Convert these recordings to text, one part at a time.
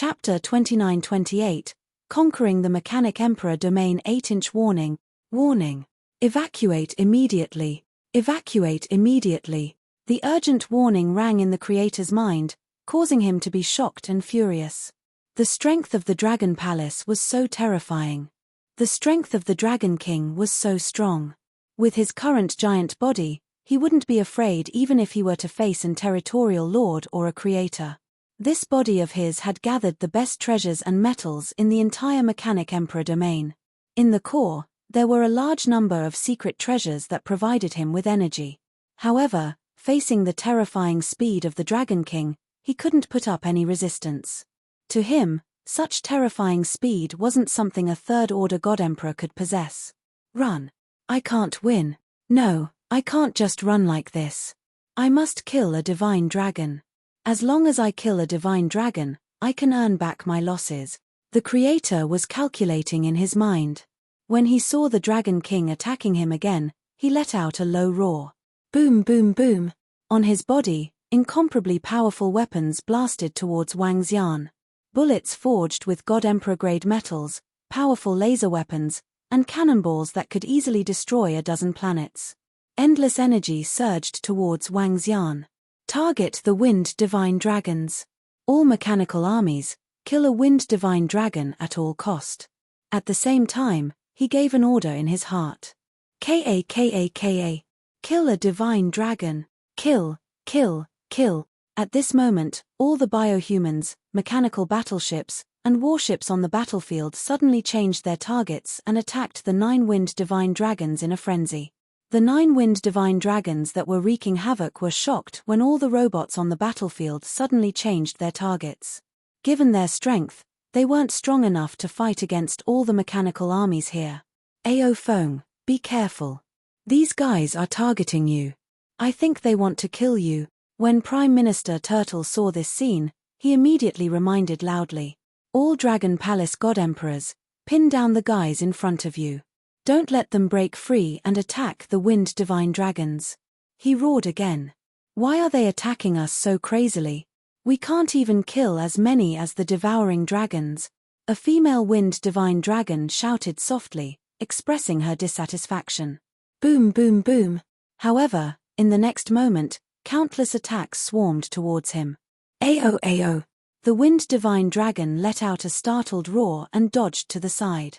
Chapter 29-28, Conquering the Mechanic Emperor Domain 8-inch warning. Warning. Evacuate immediately. Evacuate immediately. The urgent warning rang in the creator's mind, causing him to be shocked and furious. The strength of the Dragon Palace was so terrifying. The strength of the Dragon King was so strong. With his current giant body, he wouldn't be afraid even if he were to face an territorial lord or a creator. This body of his had gathered the best treasures and metals in the entire Mechanic Emperor domain. In the core, there were a large number of secret treasures that provided him with energy. However, facing the terrifying speed of the Dragon King, he couldn't put up any resistance. To him, such terrifying speed wasn't something a third-order God Emperor could possess. Run. I can't win. No, I can't just run like this. I must kill a divine dragon. As long as I kill a divine dragon, I can earn back my losses. The creator was calculating in his mind. When he saw the Dragon King attacking him again, he let out a low roar. Boom boom boom. On his body, incomparably powerful weapons blasted towards Wang Xian. Bullets forged with God Emperor-grade metals, powerful laser weapons, and cannonballs that could easily destroy a dozen planets. Endless energy surged towards Wang Xian. Target the Wind Divine Dragons. All mechanical armies, kill a Wind Divine Dragon at all cost. At the same time, he gave an order in his heart. Ka. Kill a divine dragon. Kill, kill, kill. At this moment, all the biohumans, mechanical battleships, and warships on the battlefield suddenly changed their targets and attacked the 9 Wind Divine Dragons in a frenzy. The 9 Wind Divine Dragons that were wreaking havoc were shocked when all the robots on the battlefield suddenly changed their targets. Given their strength, they weren't strong enough to fight against all the mechanical armies here. Ao Feng, be careful. These guys are targeting you. I think they want to kill you. When Prime Minister Turtle saw this scene, he immediately reminded loudly. All Dragon Palace God Emperors, pin down the guys in front of you. Don't let them break free and attack the Wind Divine Dragons. He roared again. Why are they attacking us so crazily? We can't even kill as many as the devouring dragons. A female Wind Divine Dragon shouted softly, expressing her dissatisfaction. Boom boom boom. However, in the next moment, countless attacks swarmed towards him. Ao. The Wind Divine Dragon let out a startled roar and dodged to the side.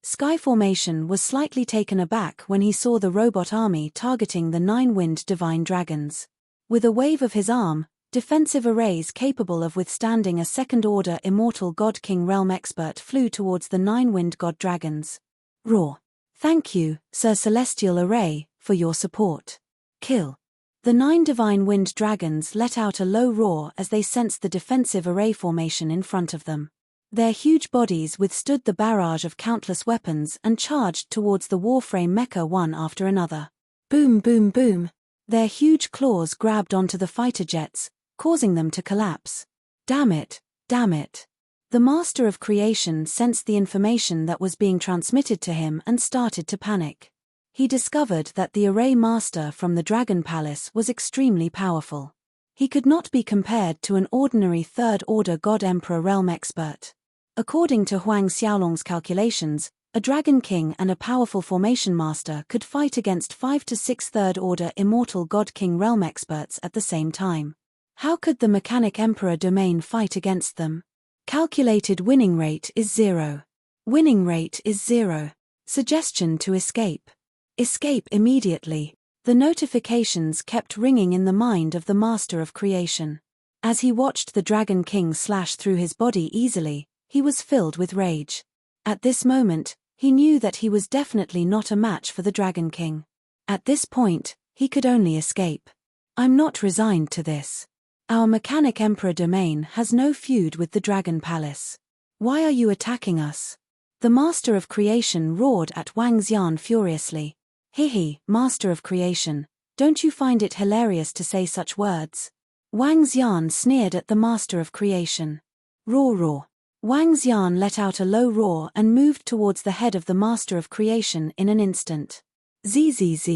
Sky Formation was slightly taken aback when he saw the robot army targeting the 9 Wind Divine Dragons. With a wave of his arm, defensive arrays capable of withstanding a second-order Immortal God King Realm expert flew towards the 9 Wind God Dragons. Roar. Thank you, Sir Celestial Array, for your support. Kill. The 9 Divine Wind Dragons let out a low roar as they sensed the defensive array formation in front of them. Their huge bodies withstood the barrage of countless weapons and charged towards the Warframe mecha one after another. Boom boom boom. Their huge claws grabbed onto the fighter jets, causing them to collapse. Damn it, damn it. The Master of Creation sensed the information that was being transmitted to him and started to panic. He discovered that the Array Master from the Dragon Palace was extremely powerful. He could not be compared to an ordinary third-order God Emperor realm expert. According to Huang Xiaolong's calculations, a Dragon King and a powerful Formation Master could fight against 5 to 6 third-order Immortal God King realm experts at the same time. How could the Mechanic Emperor domain fight against them? Calculated winning rate is 0. Winning rate is 0. Suggestion to escape. Escape immediately. The notifications kept ringing in the mind of the Master of Creation. As he watched the Dragon King slash through his body easily, he was filled with rage. At this moment, he knew that he was definitely not a match for the Dragon King. At this point, he could only escape. I'm not resigned to this. Our Mechanic Emperor domain has no feud with the Dragon Palace. Why are you attacking us? The Master of Creation roared at Wang Xian furiously. Hehe, Master of Creation, don't you find it hilarious to say such words? Wang Xian sneered at the Master of Creation. Roar roar. Wang Xian let out a low roar and moved towards the head of the Master of Creation in an instant. Zzz.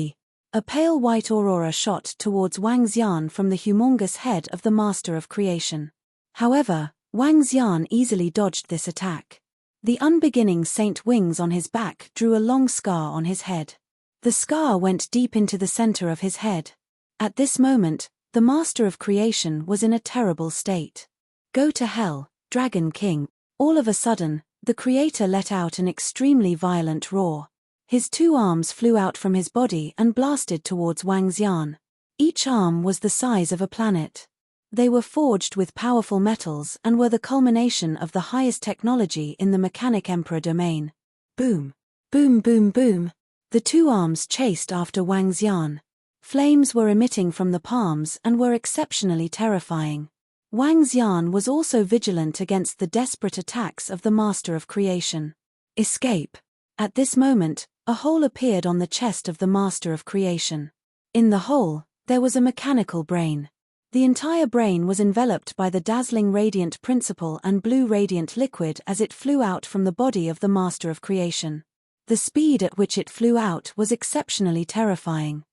A pale white aurora shot towards Wang Xian from the humongous head of the Master of Creation. However, Wang Xian easily dodged this attack. The unbeginning saint wings on his back drew a long scar on his head. The scar went deep into the center of his head. At this moment, the Master of Creation was in a terrible state. Go to hell, Dragon King. All of a sudden, the Creator let out an extremely violent roar. His two arms flew out from his body and blasted towards Wang Xian. Each arm was the size of a planet. They were forged with powerful metals and were the culmination of the highest technology in the Mechanic Emperor domain. Boom! Boom boom boom! The two arms chased after Wang Xian. Flames were emitting from the palms and were exceptionally terrifying. Wang Xian was also vigilant against the desperate attacks of the Master of Creation. Escape! At this moment, a hole appeared on the chest of the Master of Creation. In the hole, there was a mechanical brain. The entire brain was enveloped by the dazzling radiant principle and blue radiant liquid as it flew out from the body of the Master of Creation. The speed at which it flew out was exceptionally terrifying.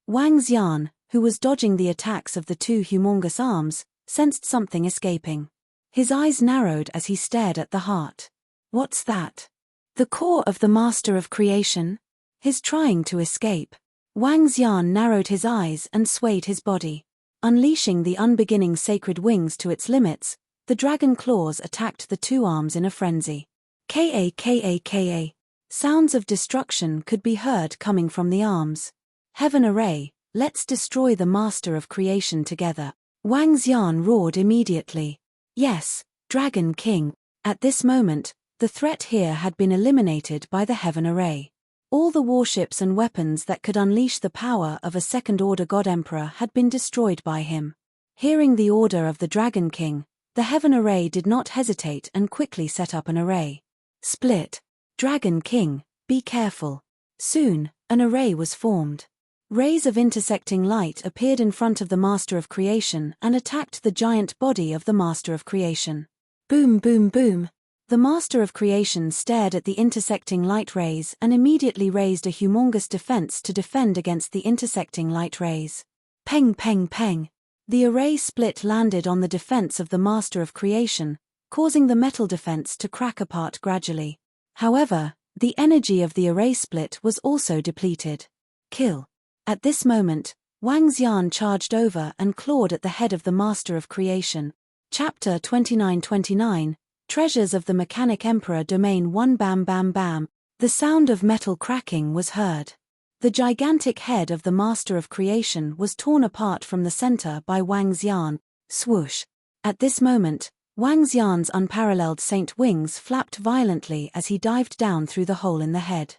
Wang Xian, who was dodging the attacks of the two humongous arms, sensed something escaping. His eyes narrowed as he stared at the heart. What's that? The core of the Master of Creation? He's trying to escape. Wang Xian narrowed his eyes and swayed his body. Unleashing the unbeginning sacred wings to its limits, the dragon claws attacked the two arms in a frenzy. Ka. Sounds of destruction could be heard coming from the arms. Heaven array, let's destroy the Master of Creation together. Wang Xian roared immediately. Yes, Dragon King. At this moment, the threat here had been eliminated by the Heaven array. All the warships and weapons that could unleash the power of a second-order God Emperor had been destroyed by him. Hearing the order of the Dragon King, the Heaven array did not hesitate and quickly set up an array. Split. Dragon King, be careful. Soon, an array was formed. Rays of intersecting light appeared in front of the Master of Creation and attacked the giant body of the Master of Creation. Boom boom boom. The Master of Creation stared at the intersecting light rays and immediately raised a humongous defense to defend against the intersecting light rays. Peng peng peng. The array split landed on the defense of the Master of Creation, causing the metal defense to crack apart gradually. However, the energy of the array split was also depleted. Kill. At this moment, Wang Xian charged over and clawed at the head of the Master of Creation. Chapter 29-29, Treasures of the Mechanic Emperor Domain 1. Bam bam bam. The sound of metal cracking was heard. The gigantic head of the Master of Creation was torn apart from the center by Wang Xian. Swoosh. At this moment, Wang Xian's unparalleled saint wings flapped violently as he dived down through the hole in the head.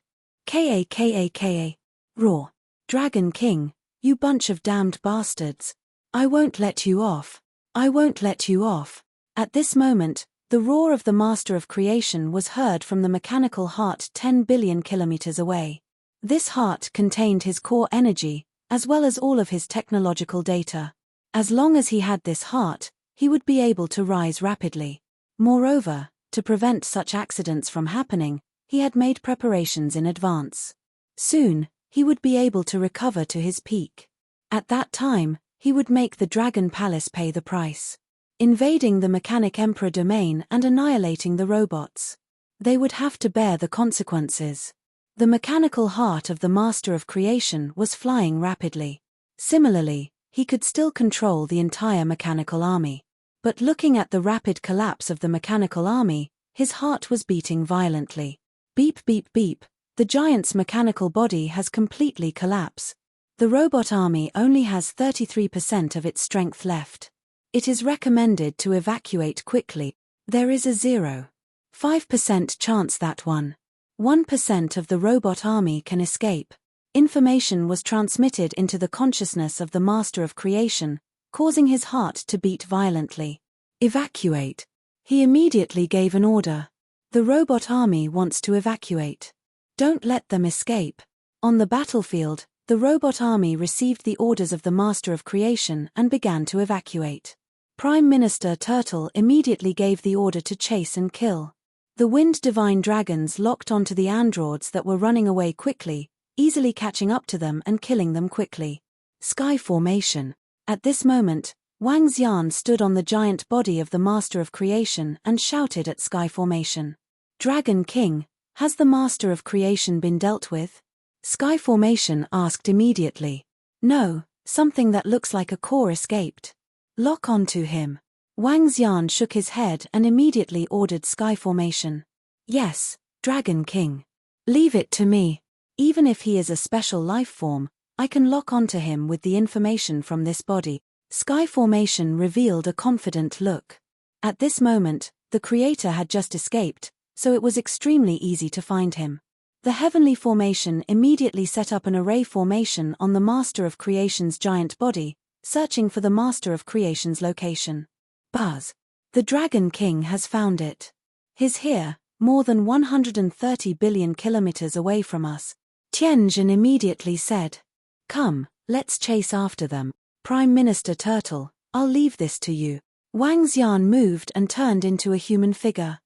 Ka. Roar. Dragon King, you bunch of damned bastards. I won't let you off. I won't let you off. At this moment, the roar of the Master of Creation was heard from the mechanical heart 10 billion kilometers away. This heart contained his core energy, as well as all of his technological data. As long as he had this heart, he would be able to rise rapidly. Moreover, to prevent such accidents from happening, he had made preparations in advance. Soon, he would be able to recover to his peak. At that time, he would make the Dragon Palace pay the price. Invading the Mechanic Emperor domain and annihilating the robots. They would have to bear the consequences. The mechanical heart of the Master of Creation was flying rapidly. Similarly, he could still control the entire mechanical army. But looking at the rapid collapse of the mechanical army, his heart was beating violently. Beep beep beep. The giant's mechanical body has completely collapsed. The robot army only has 33% of its strength left. It is recommended to evacuate quickly. There is a 0.5% chance that 1% of the robot army can escape. Information was transmitted into the consciousness of the Master of Creation, causing his heart to beat violently. Evacuate. He immediately gave an order. The robot army wants to evacuate. Don't let them escape. On the battlefield, the robot army received the orders of the Master of Creation and began to evacuate. Prime Minister Turtle immediately gave the order to chase and kill. The Wind Divine Dragons locked onto the androids that were running away quickly, easily catching up to them and killing them quickly. Sky formation. At this moment, Wang Xian stood on the giant body of the Master of Creation and shouted at Sky Formation. Dragon King, has the Master of Creation been dealt with? Sky Formation asked immediately. No, something that looks like a core escaped. Lock onto him. Wang Xian shook his head and immediately ordered Sky Formation. Yes, Dragon King. Leave it to me. Even if he is a special life form, I can lock onto him with the information from this body. Sky Formation revealed a confident look. At this moment, the Creator had just escaped, so it was extremely easy to find him. The Heavenly Formation immediately set up an array formation on the Master of Creation's giant body, searching for the Master of Creation's location. Buzz. The Dragon King has found it. He's here, more than 130 billion kilometers away from us. Tianjin immediately said. Come, let's chase after them. Prime Minister Turtle, I'll leave this to you. Wang Xian moved and turned into a human figure.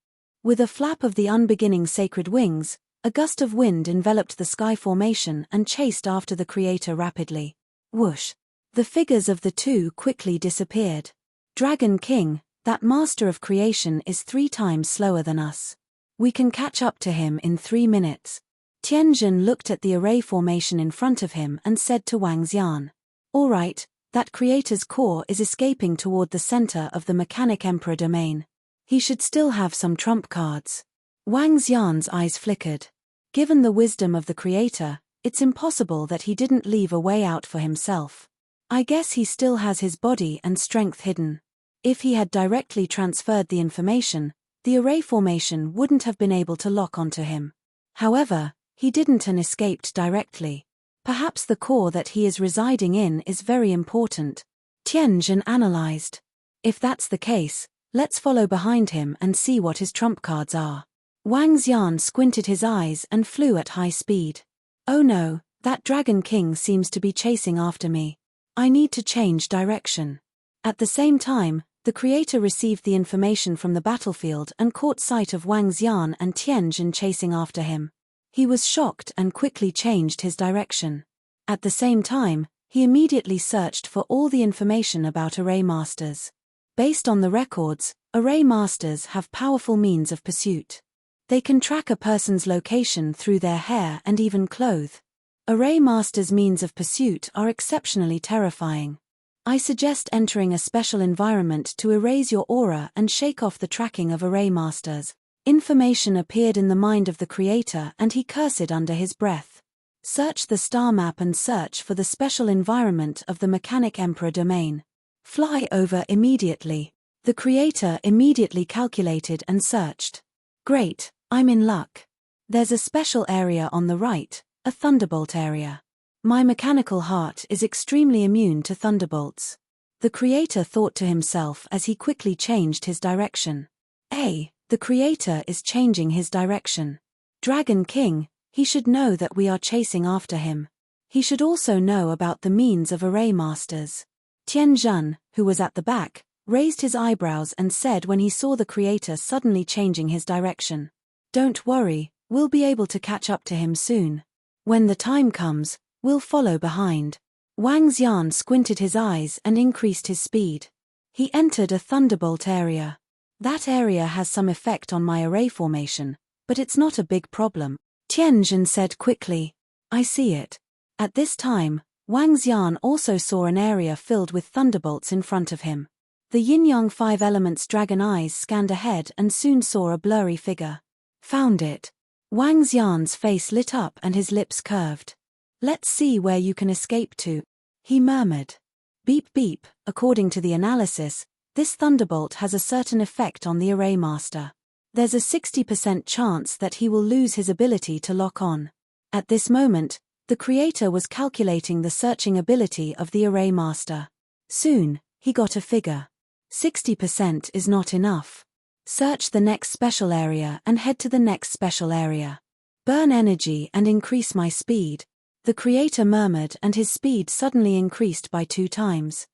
With a flap of the unbeginning sacred wings, a gust of wind enveloped the Sky Formation and chased after the Creator rapidly. Whoosh! The figures of the two quickly disappeared. Dragon King, that Master of Creation is 3 times slower than us. We can catch up to him in 3 minutes. Tianjin looked at the array formation in front of him and said to Wang Xian. All right, that Creator's core is escaping toward the center of the Mechanic Emperor domain. He should still have some trump cards. Wang Xian's eyes flickered. Given the wisdom of the Creator, it's impossible that he didn't leave a way out for himself. I guess he still has his body and strength hidden. If he had directly transferred the information, the array formation wouldn't have been able to lock onto him. However, he didn't and escaped directly. Perhaps the core that he is residing in is very important. Tianjin analyzed. If that's the case, let's follow behind him and see what his trump cards are. Wang Xian squinted his eyes and flew at high speed. Oh no, that Dragon King seems to be chasing after me. I need to change direction. At the same time, the Creator received the information from the battlefield and caught sight of Wang Xian and Tianjin chasing after him. He was shocked and quickly changed his direction. At the same time, he immediately searched for all the information about Array Masters. Based on the records, Array Masters have powerful means of pursuit. They can track a person's location through their hair and even clothes. Array Masters' means of pursuit are exceptionally terrifying. I suggest entering a special environment to erase your aura and shake off the tracking of Array Masters. Information appeared in the mind of the Creator and he cursed under his breath. Search the star map and search for the special environment of the Mechanic Emperor domain. Fly over immediately. The Creator immediately calculated and searched. Great, I'm in luck. There's a special area on the right, a thunderbolt area. My mechanical heart is extremely immune to thunderbolts. The Creator thought to himself as he quickly changed his direction. The Creator is changing his direction. Dragon King, he should know that we are chasing after him. He should also know about the means of Array Masters. Tianjin, who was at the back, raised his eyebrows and said when he saw the Creator suddenly changing his direction. Don't worry, we'll be able to catch up to him soon. When the time comes, we'll follow behind. Wang Xian squinted his eyes and increased his speed. He entered a thunderbolt area. That area has some effect on my array formation, but it's not a big problem. Tianjin said quickly. I see it. At this time, Wang Xian also saw an area filled with thunderbolts in front of him. The yin-yang 5 elements dragon eyes scanned ahead and soon saw a blurry figure. Found it. Wang Xian's face lit up and his lips curved. Let's see where you can escape to, he murmured. Beep beep, according to the analysis, this thunderbolt has a certain effect on the Array Master. There's a 60% chance that he will lose his ability to lock on. At this moment, the Creator was calculating the searching ability of the Array Master. Soon, he got a figure. 60% is not enough. Search the next special area and head to the next special area. Burn energy and increase my speed. The Creator murmured and his speed suddenly increased by 2 times.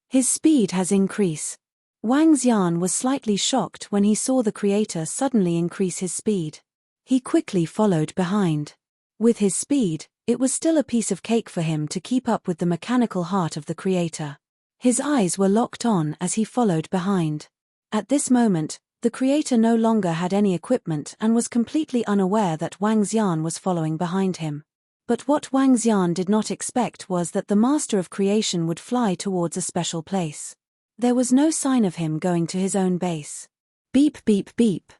His speed has increased. Wang Xian was slightly shocked when he saw the Creator suddenly increase his speed. He quickly followed behind. With his speed, it was still a piece of cake for him to keep up with the mechanical heart of the Creator. His eyes were locked on as he followed behind. At this moment, the creator no longer had any equipment and was completely unaware that Wang Xian was following behind him. But what Wang Xian did not expect was that the master of creation would fly towards a special place. There was no sign of him going to his own base. Beep beep beep.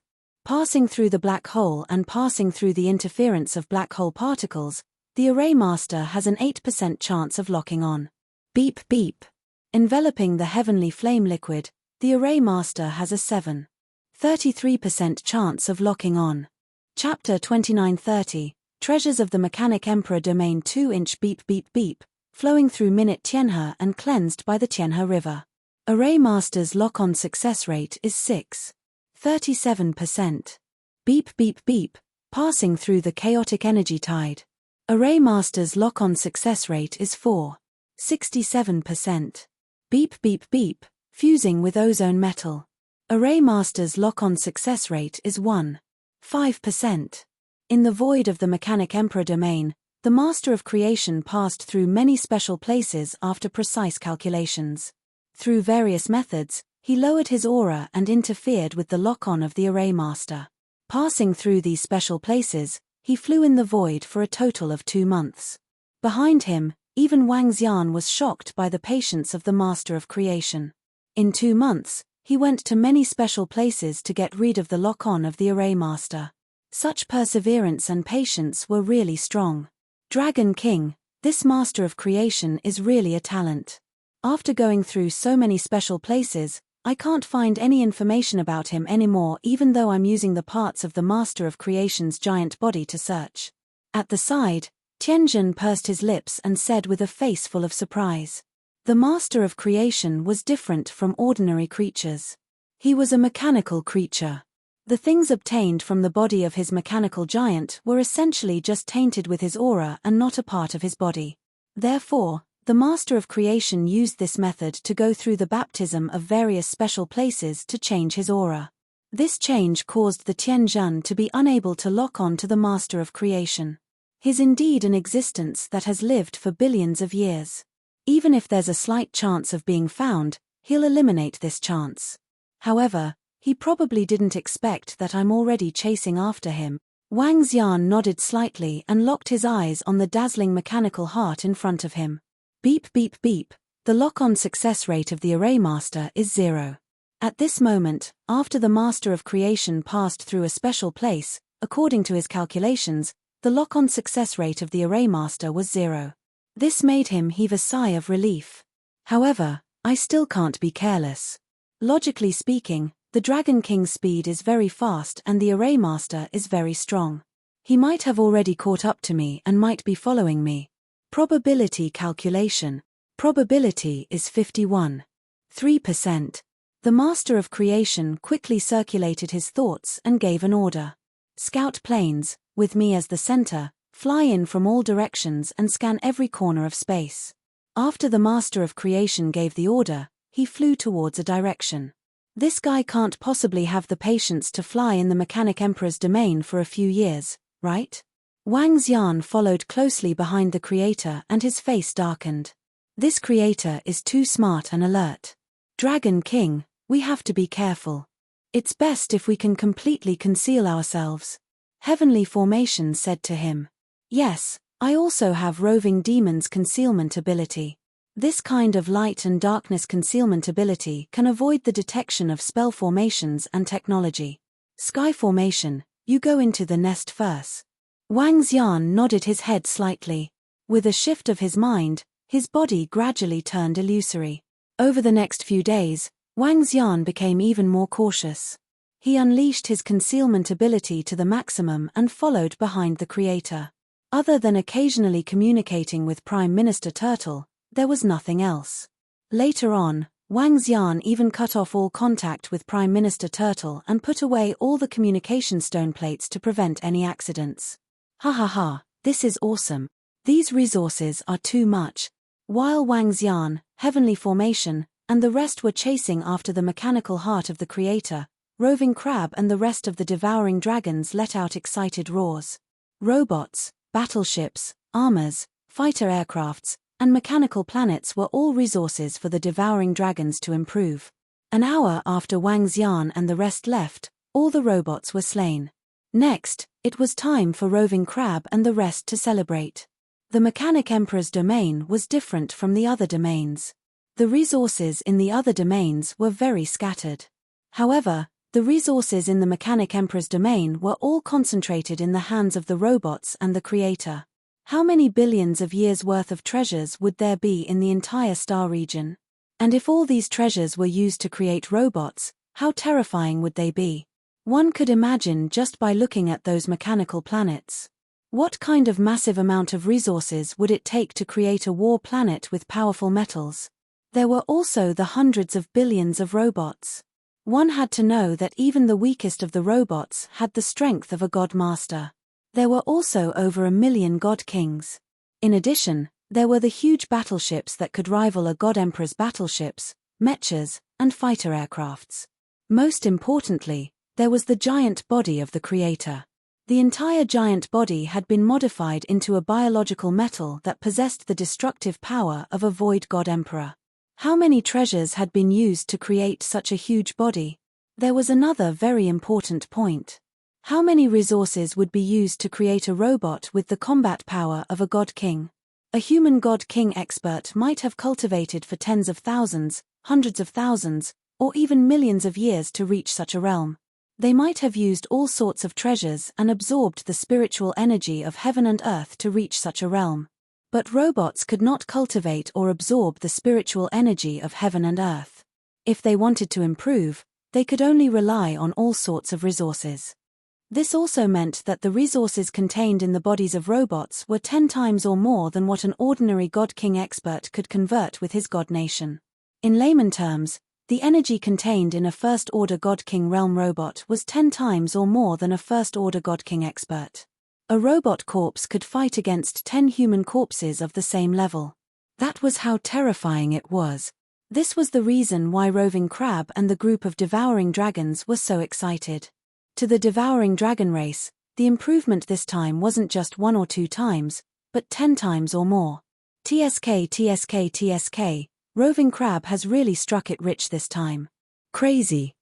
Passing through the black hole and passing through the interference of black hole particles, the Array Master has an 8% chance of locking on. Beep beep. Enveloping the heavenly flame liquid, the Array Master has a 7.33% chance of locking on. Chapter 2930, Treasures of the Mechanic Emperor Domain 2-inch beep beep beep, flowing through Minute Tianhe and cleansed by the Tianhe River. Array Master's lock-on success rate is 6.37%. Beep beep beep, passing through the chaotic energy tide. Array Master's lock-on success rate is 4.67%. Beep beep beep, fusing with ozone metal. Array Master's lock-on success rate is 1.5%. In the void of the Mechanic Emperor domain, the Master of Creation passed through many special places after precise calculations. Through various methods, he lowered his aura and interfered with the lock-on of the Array Master. Passing through these special places, he flew in the void for a total of 2 months. Behind him, even Wang Xian was shocked by the patience of the Master of Creation. In 2 months, he went to many special places to get rid of the lock-on of the Array Master. Such perseverance and patience were really strong. Dragon King, this Master of Creation is really a talent. After going through so many special places, I can't find any information about him anymore, even though I'm using the parts of the Master of Creation's giant body to search. At the side, Tianjin pursed his lips and said with a face full of surprise. The Master of Creation was different from ordinary creatures. He was a mechanical creature. The things obtained from the body of his mechanical giant were essentially just tainted with his aura and not a part of his body. Therefore, the Master of Creation used this method to go through the baptism of various special places to change his aura. This change caused the Tianjin to be unable to lock on to the Master of Creation. He's indeed an existence that has lived for billions of years. Even if there's a slight chance of being found, he'll eliminate this chance. However, he probably didn't expect that I'm already chasing after him. Wang Xian nodded slightly and locked his eyes on the dazzling mechanical heart in front of him. Beep beep beep, the lock-on success rate of the Array Master is 0. At this moment, after the Master of Creation passed through a special place, according to his calculations, the lock-on success rate of the Array Master was 0. This made him heave a sigh of relief. However, I still can't be careless. Logically speaking, the Dragon King's speed is very fast and the Array Master is very strong. He might have already caught up to me and might be following me. Probability calculation. Probability is 51.3%. The Master of Creation quickly circulated his thoughts and gave an order. Scout planes, with me as the center, fly in from all directions and scan every corner of space. After the Master of Creation gave the order, he flew towards a direction. This guy can't possibly have the patience to fly in the Mechanic Emperor's domain for a few years, right? Wang Xian followed closely behind the creator and his face darkened. This creator is too smart and alert. Dragon King, we have to be careful. It's best if we can completely conceal ourselves. Heavenly Formation said to him. Yes, I also have Roving Demon's concealment ability. This kind of light and darkness concealment ability can avoid the detection of spell formations and technology. Sky Formation, you go into the nest first. Wang Xian nodded his head slightly. With a shift of his mind, his body gradually turned illusory. Over the next few days, Wang Xian became even more cautious. He unleashed his concealment ability to the maximum and followed behind the creator. Other than occasionally communicating with Prime Minister Turtle, there was nothing else. Later on, Wang Xian even cut off all contact with Prime Minister Turtle and put away all the communication stone plates to prevent any accidents. Ha ha ha, this is awesome. These resources are too much. While Wang Xian, Heavenly Formation, and the rest were chasing after the mechanical heart of the creator, Roving Crab and the rest of the devouring dragons let out excited roars. Robots, battleships, armors, fighter aircrafts, and mechanical planets were all resources for the devouring dragons to improve. An hour after Wang Xian and the rest left, all the robots were slain. Next, it was time for Roving Crab and the rest to celebrate. The Mechanic Emperor's domain was different from the other domains. The resources in the other domains were very scattered. However, the resources in the Mechanic Emperor's domain were all concentrated in the hands of the robots and the Creator. How many billions of years' worth of treasures would there be in the entire star region? And if all these treasures were used to create robots, how terrifying would they be? One could imagine just by looking at those mechanical planets. What kind of massive amount of resources would it take to create a war planet with powerful metals? There were also the hundreds of billions of robots. One had to know that even the weakest of the robots had the strength of a god master. There were also over 1 million god kings. In addition, there were the huge battleships that could rival a god emperor's battleships, mechas, and fighter aircrafts. Most importantly, there was the giant body of the Creator. The entire giant body had been modified into a biological metal that possessed the destructive power of a void god emperor. How many treasures had been used to create such a huge body? There was another very important point. How many resources would be used to create a robot with the combat power of a god king? A human god king expert might have cultivated for tens of thousands, hundreds of thousands, or even millions of years to reach such a realm. They might have used all sorts of treasures and absorbed the spiritual energy of heaven and earth to reach such a realm. But robots could not cultivate or absorb the spiritual energy of heaven and earth. If they wanted to improve, they could only rely on all sorts of resources. This also meant that the resources contained in the bodies of robots were 10 times or more than what an ordinary God King expert could convert with his God Nation. In layman terms, the energy contained in a first-order God King realm robot was 10 times or more than a first-order God King expert. A robot corpse could fight against 10 human corpses of the same level. That was how terrifying it was. This was the reason why Roving Crab and the group of devouring dragons were so excited. To the devouring dragon race, the improvement this time wasn't just 1 or 2 times, but 10 times or more. TSK, Roving Crab has really struck it rich this time. Crazy.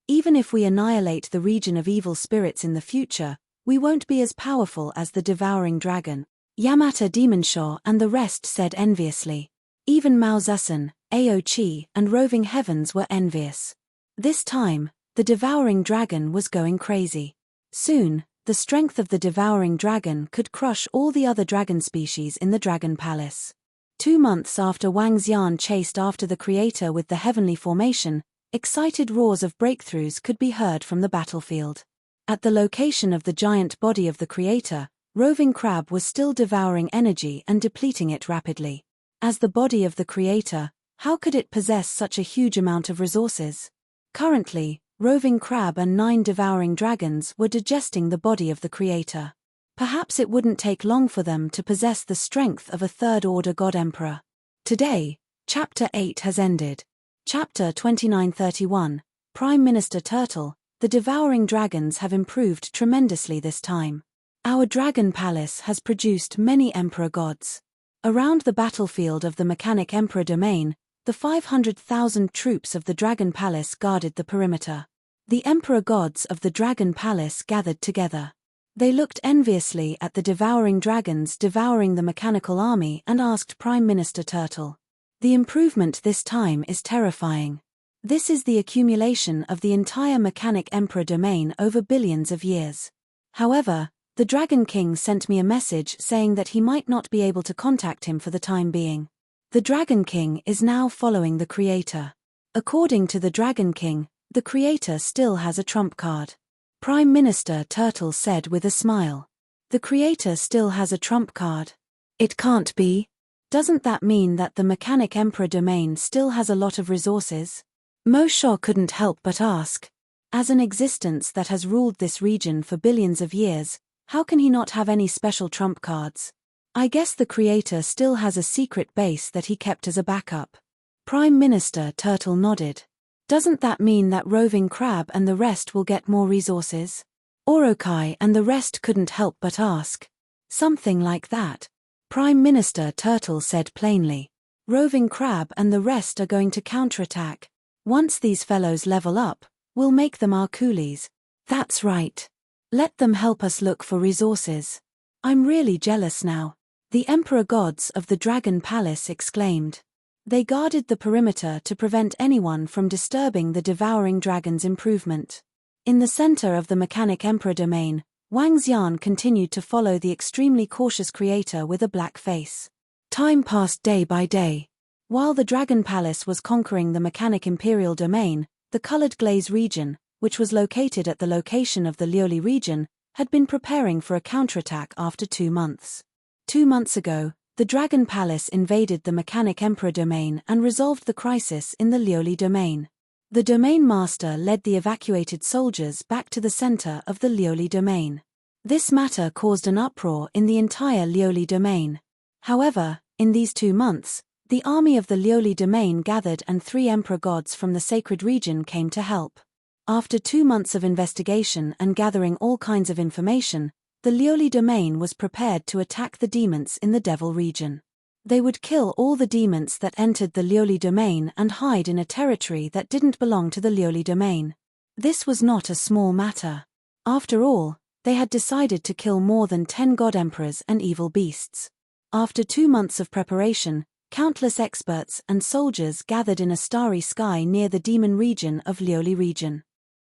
Even if we annihilate the region of evil spirits in the future, we won't be as powerful as the devouring dragon. Yamata Demonshaw and the rest said enviously. Even Mao Zusan, Ao Chi, and Roving Heavens were envious. This time, the devouring dragon was going crazy. Soon, the strength of the devouring dragon could crush all the other dragon species in the Dragon Palace. 2 months after Wang Xian chased after the Creator with the heavenly formation, excited roars of breakthroughs could be heard from the battlefield. At the location of the giant body of the Creator, Roving Crab was still devouring energy and depleting it rapidly. As the body of the Creator, how could it possess such a huge amount of resources? Currently, Roving Crab and 9 devouring dragons were digesting the body of the Creator. Perhaps it wouldn't take long for them to possess the strength of a third-order God Emperor. Today, Chapter 8 has ended. Chapter 2931, Prime Minister Turtle, the devouring dragons have improved tremendously this time. Our Dragon Palace has produced many Emperor gods. Around the battlefield of the Mechanic Emperor domain, the 500,000 troops of the Dragon Palace guarded the perimeter. The Emperor gods of the Dragon Palace gathered together. They looked enviously at the devouring dragons devouring the mechanical army and asked Prime Minister Turtle. The improvement this time is terrifying. This is the accumulation of the entire Mechanic Emperor domain over billions of years. However, the Dragon King sent me a message saying that he might not be able to contact him for the time being. The Dragon King is now following the Creator. According to the Dragon King, the Creator still has a trump card. Prime Minister Turtle said with a smile. The Creator still has a trump card. It can't be. Doesn't that mean that the Mechanic Emperor domain still has a lot of resources? Mo Sha couldn't help but ask. As an existence that has ruled this region for billions of years, how can he not have any special trump cards? I guess the Creator still has a secret base that he kept as a backup. Prime Minister Turtle nodded. Doesn't that mean that Roving Crab and the rest will get more resources? Orokai and the rest couldn't help but ask. Something like that. Prime Minister Turtle said plainly. Roving Crab and the rest are going to counterattack. Once these fellows level up, we'll make them our coolies. That's right. Let them help us look for resources. I'm really jealous now. The Emperor Gods of the Dragon Palace exclaimed. They guarded the perimeter to prevent anyone from disturbing the devouring dragon's improvement. In the center of the Mechanic Emperor domain, Wang Xian continued to follow the extremely cautious creator with a black face. Time passed day by day. While the Dragon Palace was conquering the Mechanic Imperial domain, the Colored Glaze region, which was located at the location of the Lioli region, had been preparing for a counterattack after 2 months. 2 months ago, the Dragon Palace invaded the Mechanic Emperor domain and resolved the crisis in the Lioli domain. The domain master led the evacuated soldiers back to the center of the Lioli domain. This matter caused an uproar in the entire Lioli domain. However, in these 2 months, the army of the Lioli domain gathered and 3 emperor gods from the sacred region came to help. After 2 months of investigation and gathering all kinds of information, the Lioli domain was prepared to attack the demons in the Devil region. They would kill all the demons that entered the Lioli domain and hide in a territory that didn't belong to the Lioli domain. This was not a small matter. After all, they had decided to kill more than 10 god emperors and evil beasts. After 2 months of preparation, countless experts and soldiers gathered in a starry sky near the demon region of Lioli region.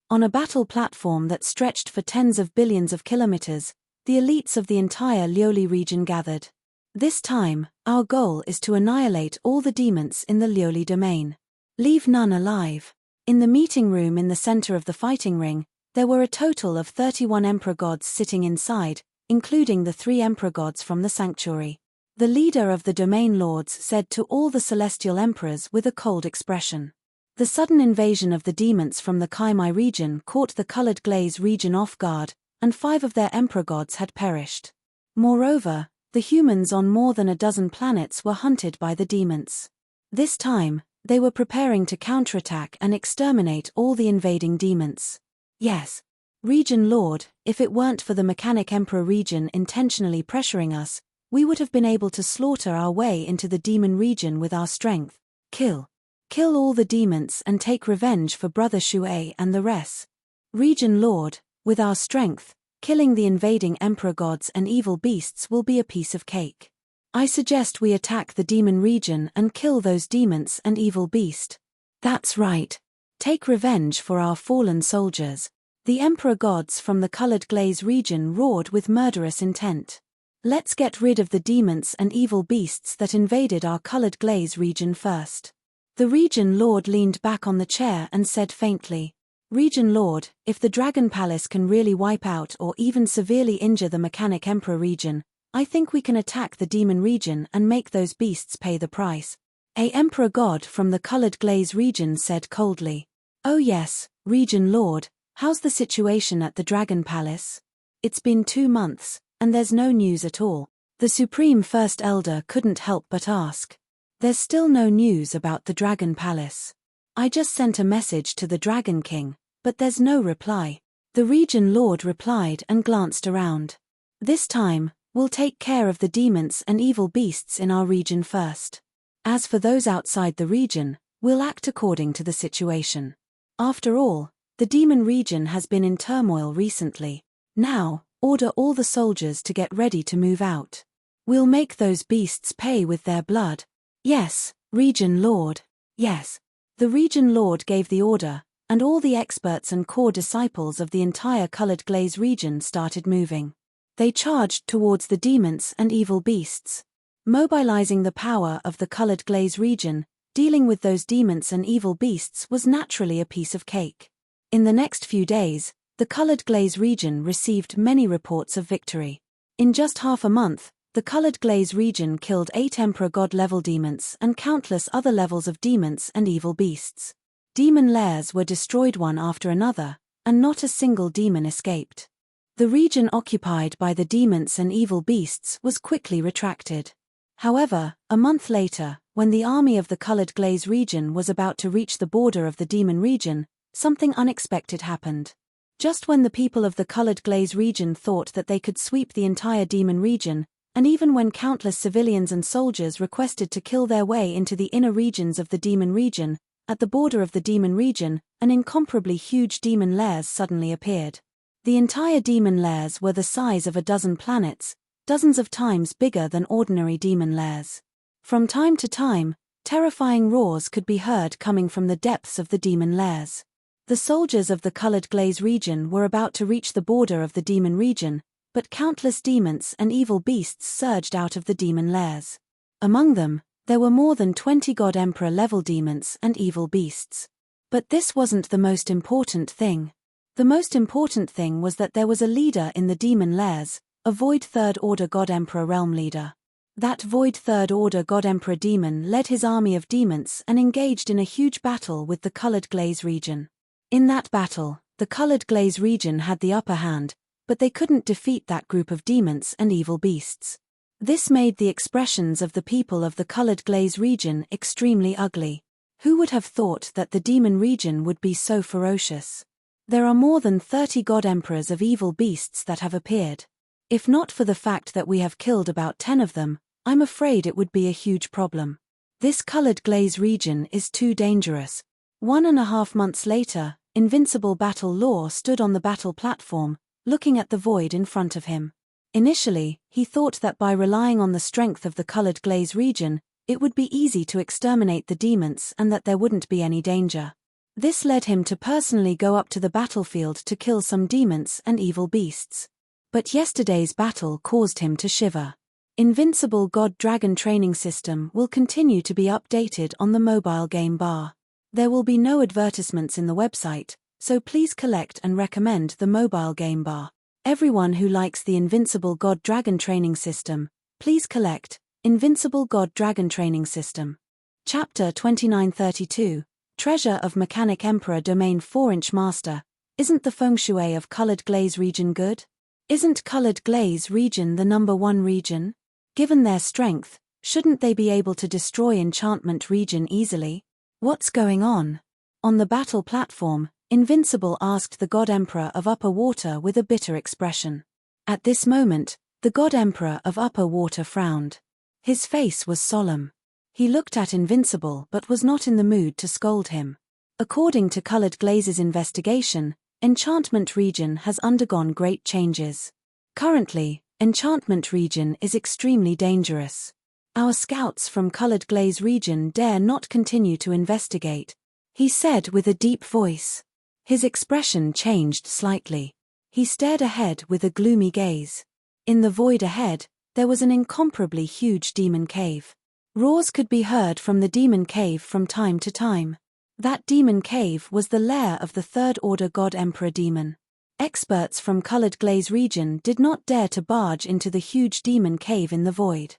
On a battle platform that stretched for tens of billions of kilometers, the elites of the entire Lioli region gathered. This time, our goal is to annihilate all the demons in the Lioli domain. Leave none alive. In the meeting room in the center of the fighting ring, there were a total of 31 emperor gods sitting inside, including the 3 emperor gods from the sanctuary. The leader of the domain lords said to all the celestial emperors with a cold expression. The sudden invasion of the demons from the Kaimai region caught the Colored Glaze region off guard, and 5 of their emperor gods had perished. Moreover, the humans on more than a dozen planets were hunted by the demons. This time, they were preparing to counterattack and exterminate all the invading demons. Yes. Region Lord, if it weren't for the Mechanic Emperor region intentionally pressuring us, we would have been able to slaughter our way into the demon region with our strength. Kill all the demons and take revenge for Brother Shui and the rest. Region Lord, with our strength, killing the invading emperor gods and evil beasts will be a piece of cake. I suggest we attack the demon region and kill those demons and evil beast. That's right. Take revenge for our fallen soldiers. The emperor gods from the Colored Glaze region roared with murderous intent. Let's get rid of the demons and evil beasts that invaded our Colored Glaze region first. The region lord leaned back on the chair and said faintly, Region Lord, if the Dragon Palace can really wipe out or even severely injure the Mechanic Emperor region, I think we can attack the Demon region and make those beasts pay the price. A Emperor God from the Colored Glaze region said coldly. Oh yes, Region Lord, how's the situation at the Dragon Palace? It's been 2 months, and there's no news at all. The Supreme First Elder couldn't help but ask. There's still no news about the Dragon Palace. I just sent a message to the Dragon King, but there's no reply. The Region Lord replied and glanced around. This time, we'll take care of the demons and evil beasts in our region first. As for those outside the region, we'll act according to the situation. After all, the demon region has been in turmoil recently. Now, order all the soldiers to get ready to move out. We'll make those beasts pay with their blood. Yes, Region Lord. Yes. The Region Lord gave the order, and all the experts and core disciples of the entire Colored Glaze region started moving. They charged towards the demons and evil beasts. Mobilizing the power of the Colored Glaze region, dealing with those demons and evil beasts was naturally a piece of cake. In the next few days, the Colored Glaze region received many reports of victory. In just half a month, the Colored Glaze region killed 8 Emperor God level demons and countless other levels of demons and evil beasts. Demon lairs were destroyed one after another, and not a single demon escaped. The region occupied by the demons and evil beasts was quickly retracted. However, a month later, when the army of the Colored Glaze region was about to reach the border of the demon region, something unexpected happened. Just when the people of the Colored Glaze region thought that they could sweep the entire demon region, and even when countless civilians and soldiers requested to kill their way into the inner regions of the demon region, at the border of the demon region, an incomparably huge demon lairs suddenly appeared. The entire demon lairs were the size of a dozen planets, dozens of times bigger than ordinary demon lairs. From time to time, terrifying roars could be heard coming from the depths of the demon lairs. The soldiers of the colored glaze region were about to reach the border of the demon region, but countless demons and evil beasts surged out of the demon lairs. Among them, there were more than 20 God Emperor level demons and evil beasts. But this wasn't the most important thing. The most important thing was that there was a leader in the demon lairs, a void Third Order God Emperor realm leader. That void Third Order God Emperor demon led his army of demons and engaged in a huge battle with the colored glaze region. In that battle, the colored glaze region had the upper hand, but they couldn't defeat that group of demons and evil beasts. This made the expressions of the people of the colored glaze region extremely ugly. Who would have thought that the demon region would be so ferocious? There are more than 30 God Emperors of evil beasts that have appeared. If not for the fact that we have killed about 10 of them, I'm afraid it would be a huge problem. This colored glaze region is too dangerous. 1.5 months later, Invincible Battle Law stood on the battle platform, looking at the void in front of him. Initially, he thought that by relying on the strength of the colored glaze region, it would be easy to exterminate the demons and that there wouldn't be any danger. This led him to personally go up to the battlefield to kill some demons and evil beasts. But yesterday's battle caused him to shiver. Invincible God Dragon Training System will continue to be updated on the mobile game bar. There will be no advertisements in the website, so please collect and recommend the mobile game bar. Everyone who likes the Invincible God Dragon Training System, please collect Invincible God Dragon Training System. Chapter 2932, Treasure of Mechanic Emperor Domain 4-inch Master. Isn't the feng shui of colored glaze region good? Isn't colored glaze region the #1 region? Given their strength, shouldn't they be able to destroy enchantment region easily? What's going on? On the battle platform, Invincible asked the God Emperor of Upper Water with a bitter expression. At this moment, the God Emperor of Upper Water frowned. His face was solemn. He looked at Invincible but was not in the mood to scold him. According to Colored Glaze's investigation, enchantment region has undergone great changes. Currently, enchantment region is extremely dangerous. Our scouts from Colored Glaze region dare not continue to investigate, he said with a deep voice. His expression changed slightly. He stared ahead with a gloomy gaze. In the void ahead, there was an incomparably huge demon cave. Roars could be heard from the demon cave from time to time. That demon cave was the lair of the Third Order God Emperor demon. Experts from Colored Glaze region did not dare to barge into the huge demon cave in the void.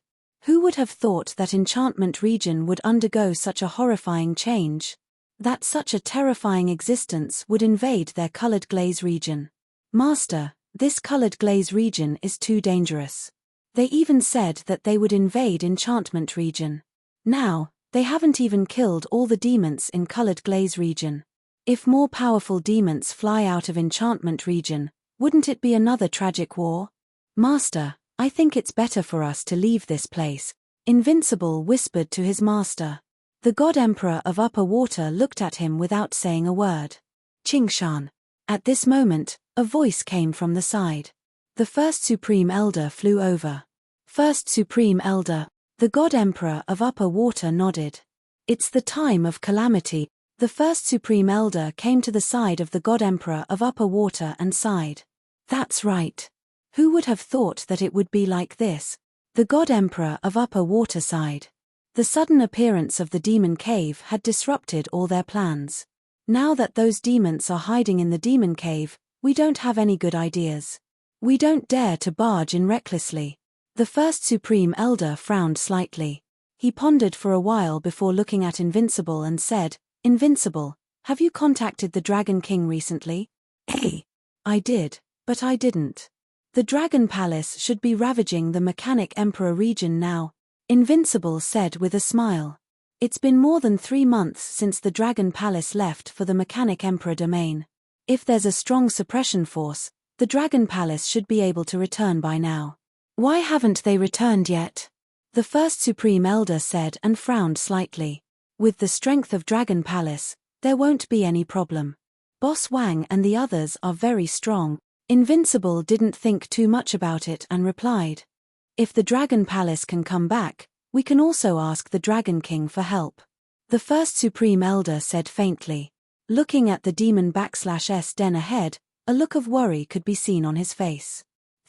Who would have thought that enchantment region would undergo such a horrifying change? That such a terrifying existence would invade their colored glaze region. Master, this colored glaze region is too dangerous. They even said that they would invade enchantment region. Now, they haven't even killed all the demons in colored glaze region. If more powerful demons fly out of enchantment region, wouldn't it be another tragic war? Master, I think it's better for us to leave this place, Invincible whispered to his master. The God Emperor of Upper Water looked at him without saying a word. Qingshan. At this moment, a voice came from the side. The First Supreme Elder flew over. First Supreme Elder. The God Emperor of Upper Water nodded. It's the time of calamity. The First Supreme Elder came to the side of the God Emperor of Upper Water and sighed. That's right. Who would have thought that it would be like this? The God Emperor of Upper Water sighed. The sudden appearance of the demon cave had disrupted all their plans. Now that those demons are hiding in the demon cave, we don't have any good ideas. We don't dare to barge in recklessly. The First Supreme Elder frowned slightly. He pondered for a while before looking at Invincible and said, Invincible, have you contacted the Dragon King recently? Hey, I did, but I didn't. The Dragon Palace should be ravaging the Mechanic Emperor region now, Invincible said with a smile. It's been more than 3 months since the Dragon Palace left for the Mechanic Emperor domain. If there's a strong suppression force, the Dragon Palace should be able to return by now. Why haven't they returned yet? The first Supreme Elder said and frowned slightly. With the strength of Dragon Palace, there won't be any problem. Boss Wang and the others are very strong. Invincible didn't think too much about it and replied. If the Dragon Palace can come back, we can also ask the Dragon King for help. The first Supreme Elder said faintly. Looking at the demon/s den ahead, a look of worry could be seen on his face.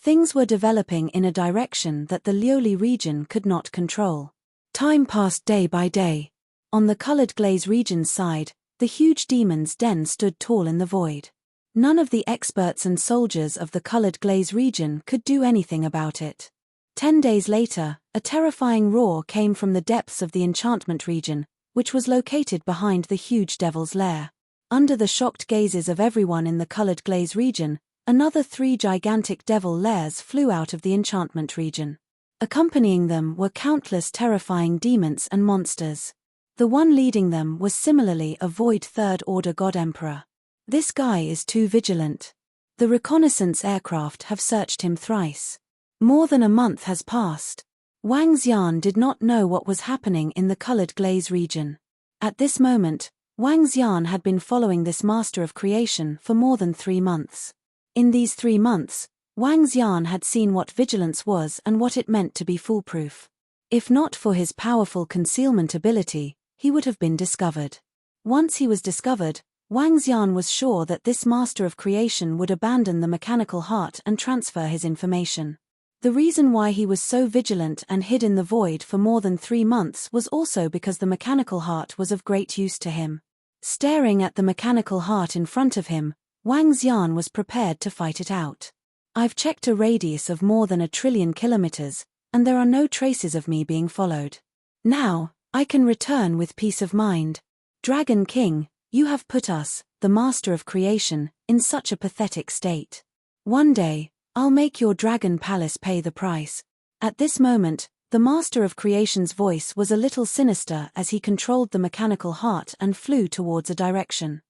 Things were developing in a direction that the Lioli region could not control. Time passed day by day. On the colored glaze region's side, the huge demon's den stood tall in the void. None of the experts and soldiers of the colored glaze region could do anything about it. 10 days later, a terrifying roar came from the depths of the enchantment region, which was located behind the huge devil's lair. Under the shocked gazes of everyone in the colored glaze region, another 3 gigantic devil lairs flew out of the enchantment region. Accompanying them were countless terrifying demons and monsters. The one leading them was similarly a void third-order god emperor. This guy is too vigilant. The reconnaissance aircraft have searched him thrice. More than a month has passed. Wang Xian did not know what was happening in the colored glaze region. At this moment, Wang Xian had been following this master of creation for more than 3 months. In these 3 months, Wang Xian had seen what vigilance was and what it meant to be foolproof. If not for his powerful concealment ability, he would have been discovered. Once he was discovered, Wang Xian was sure that this master of creation would abandon the mechanical heart and transfer his information. The reason why he was so vigilant and hid in the void for more than 3 months was also because the mechanical heart was of great use to him. Staring at the mechanical heart in front of him, Wang Xian was prepared to fight it out. I've checked a radius of more than 1 trillion kilometers, and there are no traces of me being followed. Now, I can return with peace of mind. Dragon King, you have put us, the master of creation, in such a pathetic state. One day, I'll make your Dragon Palace pay the price. At this moment, the master of creation's voice was a little sinister as he controlled the mechanical heart and flew towards a direction.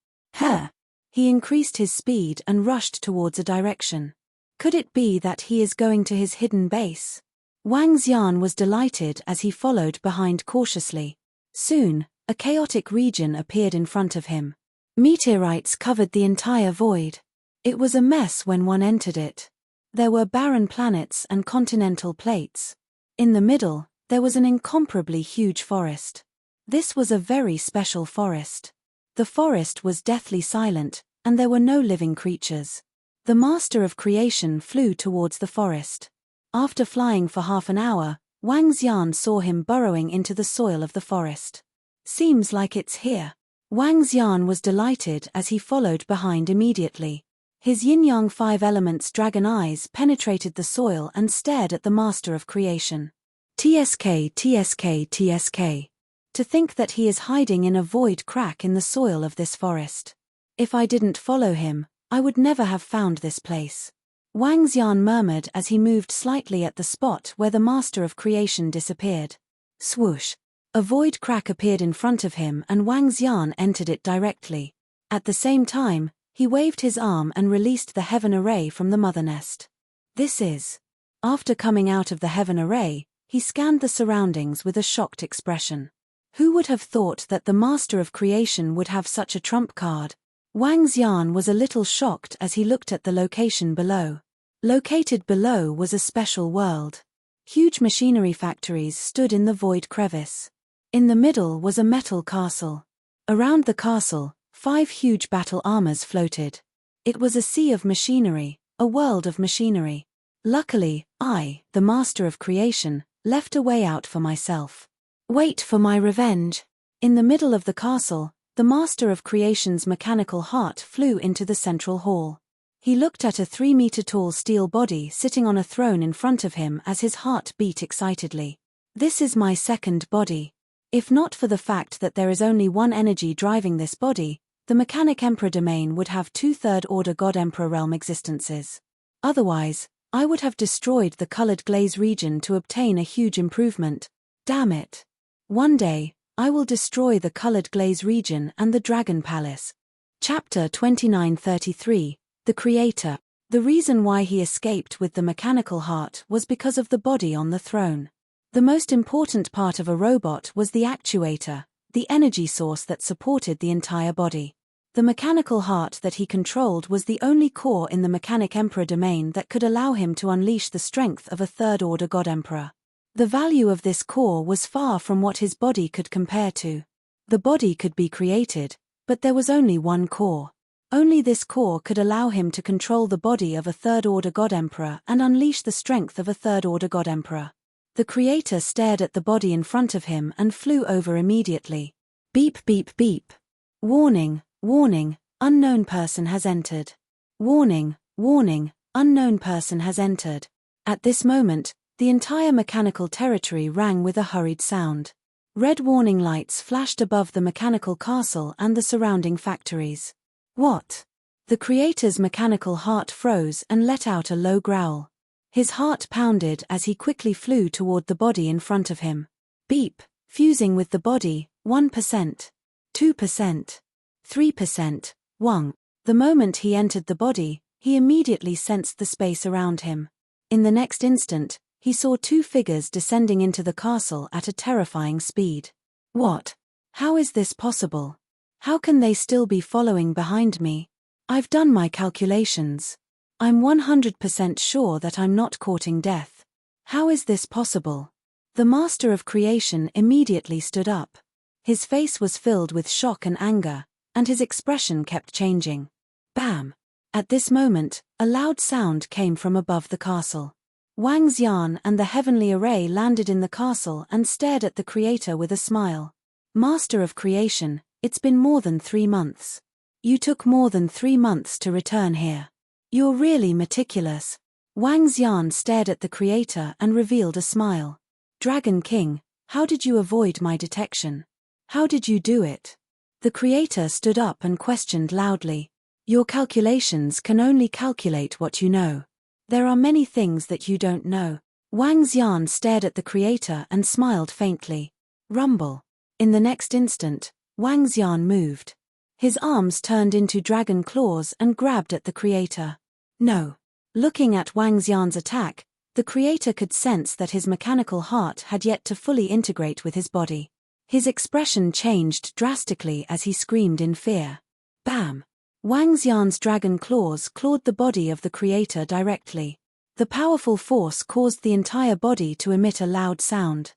He increased his speed and rushed towards a direction. Could it be that he is going to his hidden base? Wang Xian was delighted as he followed behind cautiously. Soon, a chaotic region appeared in front of him. Meteorites covered the entire void. It was a mess when one entered it. There were barren planets and continental plates. In the middle, there was an incomparably huge forest. This was a very special forest. The forest was deathly silent, and there were no living creatures. The master of creation flew towards the forest. After flying for half an hour, Wang Xian saw him burrowing into the soil of the forest. Seems like it's here. Wang Xian was delighted as he followed behind immediately. His yin-yang 5 elements dragon eyes penetrated the soil and stared at the master of creation. TSK, TSK, TSK. To think that he is hiding in a void crack in the soil of this forest. If I didn't follow him, I would never have found this place. Wang Xian murmured as he moved slightly at the spot where the master of creation disappeared. Swoosh. A void crack appeared in front of him and Wang Xian entered it directly. At the same time, he waved his arm and released the heaven array from the mother nest. This is. After coming out of the heaven array, he scanned the surroundings with a shocked expression. Who would have thought that the master of creation would have such a trump card? Wang Xian was a little shocked as he looked at the location below. Located below was a special world. Huge machinery factories stood in the void crevice. In the middle was a metal castle. Around the castle, 5 huge battle armors floated. It was a sea of machinery, a world of machinery. Luckily, I, the master of creation, left a way out for myself. Wait for my revenge. In the middle of the castle, the master of creation's mechanical heart flew into the central hall. He looked at a 3-meter-tall steel body sitting on a throne in front of him as his heart beat excitedly. This is my second body. If not for the fact that there is only one energy driving this body, the mechanic emperor domain would have 2 third-order god emperor realm existences. Otherwise, I would have destroyed the colored glaze region to obtain a huge improvement. Damn it. One day, I will destroy the colored glaze region and the Dragon Palace. Chapter 2933, The Creator. The reason why he escaped with the mechanical heart was because of the body on the throne. The most important part of a robot was the actuator, the energy source that supported the entire body. The mechanical heart that he controlled was the only core in the mechanic emperor domain that could allow him to unleash the strength of a third-order god emperor. The value of this core was far from what his body could compare to. The body could be created, but there was only one core. Only this core could allow him to control the body of a third-order god emperor and unleash the strength of a third-order god emperor. The creator stared at the body in front of him and flew over immediately. Beep beep beep. Warning, warning, unknown person has entered. Warning, warning, unknown person has entered. At this moment, the entire mechanical territory rang with a hurried sound. Red warning lights flashed above the mechanical castle and the surrounding factories. What? The creator's mechanical heart froze and let out a low growl. His heart pounded as he quickly flew toward the body in front of him. Beep, fusing with the body, 1%, 2%, 3%, wong. The moment he entered the body, he immediately sensed the space around him. In the next instant, he saw two figures descending into the castle at a terrifying speed. What? How is this possible? How can they still be following behind me? I've done my calculations. I'm 100% sure that I'm not courting death. How is this possible? The master of creation immediately stood up. His face was filled with shock and anger, and his expression kept changing. Bam! At this moment, a loud sound came from above the castle. Wang Xian and the heavenly array landed in the castle and stared at the creator with a smile. Master of creation, it's been more than 3 months. You took more than 3 months to return here. You're really meticulous. Wang Xian stared at the creator and revealed a smile. Dragon King, how did you avoid my detection? How did you do it? The creator stood up and questioned loudly. Your calculations can only calculate what you know. There are many things that you don't know. Wang Xian stared at the creator and smiled faintly. Rumble. In the next instant, Wang Xian moved. His arms turned into dragon claws and grabbed at the creator. No. Looking at Wang Xian's attack, the creator could sense that his mechanical heart had yet to fully integrate with his body. His expression changed drastically as he screamed in fear. Bam! Wang Xian's dragon claws clawed the body of the creator directly. The powerful force caused the entire body to emit a loud sound.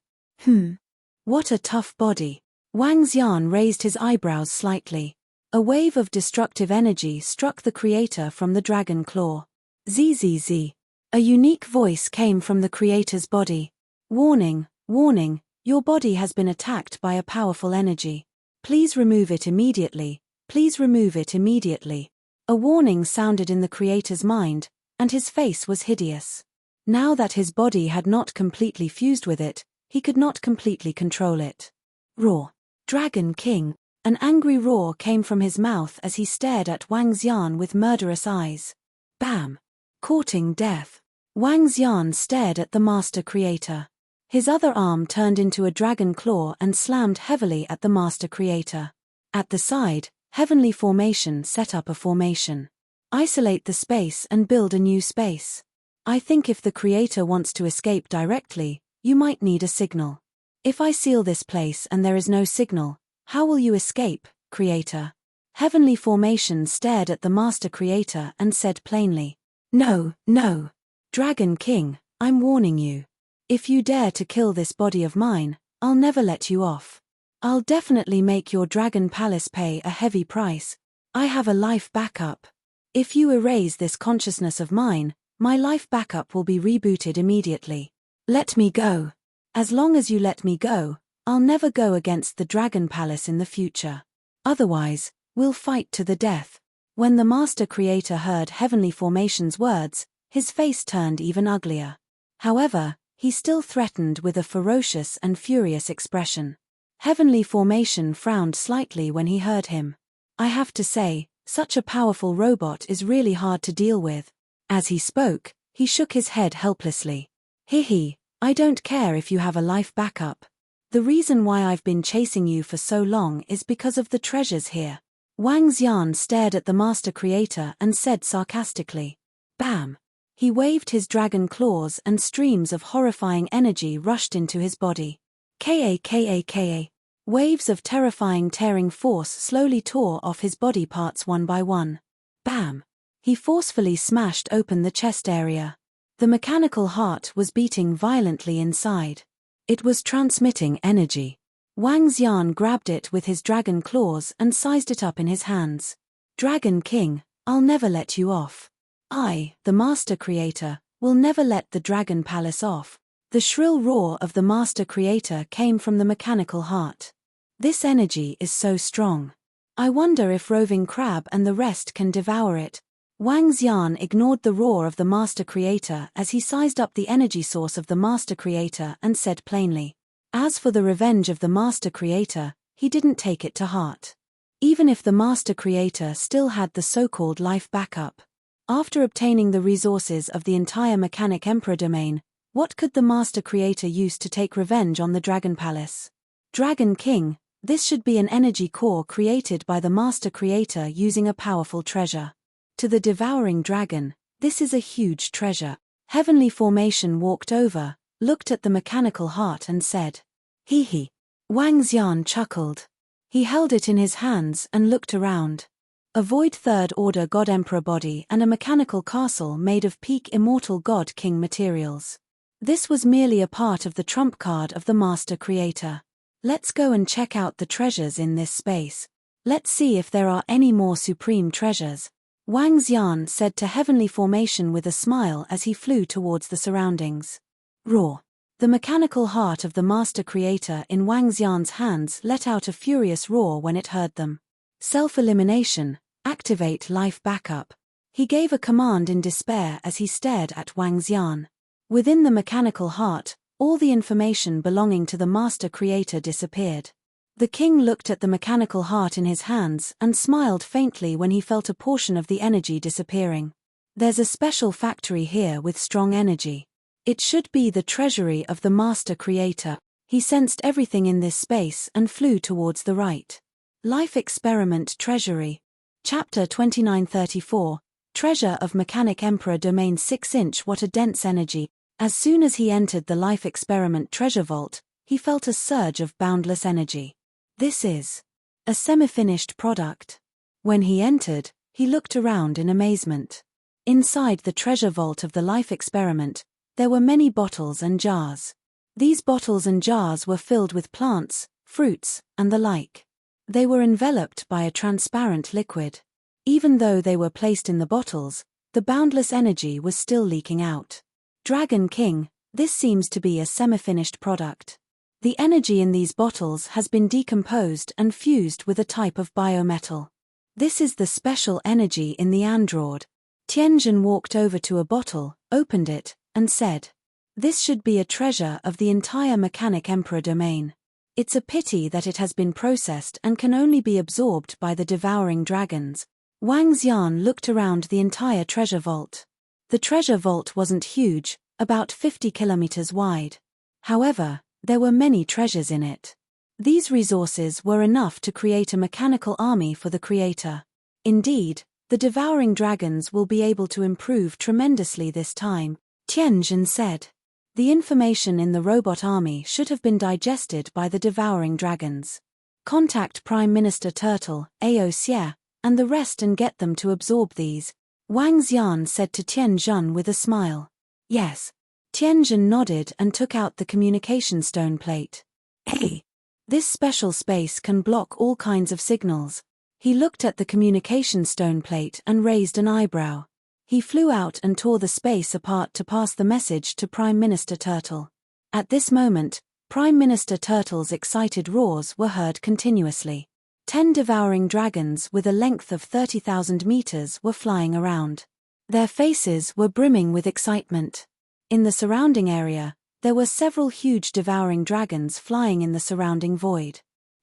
What a tough body. Wang Xian raised his eyebrows slightly. A wave of destructive energy struck the creator from the dragon claw. Zzz. A unique voice came from the creator's body. Warning, warning, your body has been attacked by a powerful energy. Please remove it immediately, please remove it immediately. A warning sounded in the creator's mind, and his face was hideous. Now that his body had not completely fused with it, he could not completely control it. Roar. Dragon King. An angry roar came from his mouth as he stared at Wang Xian with murderous eyes. Bam! Courting death. Wang Xian stared at the master creator. His other arm turned into a dragon claw and slammed heavily at the master creator. At the side, heavenly formation set up a formation. Isolate the space and build a new space. I think if the creator wants to escape directly, you might need a signal. If I seal this place and there is no signal, how will you escape, creator? Heavenly formation stared at the master creator and said plainly. No, no. Dragon King, I'm warning you. If you dare to kill this body of mine, I'll never let you off. I'll definitely make your dragon palace pay a heavy price. I have a life backup. If you erase this consciousness of mine, my life backup will be rebooted immediately. Let me go. As long as you let me go, I'll never go against the Dragon Palace in the future. Otherwise, we'll fight to the death. When the Master Creator heard Heavenly Formation's words, his face turned even uglier. However, he still threatened with a ferocious and furious expression. Heavenly Formation frowned slightly when he heard him. I have to say, such a powerful robot is really hard to deal with. As he spoke, he shook his head helplessly. Hee, I don't care if you have a life backup. The reason why I've been chasing you for so long is because of the treasures here. Wang Xian stared at the Master Creator and said sarcastically. Bam! He waved his dragon claws and streams of horrifying energy rushed into his body. Ka. Waves of terrifying tearing force slowly tore off his body parts one by one. Bam! He forcefully smashed open the chest area. The mechanical heart was beating violently inside. It was transmitting energy. Wang Xian grabbed it with his dragon claws and sized it up in his hands. Dragon King, I'll never let you off. I, the Master Creator, will never let the Dragon Palace off. The shrill roar of the Master Creator came from the mechanical heart. This energy is so strong. I wonder if Roving Crab and the rest can devour it. Wang Xian ignored the roar of the Master Creator as he sized up the energy source of the Master Creator and said plainly. As for the revenge of the Master Creator, he didn't take it to heart. Even if the Master Creator still had the so-called life backup. After obtaining the resources of the entire Mechanic Emperor domain, what could the Master Creator use to take revenge on the Dragon Palace? Dragon King, this should be an energy core created by the Master Creator using a powerful treasure. To the devouring dragon, this is a huge treasure. Heavenly Formation walked over, looked at the mechanical heart and said, "Hee hee." Wang Xian chuckled. He held it in his hands and looked around. A void third-order God Emperor body and a mechanical castle made of peak immortal God King materials. This was merely a part of the trump card of the Master Creator. Let's go and check out the treasures in this space. Let's see if there are any more supreme treasures. Wang Xian said to Heavenly Formation with a smile as he flew towards the surroundings. Roar! The mechanical heart of the Master Creator in Wang Xian's hands let out a furious roar when it heard them. Self-elimination, activate life backup. He gave a command in despair as he stared at Wang Xian. Within the mechanical heart, all the information belonging to the Master Creator disappeared. The king looked at the mechanical heart in his hands and smiled faintly when he felt a portion of the energy disappearing. There's a special factory here with strong energy. It should be the treasury of the Master Creator. He sensed everything in this space and flew towards the right. Life Experiment Treasury. Chapter 2934, Treasure of Mechanic Emperor Domain 6-inch. What a dense energy. As soon as he entered the Life Experiment Treasure Vault, he felt a surge of boundless energy. This is a semi-finished product. When he entered, he looked around in amazement. Inside the treasure vault of the Life Experiment, there were many bottles and jars. These bottles and jars were filled with plants, fruits, and the like. They were enveloped by a transparent liquid. Even though they were placed in the bottles, the boundless energy was still leaking out. Dragon King, this seems to be a semi-finished product. The energy in these bottles has been decomposed and fused with a type of biometal. This is the special energy in the android. Tianjin walked over to a bottle, opened it, and said, "This should be a treasure of the entire Mechanic Emperor domain. It's a pity that it has been processed and can only be absorbed by the devouring dragons." Wang Xian looked around the entire treasure vault. The treasure vault wasn't huge, about 50 kilometers wide. However, there were many treasures in it. These resources were enough to create a mechanical army for the creator. Indeed, the devouring dragons will be able to improve tremendously this time, Tianjin said. The information in the robot army should have been digested by the devouring dragons. Contact Prime Minister Turtle, Xie, and the rest and get them to absorb these, Wang Xian said to Tianjin with a smile. Yes. Tianjin nodded and took out the communication stone plate. Hey! This special space can block all kinds of signals. He looked at the communication stone plate and raised an eyebrow. He flew out and tore the space apart to pass the message to Prime Minister Turtle. At this moment, Prime Minister Turtle's excited roars were heard continuously. 10 devouring dragons with a length of 30,000 meters were flying around. Their faces were brimming with excitement. In the surrounding area, there were several huge devouring dragons flying in the surrounding void.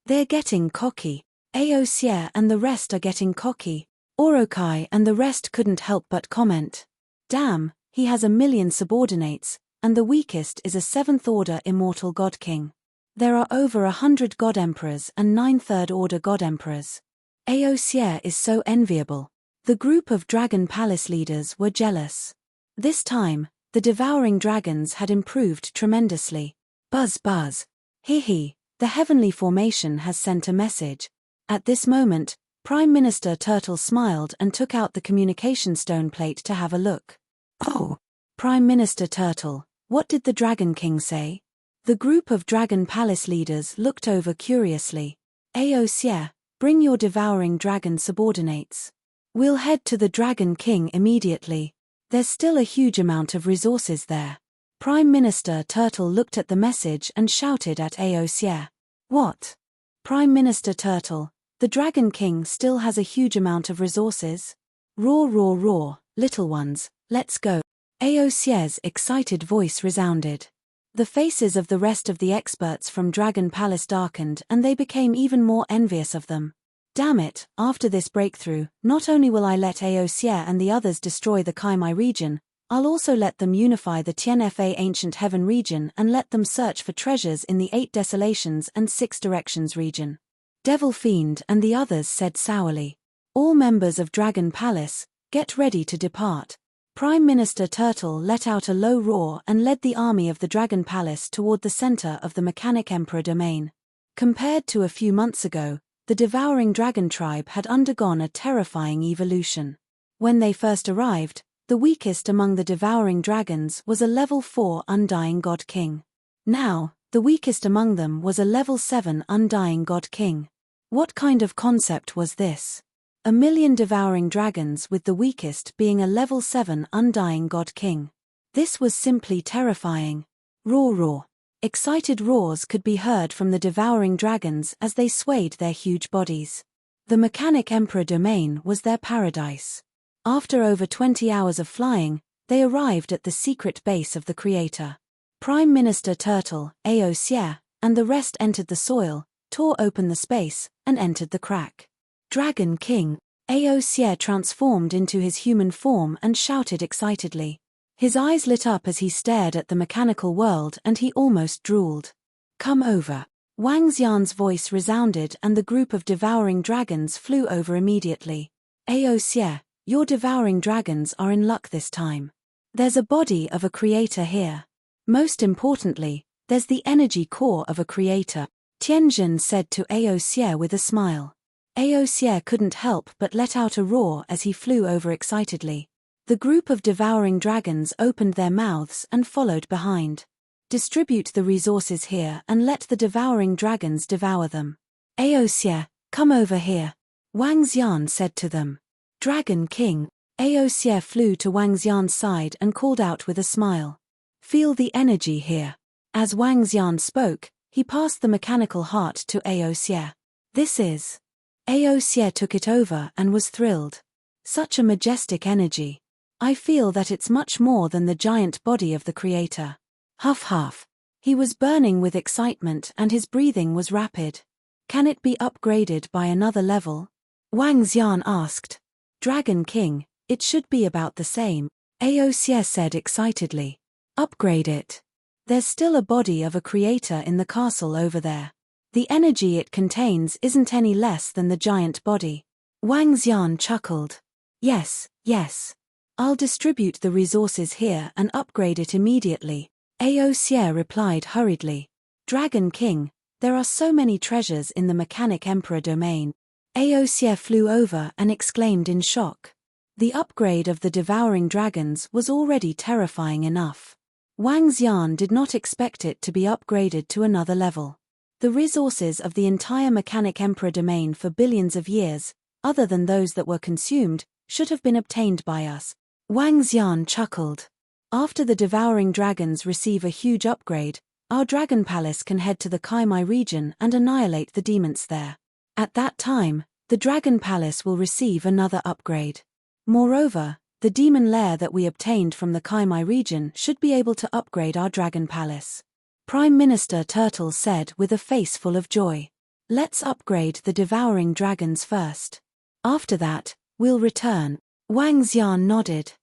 They're getting cocky. Xie and the rest are getting cocky. Orokai and the rest couldn't help but comment. Damn, he has 1,000,000 subordinates, and the weakest is a 7th-order immortal god king. There are over 100 god emperors and 9 third-order god emperors. Xie is so enviable. The group of Dragon Palace leaders were jealous. This time, the devouring dragons had improved tremendously. Buzz buzz. Hee, the heavenly formation has sent a message. At this moment, Prime Minister Turtle smiled and took out the communication stone plate to have a look. Oh! Prime Minister Turtle, what did the Dragon King say? The group of Dragon Palace leaders looked over curiously. Aosia, bring your devouring dragon subordinates. We'll head to the Dragon King immediately. There's still a huge amount of resources there. Prime Minister Turtle looked at the message and shouted at Aosia. What? Prime Minister Turtle, the Dragon King still has a huge amount of resources? Roar roar roar, little ones, let's go. Aosia's excited voice resounded. The faces of the rest of the experts from Dragon Palace darkened and they became even more envious of them. Damn it, after this breakthrough, not only will I let Aosia and the others destroy the Kaimai region, I'll also let them unify the Tianfa Ancient Heaven region and let them search for treasures in the 8 Desolations and 6 Directions region. Devil Fiend and the others said sourly. All members of Dragon Palace, get ready to depart. Prime Minister Turtle let out a low roar and led the army of the Dragon Palace toward the center of the Mechanic Emperor domain. Compared to a few months ago, the Devouring Dragon tribe had undergone a terrifying evolution. When they first arrived, the weakest among the devouring dragons was a level 4 Undying God King. Now, the weakest among them was a level 7 Undying God King. What kind of concept was this? 1,000,000 devouring dragons with the weakest being a level 7 Undying God King. This was simply terrifying. Roar roar. Excited roars could be heard from the devouring dragons as they swayed their huge bodies. The Mechanic Emperor domain was their paradise. After over 20 hours of flying, they arrived at the secret base of the Creator. Prime Minister Turtle, Aosia, and the rest entered the soil, tore open the space, and entered the crack. Dragon King, Aosia transformed into his human form and shouted excitedly. His eyes lit up as he stared at the mechanical world and he almost drooled. Come over. Wang Xian's voice resounded and the group of devouring dragons flew over immediately. Aosia, your devouring dragons are in luck this time. There's a body of a creator here. Most importantly, there's the energy core of a creator, Tianjin said to Aosia with a smile. Aosia couldn't help but let out a roar as he flew over excitedly. The group of devouring dragons opened their mouths and followed behind. Distribute the resources here and let the devouring dragons devour them. Aosia, come over here. Wang Xian said to them. Dragon King, Aosia flew to Wang Xian's side and called out with a smile. Feel the energy here. As Wang Xian spoke, he passed the mechanical heart to Aosia. This is. Aosia took it over and was thrilled. Such a majestic energy. I feel that it's much more than the giant body of the Creator. Huff huff. He was burning with excitement and his breathing was rapid. Can it be upgraded by another level? Wang Xian asked. Dragon King, it should be about the same, Aosia said excitedly. Upgrade it. There's still a body of a creator in the castle over there. The energy it contains isn't any less than the giant body. Wang Xian chuckled. Yes, yes. I'll distribute the resources here and upgrade it immediately, Aosia replied hurriedly. Dragon King, there are so many treasures in the Mechanic Emperor domain. Aosia flew over and exclaimed in shock. The upgrade of the devouring dragons was already terrifying enough. Wang Xian did not expect it to be upgraded to another level. The resources of the entire Mechanic Emperor domain for billions of years, other than those that were consumed, should have been obtained by us. Wang Xian chuckled. After the devouring dragons receive a huge upgrade, our Dragon Palace can head to the Kaimai region and annihilate the demons there. At that time, the Dragon Palace will receive another upgrade. Moreover, the demon lair that we obtained from the Kaimai region should be able to upgrade our Dragon Palace. Prime Minister Turtle said with a face full of joy. Let's upgrade the devouring dragons first. After that, we'll return. Wang Xian nodded.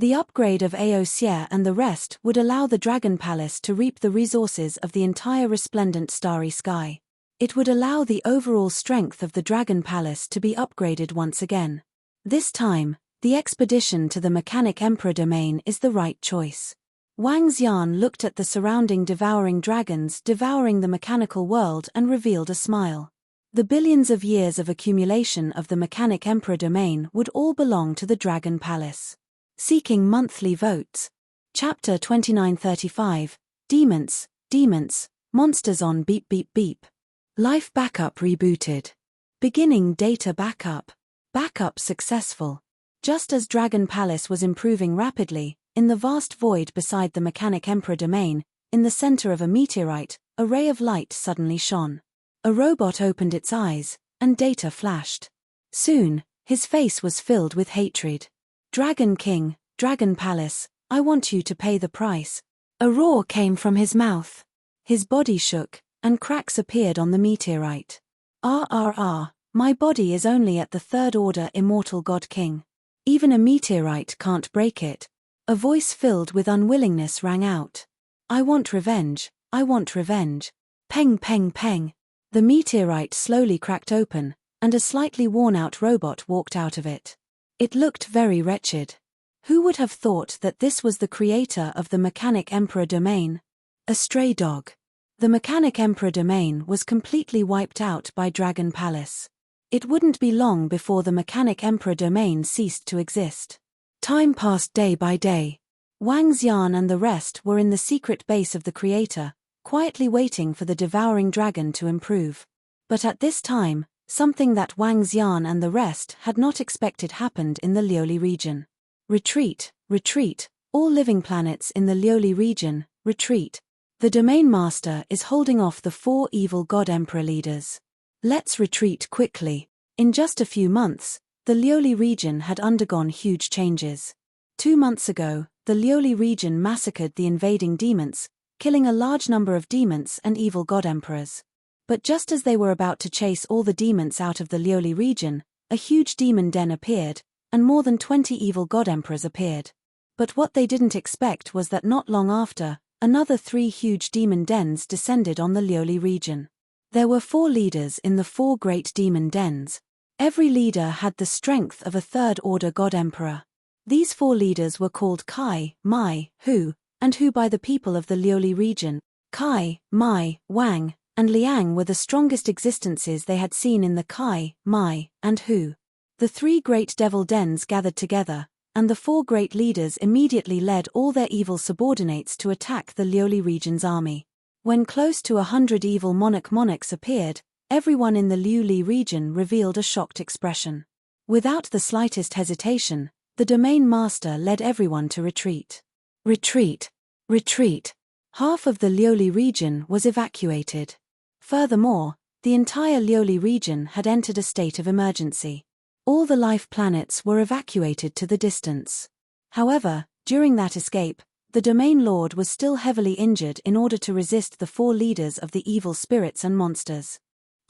The upgrade of Aosia and the rest would allow the Dragon Palace to reap the resources of the entire resplendent starry sky. It would allow the overall strength of the Dragon Palace to be upgraded once again. This time, the expedition to the Mechanic Emperor domain is the right choice. Wang Xian looked at the surrounding devouring dragons devouring the mechanical world and revealed a smile. The billions of years of accumulation of the Mechanic Emperor domain would all belong to the Dragon Palace. Seeking monthly votes. Chapter 2935, Demons, Monsters on Beep Beep Beep. Life Backup rebooted. Beginning data backup. Backup successful. Just as Dragon Palace was improving rapidly, in the vast void beside the Mechanic Emperor domain, in the center of a meteorite, a ray of light suddenly shone. A robot opened its eyes, and data flashed. Soon, his face was filled with hatred. Dragon King, Dragon Palace, I want you to pay the price. A roar came from his mouth. His body shook, and cracks appeared on the meteorite. My body is only at the third order immortal God King. Even a meteorite can't break it. A voice filled with unwillingness rang out. I want revenge, I want revenge. Peng peng peng. The meteorite slowly cracked open, and a slightly worn-out robot walked out of it. It looked very wretched. Who would have thought that this was the creator of the Mechanic Emperor domain? A stray dog. The Mechanic Emperor domain was completely wiped out by Dragon Palace. It wouldn't be long before the Mechanic Emperor domain ceased to exist. Time passed day by day. Wang Xian and the rest were in the secret base of the creator, quietly waiting for the devouring dragon to improve. But at this time, something that Wang Xian and the rest had not expected happened in the Lioli region. Retreat, retreat, all living planets in the Lioli region, retreat. The domain master is holding off the 4 evil god emperor leaders. Let's retreat quickly. In just a few months, the Lioli region had undergone huge changes. 2 months ago, the Lioli region massacred the invading demons, killing a large number of demons and evil god emperors. But just as they were about to chase all the demons out of the Lioli region, a huge demon den appeared, and more than 20 evil god emperors appeared. But what they didn't expect was that not long after, another 3 huge demon dens descended on the Lioli region. There were 4 leaders in the 4 great demon dens. Every leader had the strength of a third-order god emperor. These 4 leaders were called Kai, Mai, Hu, and Hu by the people of the Lioli region. Kai, Mai, Wang, and Liang were the strongest existences they had seen in the Kai, Mai, and Hu. The 3 great devil dens gathered together, and the 4 great leaders immediately led all their evil subordinates to attack the Lioli region's army. When close to 100 evil monarchs appeared, everyone in the Lioli region revealed a shocked expression. Without the slightest hesitation, the domain master led everyone to retreat. Retreat! Retreat! Half of the Lioli region was evacuated. Furthermore, the entire Lioli region had entered a state of emergency. All the life planets were evacuated to the distance. However, during that escape, the domain lord was still heavily injured in order to resist the 4 leaders of the evil spirits and monsters.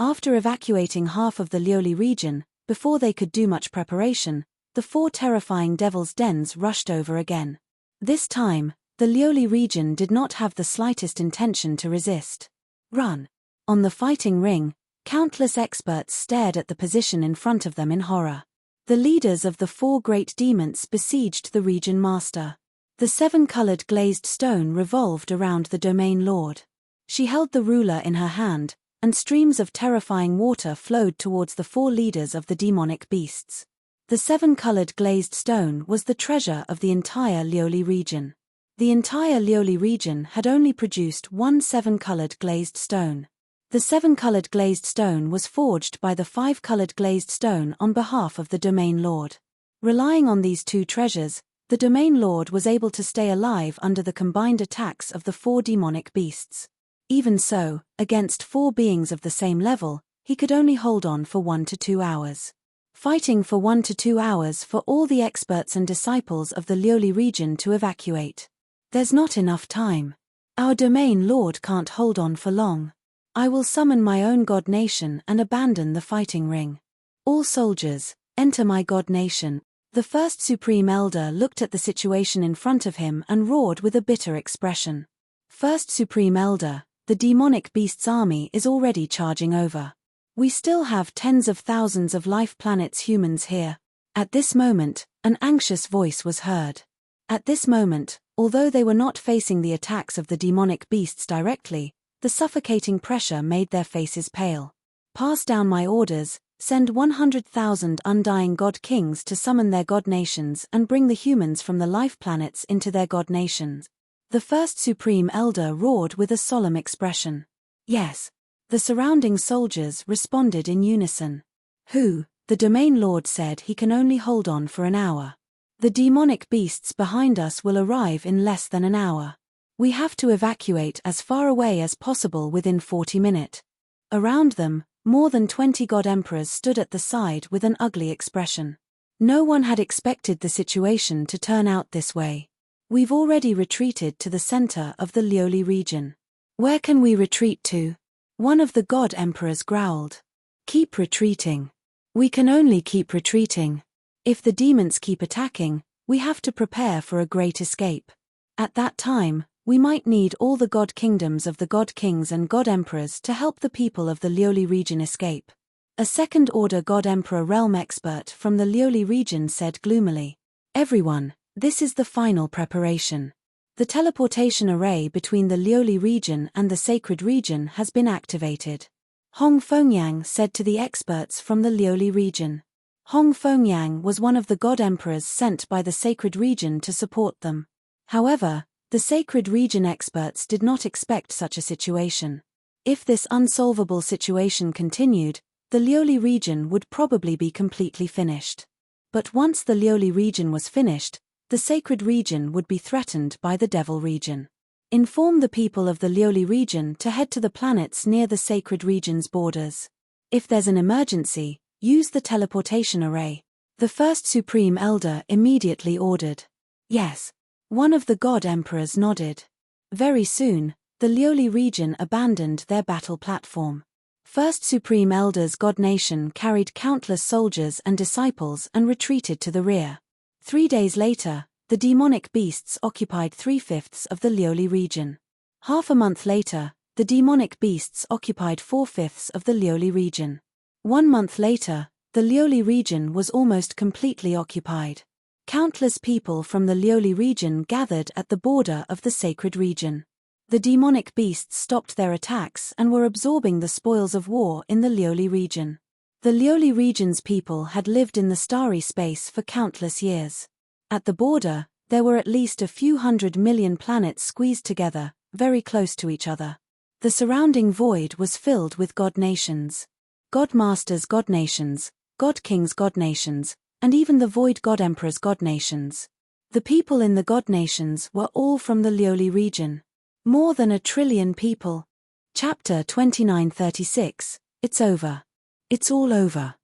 After evacuating half of the Lioli region, before they could do much preparation, the 4 terrifying devil's dens rushed over again. This time, the Lioli region did not have the slightest intention to resist. Run! On the fighting ring, countless experts stared at the position in front of them in horror. The leaders of the 4 great demons besieged the region master. The 7-colored glazed stone revolved around the domain lord. She held the ruler in her hand, and streams of terrifying water flowed towards the 4 leaders of the demonic beasts. The 7-colored glazed stone was the treasure of the entire Lioli region. The entire Lioli region had only produced 1 7-colored glazed stone. The 7-colored glazed stone was forged by the 5-colored glazed stone on behalf of the domain lord. Relying on these 2 treasures, the domain lord was able to stay alive under the combined attacks of the 4 demonic beasts. Even so, against 4 beings of the same level, he could only hold on for 1 to 2 hours. Fighting for 1 to 2 hours for all the experts and disciples of the Lioli region to evacuate. There's not enough time. Our domain lord can't hold on for long. I will summon my own god nation and abandon the fighting ring. All soldiers, enter my god nation. The first Supreme Elder looked at the situation in front of him and roared with a bitter expression. First Supreme Elder, the demonic beast's army is already charging over. We still have tens of thousands of life planets humans here. At this moment, an anxious voice was heard. At this moment, although they were not facing the attacks of the demonic beasts directly, the suffocating pressure made their faces pale. Pass down my orders, send 100,000 undying god kings to summon their god nations and bring the humans from the life planets into their god nations. The first supreme elder roared with a solemn expression. Yes. The surrounding soldiers responded in unison. Who? The domain lord said he can only hold on for an hour. The demonic beasts behind us will arrive in less than an hour. We have to evacuate as far away as possible within 40 minutes. Around them, more than 20 god emperors stood at the side with an ugly expression. No one had expected the situation to turn out this way. We've already retreated to the center of the Lioli region. Where can we retreat to? One of the god emperors growled. Keep retreating. We can only keep retreating. If the demons keep attacking, we have to prepare for a great escape. At that time, we might need all the god kingdoms of the god kings and god emperors to help the people of the Lioli region escape. A second-order god emperor realm expert from the Lioli region said gloomily. Everyone, this is the final preparation. The teleportation array between the Lioli region and the sacred region has been activated. Hong Fengyang said to the experts from the Lioli region. Hong Fengyang was one of the god emperors sent by the sacred region to support them. However, the sacred region experts did not expect such a situation. If this unsolvable situation continued, the Lioli region would probably be completely finished. But once the Lioli region was finished, the sacred region would be threatened by the devil region. Inform the people of the Lioli region to head to the planets near the sacred region's borders. If there's an emergency, use the teleportation array. The first supreme elder immediately ordered. Yes. One of the god emperors nodded. Very soon, the Lioli region abandoned their battle platform. First supreme elder's god nation carried countless soldiers and disciples and retreated to the rear. 3 days later, the demonic beasts occupied 3/5 of the Lioli region. Half a month later, the demonic beasts occupied 4/5 of the Lioli region. 1 month later, the Lioli region was almost completely occupied. Countless people from the Lioli region gathered at the border of the sacred region. The demonic beasts stopped their attacks and were absorbing the spoils of war in the Lioli region. The Lioli region's people had lived in the starry space for countless years. At the border, there were at least a few 100 million planets squeezed together, very close to each other. The surrounding void was filled with god nations. God masters god nations, god kings god nations, and even the void god emperors god nations. The people in the god nations were all from the Lioli region. More than 1 trillion people. Chapter 2936, It's over. It's all over.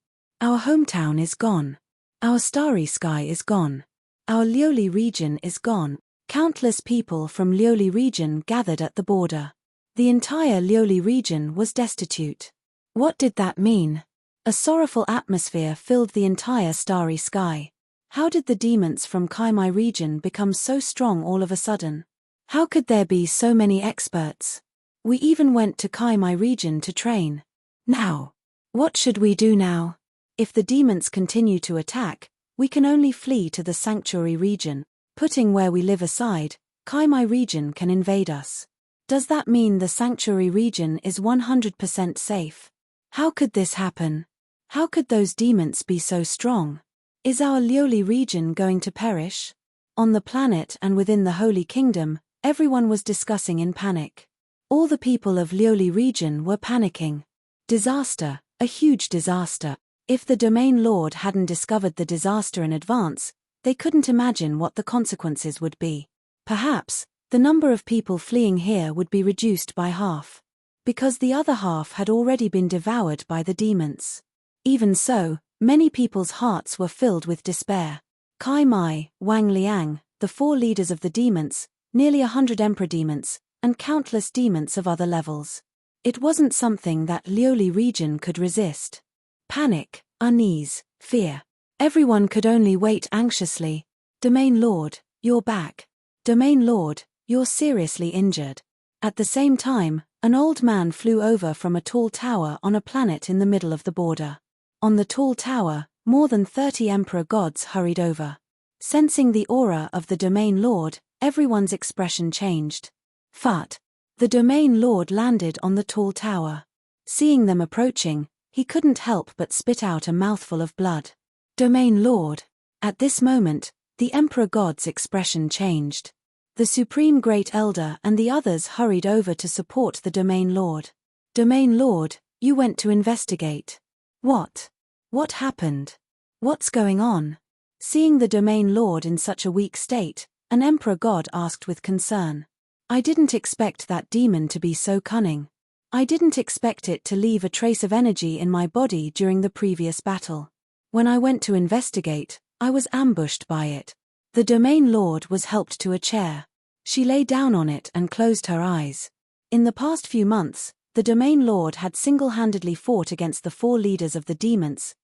Our hometown is gone. Our starry sky is gone. Our Lioli region is gone. Countless people from Lioli region gathered at the border. The entire Lioli region was destitute. What did that mean? A sorrowful atmosphere filled the entire starry sky. How did the demons from Kaimai region become so strong all of a sudden? How could there be so many experts? We even went to Kaimai region to train. Now, what should we do now? If the demons continue to attack, we can only flee to the sanctuary region. Putting where we live aside, Kaimai region can invade us. Does that mean the sanctuary region is 100% safe? How could this happen? How could those demons be so strong? Is our Lioli region going to perish? On the planet and within the Holy Kingdom, everyone was discussing in panic. All the people of Lioli region were panicking. Disaster, a huge disaster. If the Domain Lord hadn't discovered the disaster in advance, they couldn't imagine what the consequences would be. Perhaps, the number of people fleeing here would be reduced by half. Because the other half had already been devoured by the demons. Even so, many people's hearts were filled with despair. Kai Mai, Wang Liang, the 4 leaders of the demons, nearly 100 emperor demons, and countless demons of other levels. It wasn't something that Lioli region could resist. Panic, unease, fear. Everyone could only wait anxiously. Domain Lord, you're back. Domain Lord, you're seriously injured. At the same time, an old man flew over from a tall tower on a planet in the middle of the border. On the tall tower, More than 30 Emperor gods hurried over. Sensing the aura of the Domain Lord, everyone's expression changed. Fat. The Domain Lord landed on the tall tower. Seeing them approaching, he couldn't help but spit out a mouthful of blood. Domain Lord. At this moment, the Emperor God's expression changed. The Supreme Great Elder and the others hurried over to support the Domain Lord. Domain Lord, you went to investigate. What? What happened? What's going on? Seeing the Domain Lord in such a weak state, an Emperor God asked with concern. I didn't expect that demon to be so cunning. I didn't expect it to leave a trace of energy in my body during the previous battle. When I went to investigate, I was ambushed by it. The Domain Lord was helped to a chair. She lay down on it and closed her eyes. In the past few months, the Domain Lord had single-handedly fought against the 4 leaders of the demons,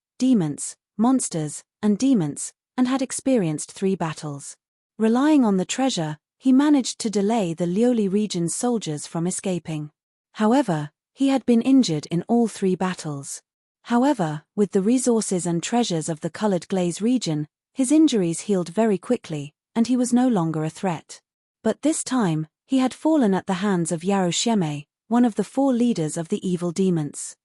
monsters, and demons, and had experienced 3 battles. Relying on the treasure, he managed to delay the Lioli region's soldiers from escaping. However, he had been injured in all 3 battles. However, with the resources and treasures of the Colored Glaze region, his injuries healed very quickly, and he was no longer a threat. But this time, he had fallen at the hands of Yaroshime, one of the 4 leaders of the evil demons.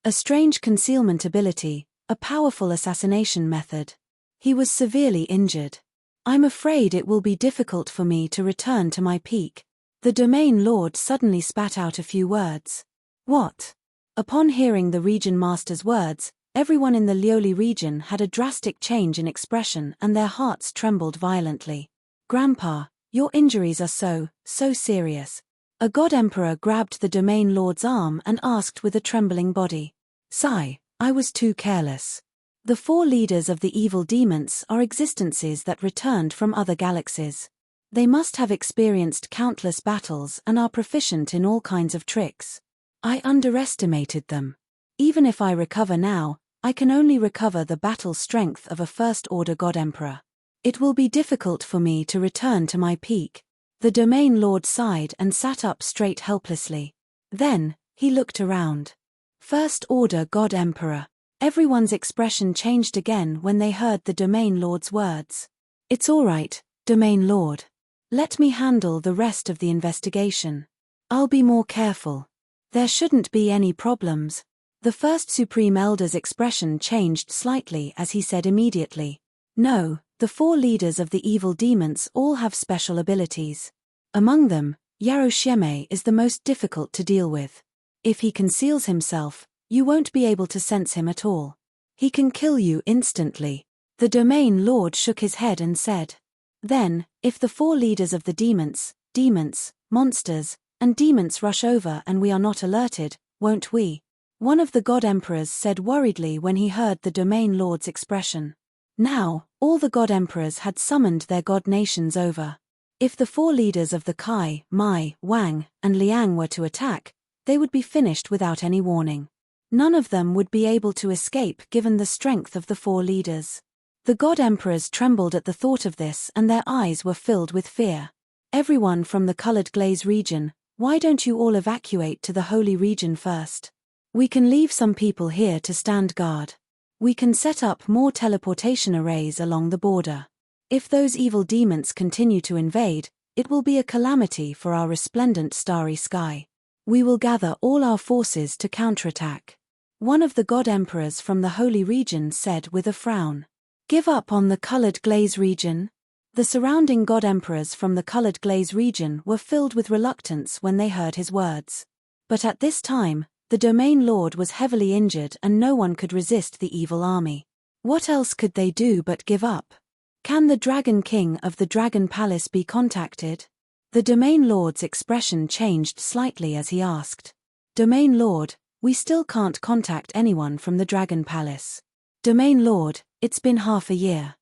A strange concealment ability, a powerful assassination method. He was severely injured. I'm afraid it will be difficult for me to return to my peak. The Domain Lord suddenly spat out a few words. What? Upon hearing the region master's words, everyone in the Lioli region had a drastic change in expression and their hearts trembled violently. Grandpa, your injuries are so serious. A god emperor grabbed the Domain Lord's arm and asked with a trembling body. Sigh, I was too careless. The 4 leaders of the evil demons are existences that returned from other galaxies. They must have experienced countless battles and are proficient in all kinds of tricks. I underestimated them. Even if I recover now, I can only recover the battle strength of a First-Order God Emperor. It will be difficult for me to return to my peak. The Domain Lord sighed and sat up straight helplessly. Then, he looked around. First-Order God Emperor. Everyone's expression changed again when they heard the Domain Lord's words. It's all right, Domain Lord. Let me handle the rest of the investigation. I'll be more careful. There shouldn't be any problems. The first Supreme Elder's expression changed slightly as he said immediately. No, the 4 leaders of the evil demons all have special abilities. Among them, Yaroshime is the most difficult to deal with. If he conceals himself, you won't be able to sense him at all. He can kill you instantly. The Domain Lord shook his head and said. Then, if the 4 leaders of the demons, monsters, and demons rush over and we are not alerted, won't we? One of the God Emperors said worriedly when he heard the Domain Lord's expression. Now, all the God Emperors had summoned their God nations over. If the 4 leaders of the Kai, Mai, Wang, and Liang were to attack, they would be finished without any warning. None of them would be able to escape given the strength of the 4 leaders. The God Emperors trembled at the thought of this and their eyes were filled with fear. Everyone from the Colored Glaze region, why don't you all evacuate to the Holy region first? We can leave some people here to stand guard. We can set up more teleportation arrays along the border. If those evil demons continue to invade, it will be a calamity for our resplendent starry sky. We will gather all our forces to counterattack. One of the God Emperors from the Holy region said with a frown. Give up on the Colored Glaze region? The surrounding God Emperors from the Colored Glaze region were filled with reluctance when they heard his words. But at this time, the Domain Lord was heavily injured and no one could resist the evil army. What else could they do but give up? Can the Dragon King of the Dragon Palace be contacted? The Domain Lord's expression changed slightly as he asked. Domain Lord, we still can't contact anyone from the Dragon Palace. Domain Lord, it's been half a year.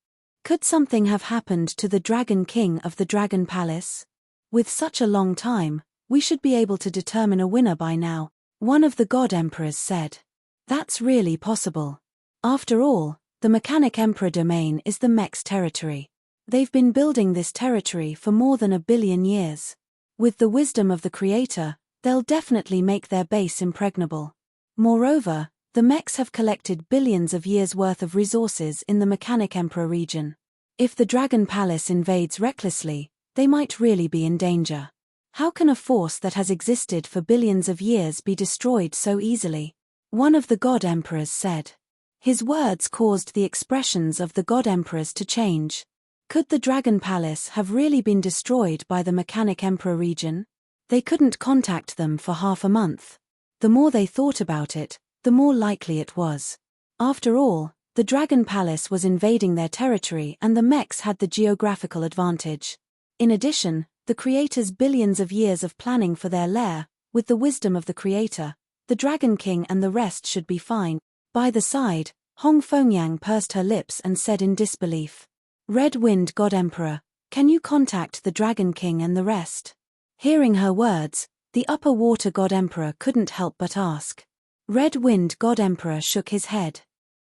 Could something have happened to the Dragon King of the Dragon Palace? With such a long time, we should be able to determine a winner by now, one of the God Emperors said. That's really possible. After all, the Mechanic Emperor domain is the Mech's territory. They've been building this territory for more than 1 billion years. With the wisdom of the Creator, they'll definitely make their base impregnable. Moreover, The mechs have collected billions of years' worth of resources in the Mechanic Emperor region. If the Dragon Palace invades recklessly, they might really be in danger. How can a force that has existed for billions of years be destroyed so easily? One of the God Emperors said. His words caused the expressions of the God Emperors to change. Could the Dragon Palace have really been destroyed by the Mechanic Emperor region? They couldn't contact them for half a month. The more they thought about it, the more likely it was. After all, the Dragon Palace was invading their territory and the mechs had the geographical advantage. In addition, the Creator's billions of years of planning for their lair, with the wisdom of the Creator, the Dragon King and the rest should be fine. By the side, Hong Fengyang pursed her lips and said in disbelief, "Red Wind God Emperor, can you contact the Dragon King and the rest?" Hearing her words, the Upper Water God Emperor couldn't help but ask. Red Wind God Emperor shook his head.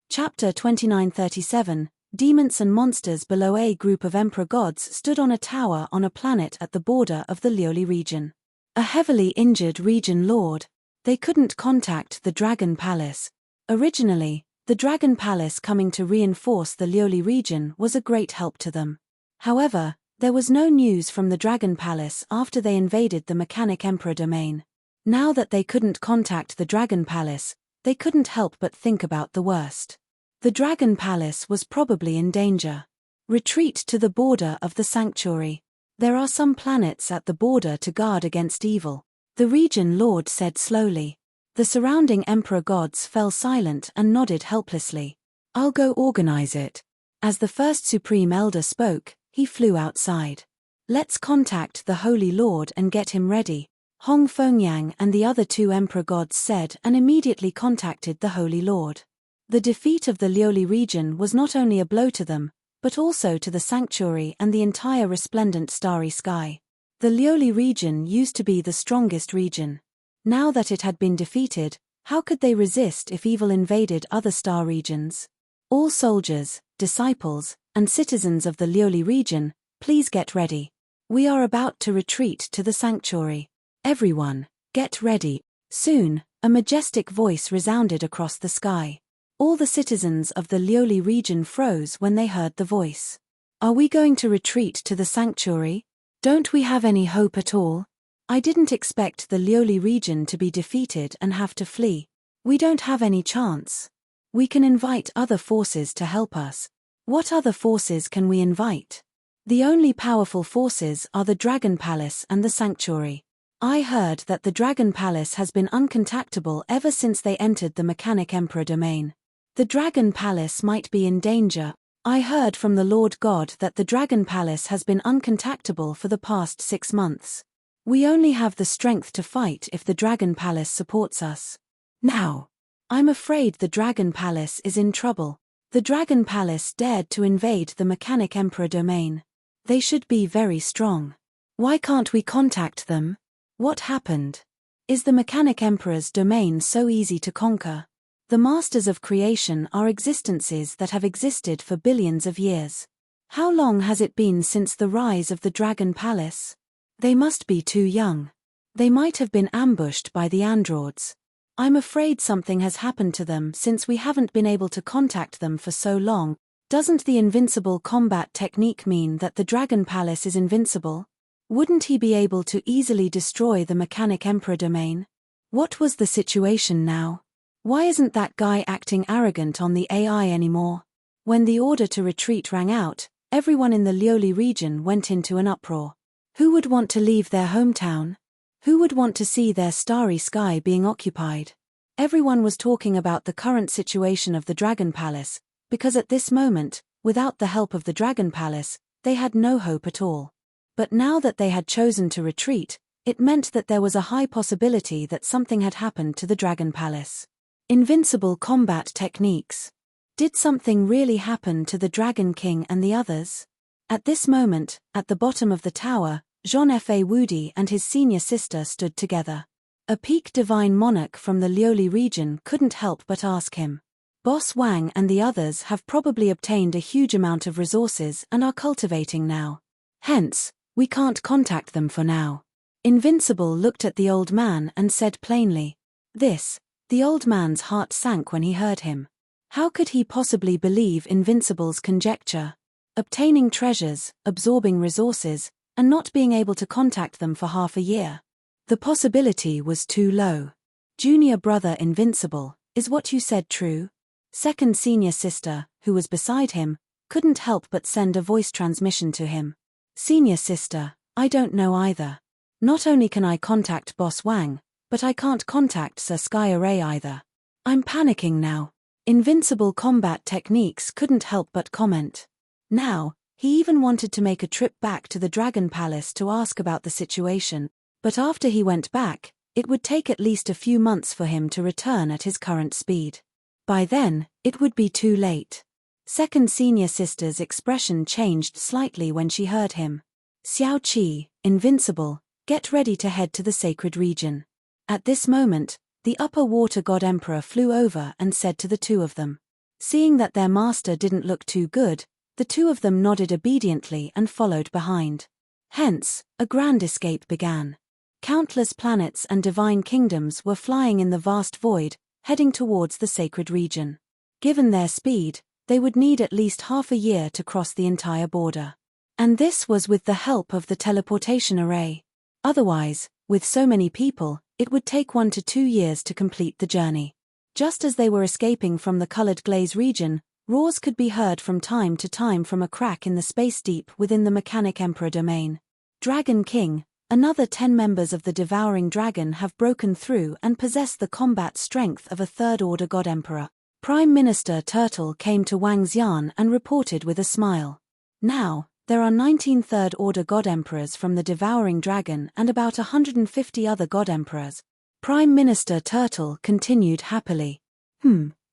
Chapter 2937, Demons and Monsters. Below, a group of Emperor gods stood on a tower on a planet at the border of the Lioli region. A heavily injured region lord. They couldn't contact the Dragon Palace. Originally, the Dragon Palace coming to reinforce the Lioli region was a great help to them. However, there was no news from the Dragon Palace after they invaded the Mechanic Emperor domain. Now that they couldn't contact the Dragon Palace, they couldn't help but think about the worst. The Dragon Palace was probably in danger. Retreat to the border of the sanctuary. There are some planets at the border to guard against evil, the region lord said slowly. The surrounding Emperor gods fell silent and nodded helplessly. I'll go organize it. As the first Supreme Elder spoke, he flew outside. Let's contact the Holy Lord and get him ready, Hong Fengyang and the other two Emperor gods said and immediately contacted the Holy Lord. The defeat of the Lioli region was not only a blow to them, but also to the sanctuary and the entire resplendent starry sky. The Lioli region used to be the strongest region. Now that it had been defeated, how could they resist if evil invaded other star regions? All soldiers, disciples, and citizens of the Lioli region, please get ready. We are about to retreat to the sanctuary. Everyone, get ready. Soon, a majestic voice resounded across the sky. All the citizens of the Lioli region froze when they heard the voice. Are we going to retreat to the sanctuary? Don't we have any hope at all? I didn't expect the Lioli region to be defeated and have to flee. We don't have any chance. We can invite other forces to help us. What other forces can we invite? The only powerful forces are the Dragon Palace and the Sanctuary. I heard that the Dragon Palace has been uncontactable ever since they entered the Mechanic Emperor domain. The Dragon Palace might be in danger. I heard from the Lord God that the Dragon Palace has been uncontactable for the past 6 months. We only have the strength to fight if the Dragon Palace supports us. Now, I'm afraid the Dragon Palace is in trouble. The Dragon Palace dared to invade the Mechanic Emperor domain. They should be very strong. Why can't we contact them? What happened? Is the Mechanic Emperor's domain so easy to conquer? The Masters of Creation are existences that have existed for billions of years. How long has it been since the rise of the Dragon Palace? They must be too young. They might have been ambushed by the androids. I'm afraid something has happened to them since we haven't been able to contact them for so long. Doesn't the invincible combat technique mean that the Dragon Palace is invincible? Wouldn't he be able to easily destroy the Mechanic Emperor domain? What was the situation now? Why isn't that guy acting arrogant on the AI anymore? When the order to retreat rang out, everyone in the Lioli region went into an uproar. Who would want to leave their hometown? Who would want to see their starry sky being occupied? Everyone was talking about the current situation of the Dragon Palace, because at this moment, without the help of the Dragon Palace, they had no hope at all. But now that they had chosen to retreat, it meant that there was a high possibility that something had happened to the Dragon Palace. Invincible combat techniques. Did something really happen to the Dragon King and the others? At this moment, at the bottom of the tower, Jean-F.A. Woody and his senior sister stood together. A peak divine monarch from the Lioli region couldn't help but ask him. Boss Wang and the others have probably obtained a huge amount of resources and are cultivating now. Hence, we can't contact them for now. Invincible looked at the old man and said plainly, This The old man's heart sank when he heard him. How could he possibly believe Invincible's conjecture? Obtaining treasures, absorbing resources, and not being able to contact them for half a year. The possibility was too low. Junior brother Invincible, is what you said true? Second senior sister, who was beside him, couldn't help but send a voice transmission to him. Senior sister, I don't know either. Not only can I contact Boss Wang, but I can't contact Sir Sky Array either. I'm panicking now. Invincible combat techniques couldn't help but comment. Now, he even wanted to make a trip back to the Dragon Palace to ask about the situation, but after he went back, it would take at least a few months for him to return at his current speed. By then, it would be too late. Second senior sister's expression changed slightly when she heard him. Xiao Qi, Invincible, get ready to head to the sacred region. At this moment, the upper water god emperor flew over and said to the two of them. Seeing that their master didn't look too good, the two of them nodded obediently and followed behind. Hence, a grand escape began. Countless planets and divine kingdoms were flying in the vast void, heading towards the sacred region. Given their speed, they would need at least half a year to cross the entire border. And this was with the help of the teleportation array. Otherwise, with so many people, it would take 1 to 2 years to complete the journey. Just as they were escaping from the colored glaze region, roars could be heard from time to time from a crack in the space deep within the Mechanic Emperor domain. Dragon King, another 10 members of the Devouring Dragon have broken through and possess the combat strength of a third-order God Emperor. Prime Minister Turtle came to Wang Xian and reported with a smile. Now, there are 19 third-order God Emperors from the Devouring Dragon and about 150 other God Emperors. Prime Minister Turtle continued happily.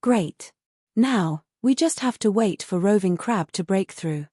Great. Now, we just have to wait for Roving Crab to break through.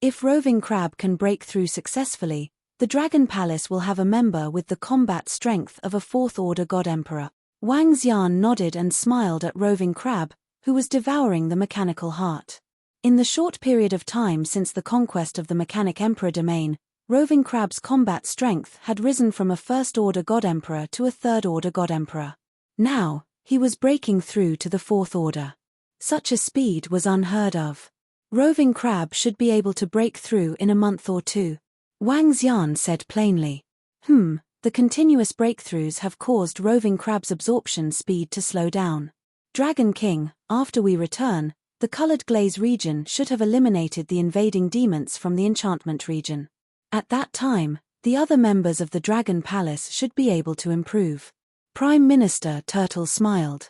If Roving Crab can break through successfully, the Dragon Palace will have a member with the combat strength of a fourth-order God Emperor. Wang Xian nodded and smiled at Roving Crab, who was devouring the mechanical heart. In the short period of time since the conquest of the Mechanic Emperor domain, Roving Crab's combat strength had risen from a first-order God Emperor to a third-order God Emperor. Now, he was breaking through to the fourth order. Such a speed was unheard of. Roving Crab should be able to break through in a month or two. Wang Xian said plainly. The continuous breakthroughs have caused Roving Crab's absorption speed to slow down. Dragon King, after we return, the colored glaze region should have eliminated the invading demons from the enchantment region. At that time, the other members of the Dragon Palace should be able to improve. Prime Minister Turtle smiled.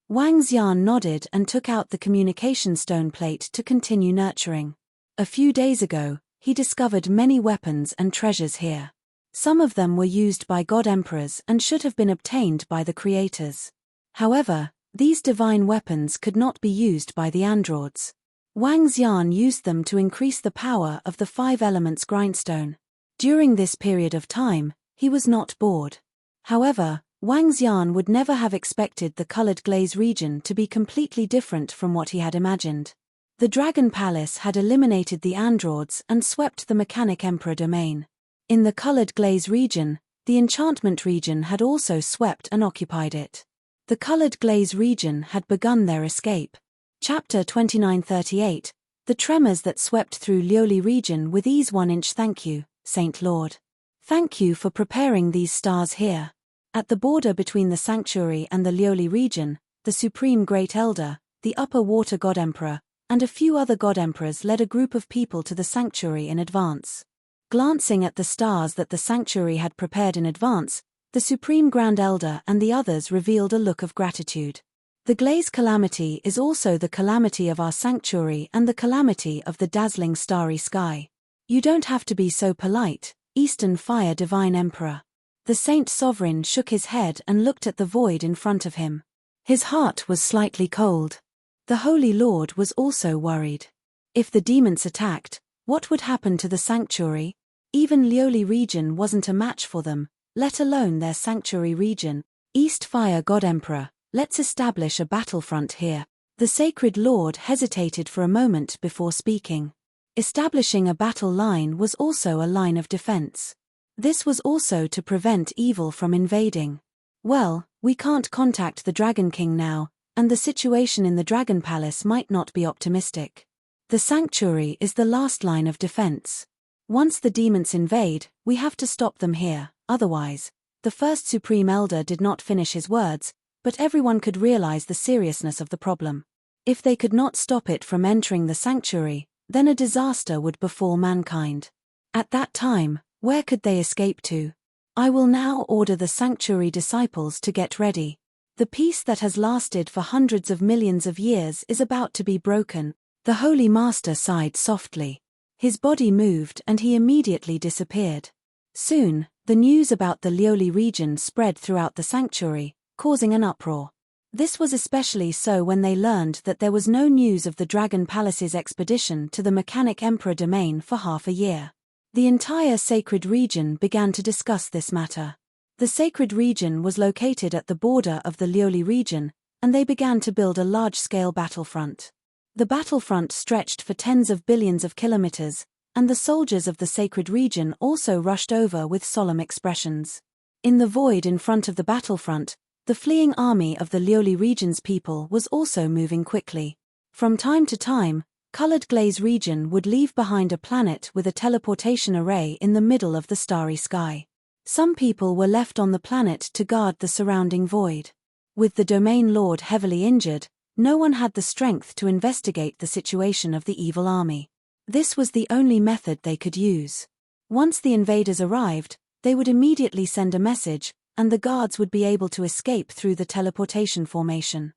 Wang Xian nodded and took out the communication stone plate to continue nurturing. A few days ago, he discovered many weapons and treasures here. Some of them were used by God Emperors and should have been obtained by the creators. However, these divine weapons could not be used by the androids. Wang Xian used them to increase the power of the 5 elements grindstone. During this period of time, he was not bored. However, Wang Xian would never have expected the colored glaze region to be completely different from what he had imagined. The Dragon Palace had eliminated the androids and swept the Mechanic Emperor domain. In the colored glaze region, the enchantment region had also swept and occupied it. The colored glaze region had begun their escape. Chapter 2938, The Tremors That Swept Through Lioli Region with Ease 1 inch. Thank you, Saint Lord. Thank you for preparing these stars here. At the border between the Sanctuary and the Lioli region, the Supreme Great Elder, the Upper Water God Emperor, and a few other God Emperors led a group of people to the Sanctuary in advance. Glancing at the stars that the Sanctuary had prepared in advance, the Supreme Grand Elder and the others revealed a look of gratitude. The glaze calamity is also the calamity of our Sanctuary and the calamity of the dazzling starry sky. You don't have to be so polite, Eastern Fire Divine Emperor. The Saint Sovereign shook his head and looked at the void in front of him. His heart was slightly cold. The Holy Lord was also worried. If the demons attacked, what would happen to the Sanctuary? Even Lioli region wasn't a match for them, let alone their Sanctuary region. East Fire God Emperor, let's establish a battlefront here. The Sacred Lord hesitated for a moment before speaking. Establishing a battle line was also a line of defense. This was also to prevent evil from invading. Well, we can't contact the Dragon King now, and the situation in the Dragon Palace might not be optimistic. The sanctuary is the last line of defense. Once the demons invade, we have to stop them here, otherwise. The first Supreme Elder did not finish his words, but everyone could realize the seriousness of the problem. If they could not stop it from entering the sanctuary, then a disaster would befall mankind. At that time, where could they escape to? I will now order the sanctuary disciples to get ready. The peace that has lasted for hundreds of millions of years is about to be broken. The Holy Master sighed softly. His body moved and he immediately disappeared. Soon, the news about the Lioli region spread throughout the sanctuary, causing an uproar. This was especially so when they learned that there was no news of the Dragon Palace's expedition to the Mechanic Emperor domain for half a year. The entire sacred region began to discuss this matter. The sacred region was located at the border of the Lioli region, and they began to build a large-scale battlefront. The battlefront stretched for tens of billions of kilometers, and the soldiers of the sacred region also rushed over with solemn expressions. In the void in front of the battlefront, the fleeing army of the Lioli region's people was also moving quickly. From time to time, Colored Glaze region would leave behind a planet with a teleportation array in the middle of the starry sky. Some people were left on the planet to guard the surrounding void. With the domain lord heavily injured, no one had the strength to investigate the situation of the evil army. This was the only method they could use. Once the invaders arrived, they would immediately send a message, and the guards would be able to escape through the teleportation formation.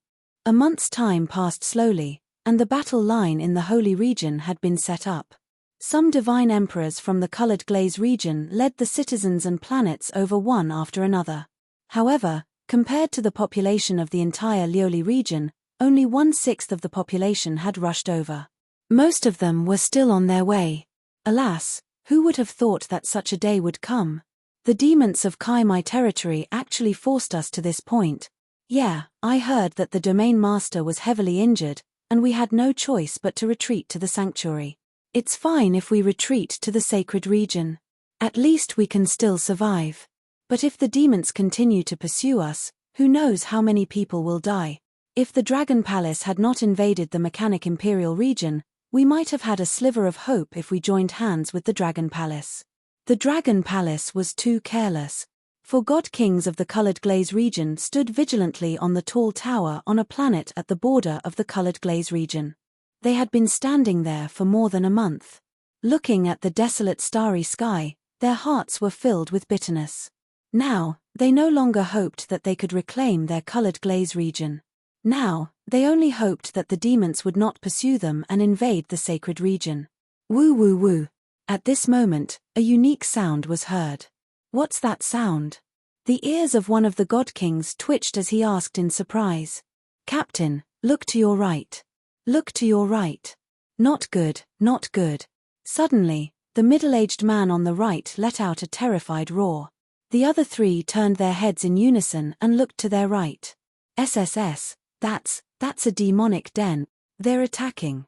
A month's time passed slowly, and the battle line in the Holy Region had been set up. Some divine emperors from the Colored Glaze region led the citizens and planets over one after another. However, compared to the population of the entire Lioli region, only 1/6 of the population had rushed over. Most of them were still on their way. Alas, who would have thought that such a day would come? The demons of Kai-Mai territory actually forced us to this point. Yeah, I heard that the domain master was heavily injured, and we had no choice but to retreat to the sanctuary. It's fine if we retreat to the sacred region. At least we can still survive. But if the demons continue to pursue us, who knows how many people will die? If the Dragon Palace had not invaded the Mechanic Imperial region, we might have had a sliver of hope if we joined hands with the Dragon Palace. The Dragon Palace was too careless. For God Kings of the Colored Glaze region stood vigilantly on the tall tower on a planet at the border of the Colored Glaze region. They had been standing there for more than a month. Looking at the desolate starry sky, their hearts were filled with bitterness. Now, they no longer hoped that they could reclaim their Colored Glaze region. Now, they only hoped that the demons would not pursue them and invade the sacred region. Woo woo woo. At this moment, a unique sound was heard. What's that sound? The ears of one of the God Kings twitched as he asked in surprise. Captain, look to your right. Look to your right. Not good, not good. Suddenly, the middle-aged man on the right let out a terrified roar. The other three turned their heads in unison and looked to their right. SSS, that's a demonic den. They're attacking.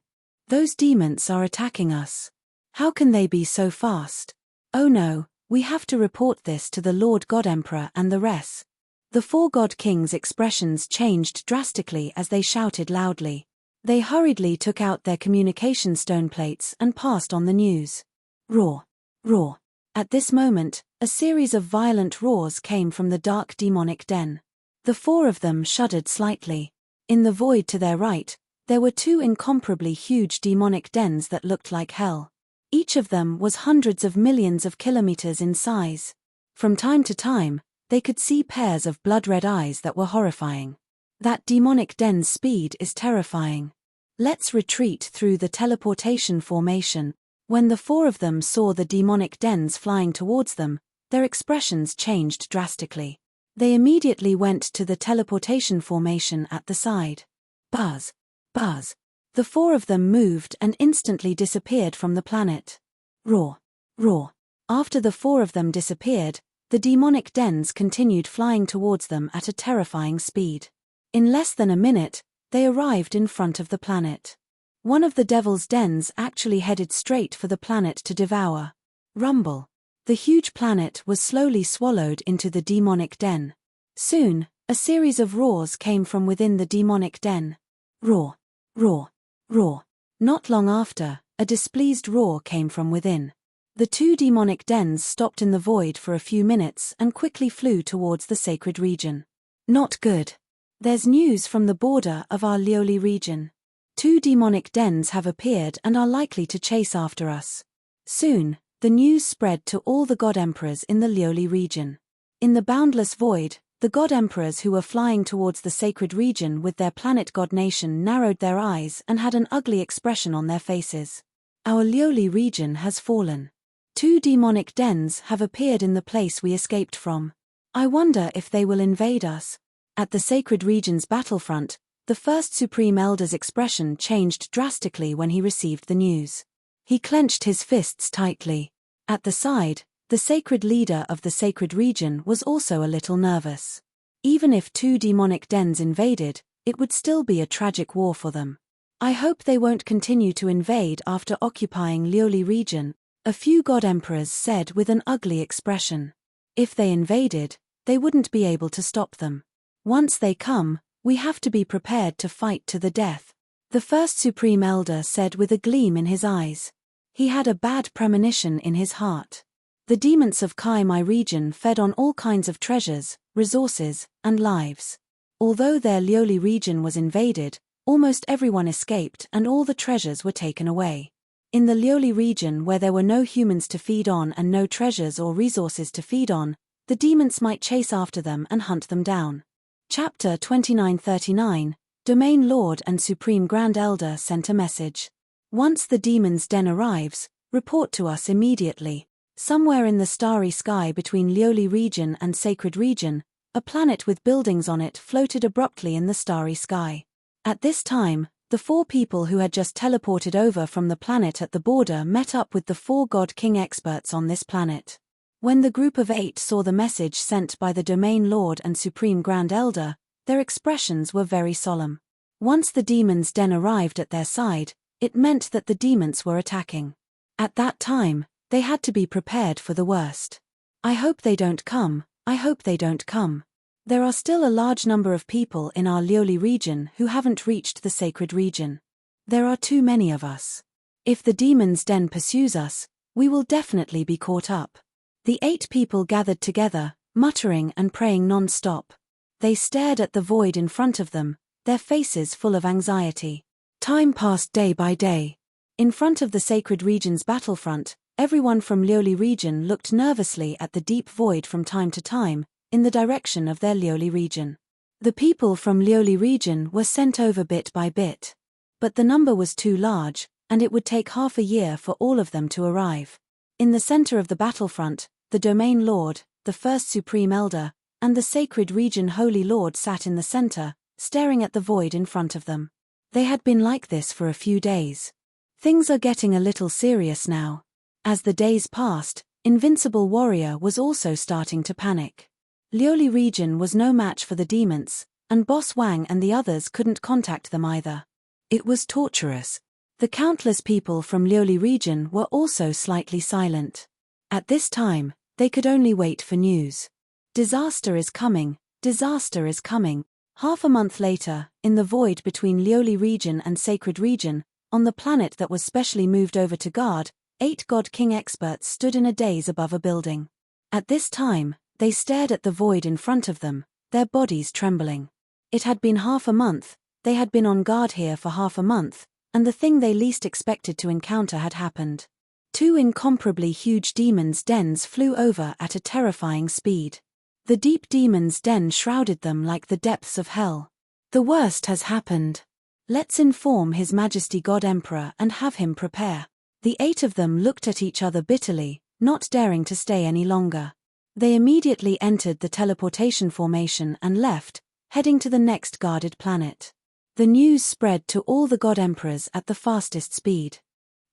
Those demons are attacking us. How can they be so fast? Oh no, we have to report this to the Lord God Emperor and the rest. The 4 God Kings' expressions changed drastically as they shouted loudly. They hurriedly took out their communication stone plates and passed on the news. Roar! Roar! At this moment, a series of violent roars came from the dark demonic den. The 4 of them shuddered slightly. In the void to their right, there were 2 incomparably huge demonic dens that looked like hell. Each of them was hundreds of millions of kilometers in size. From time to time, they could see pairs of blood-red eyes that were horrifying. That demonic den's speed is terrifying. Let's retreat through the teleportation formation. When the 4 of them saw the demonic dens flying towards them, their expressions changed drastically. They immediately went to the teleportation formation at the side. Buzz! Buzz! The 4 of them moved and instantly disappeared from the planet. Roar! Roar! After the 4 of them disappeared, the demonic dens continued flying towards them at a terrifying speed. In less than a minute, they arrived in front of the planet. One of the devil's dens actually headed straight for the planet to devour. Rumble! The huge planet was slowly swallowed into the demonic den. Soon, a series of roars came from within the demonic den. Roar, roar, roar. Not long after, a displeased roar came from within. The two demonic dens stopped in the void for a few minutes and quickly flew towards the sacred region. Not good. There's news from the border of our Lioli region. Two demonic dens have appeared and are likely to chase after us. Soon, the news spread to all the god emperors in the Lioli region. In the boundless void, the god emperors who were flying towards the sacred region with their planet god nation narrowed their eyes and had an ugly expression on their faces. Our Lioli region has fallen. Two demonic dens have appeared in the place we escaped from. I wonder if they will invade us. At the sacred region's battlefront, the first Supreme Elder's expression changed drastically when he received the news. He clenched his fists tightly. At the side, the sacred leader of the sacred region was also a little nervous. Even if two demonic dens invaded, it would still be a tragic war for them. I hope they won't continue to invade after occupying Lioli region, a few god emperors said with an ugly expression. If they invaded, they wouldn't be able to stop them. Once they come, we have to be prepared to fight to the death, the first Supreme Elder said with a gleam in his eyes. He had a bad premonition in his heart. The demons of Kai my region fed on all kinds of treasures, resources, and lives. Although their Lioli region was invaded, almost everyone escaped and all the treasures were taken away. In the Lioli region where there were no humans to feed on and no treasures or resources to feed on, the demons might chase after them and hunt them down. Chapter 2939, Domain Lord and Supreme Grand Elder sent a message. Once the demon's den arrives, report to us immediately. Somewhere in the starry sky between Lioli region and Sacred region, a planet with buildings on it floated abruptly in the starry sky. At this time, the four people who had just teleported over from the planet at the border met up with the four God King experts on this planet. When the group of 8 saw the message sent by the Domain Lord and Supreme Grand Elder, their expressions were very solemn. Once the demon's den arrived at their side, it meant that the demons were attacking. At that time, they had to be prepared for the worst. I hope they don't come, I hope they don't come. There are still a large number of people in our Lioli region who haven't reached the sacred region. There are too many of us. If the demon's den pursues us, we will definitely be caught up. The 8 people gathered together, muttering and praying non-stop. They stared at the void in front of them, their faces full of anxiety. Time passed day by day. In front of the sacred region's battlefront, everyone from Lioli region looked nervously at the deep void from time to time, in the direction of their Lioli region. The people from Lioli region were sent over bit by bit. But the number was too large, and it would take half a year for all of them to arrive. In the center of the battlefront, the Domain Lord, the first Supreme Elder, and the Sacred Region Holy Lord sat in the center, staring at the void in front of them. They had been like this for a few days. Things are getting a little serious now. As the days passed, Invincible Warrior was also starting to panic. Lioli region was no match for the demons, and Boss Wang and the others couldn't contact them either. It was torturous. The countless people from Lioli region were also slightly silent. At this time, they could only wait for news. Disaster is coming, disaster is coming. Half a month later, in the void between Lioli region and Sacred region, on the planet that was specially moved over to guard, 8 God King experts stood in a daze above a building. At this time, they stared at the void in front of them, their bodies trembling. It had been half a month, they had been on guard here for half a month, and the thing they least expected to encounter had happened. 2 incomparably huge demons' dens flew over at a terrifying speed. The deep demons' den shrouded them like the depths of hell. The worst has happened. Let's inform His Majesty God Emperor and have him prepare. The 8 of them looked at each other bitterly, not daring to stay any longer. They immediately entered the teleportation formation and left, heading to the next guarded planet. The news spread to all the God Emperors at the fastest speed.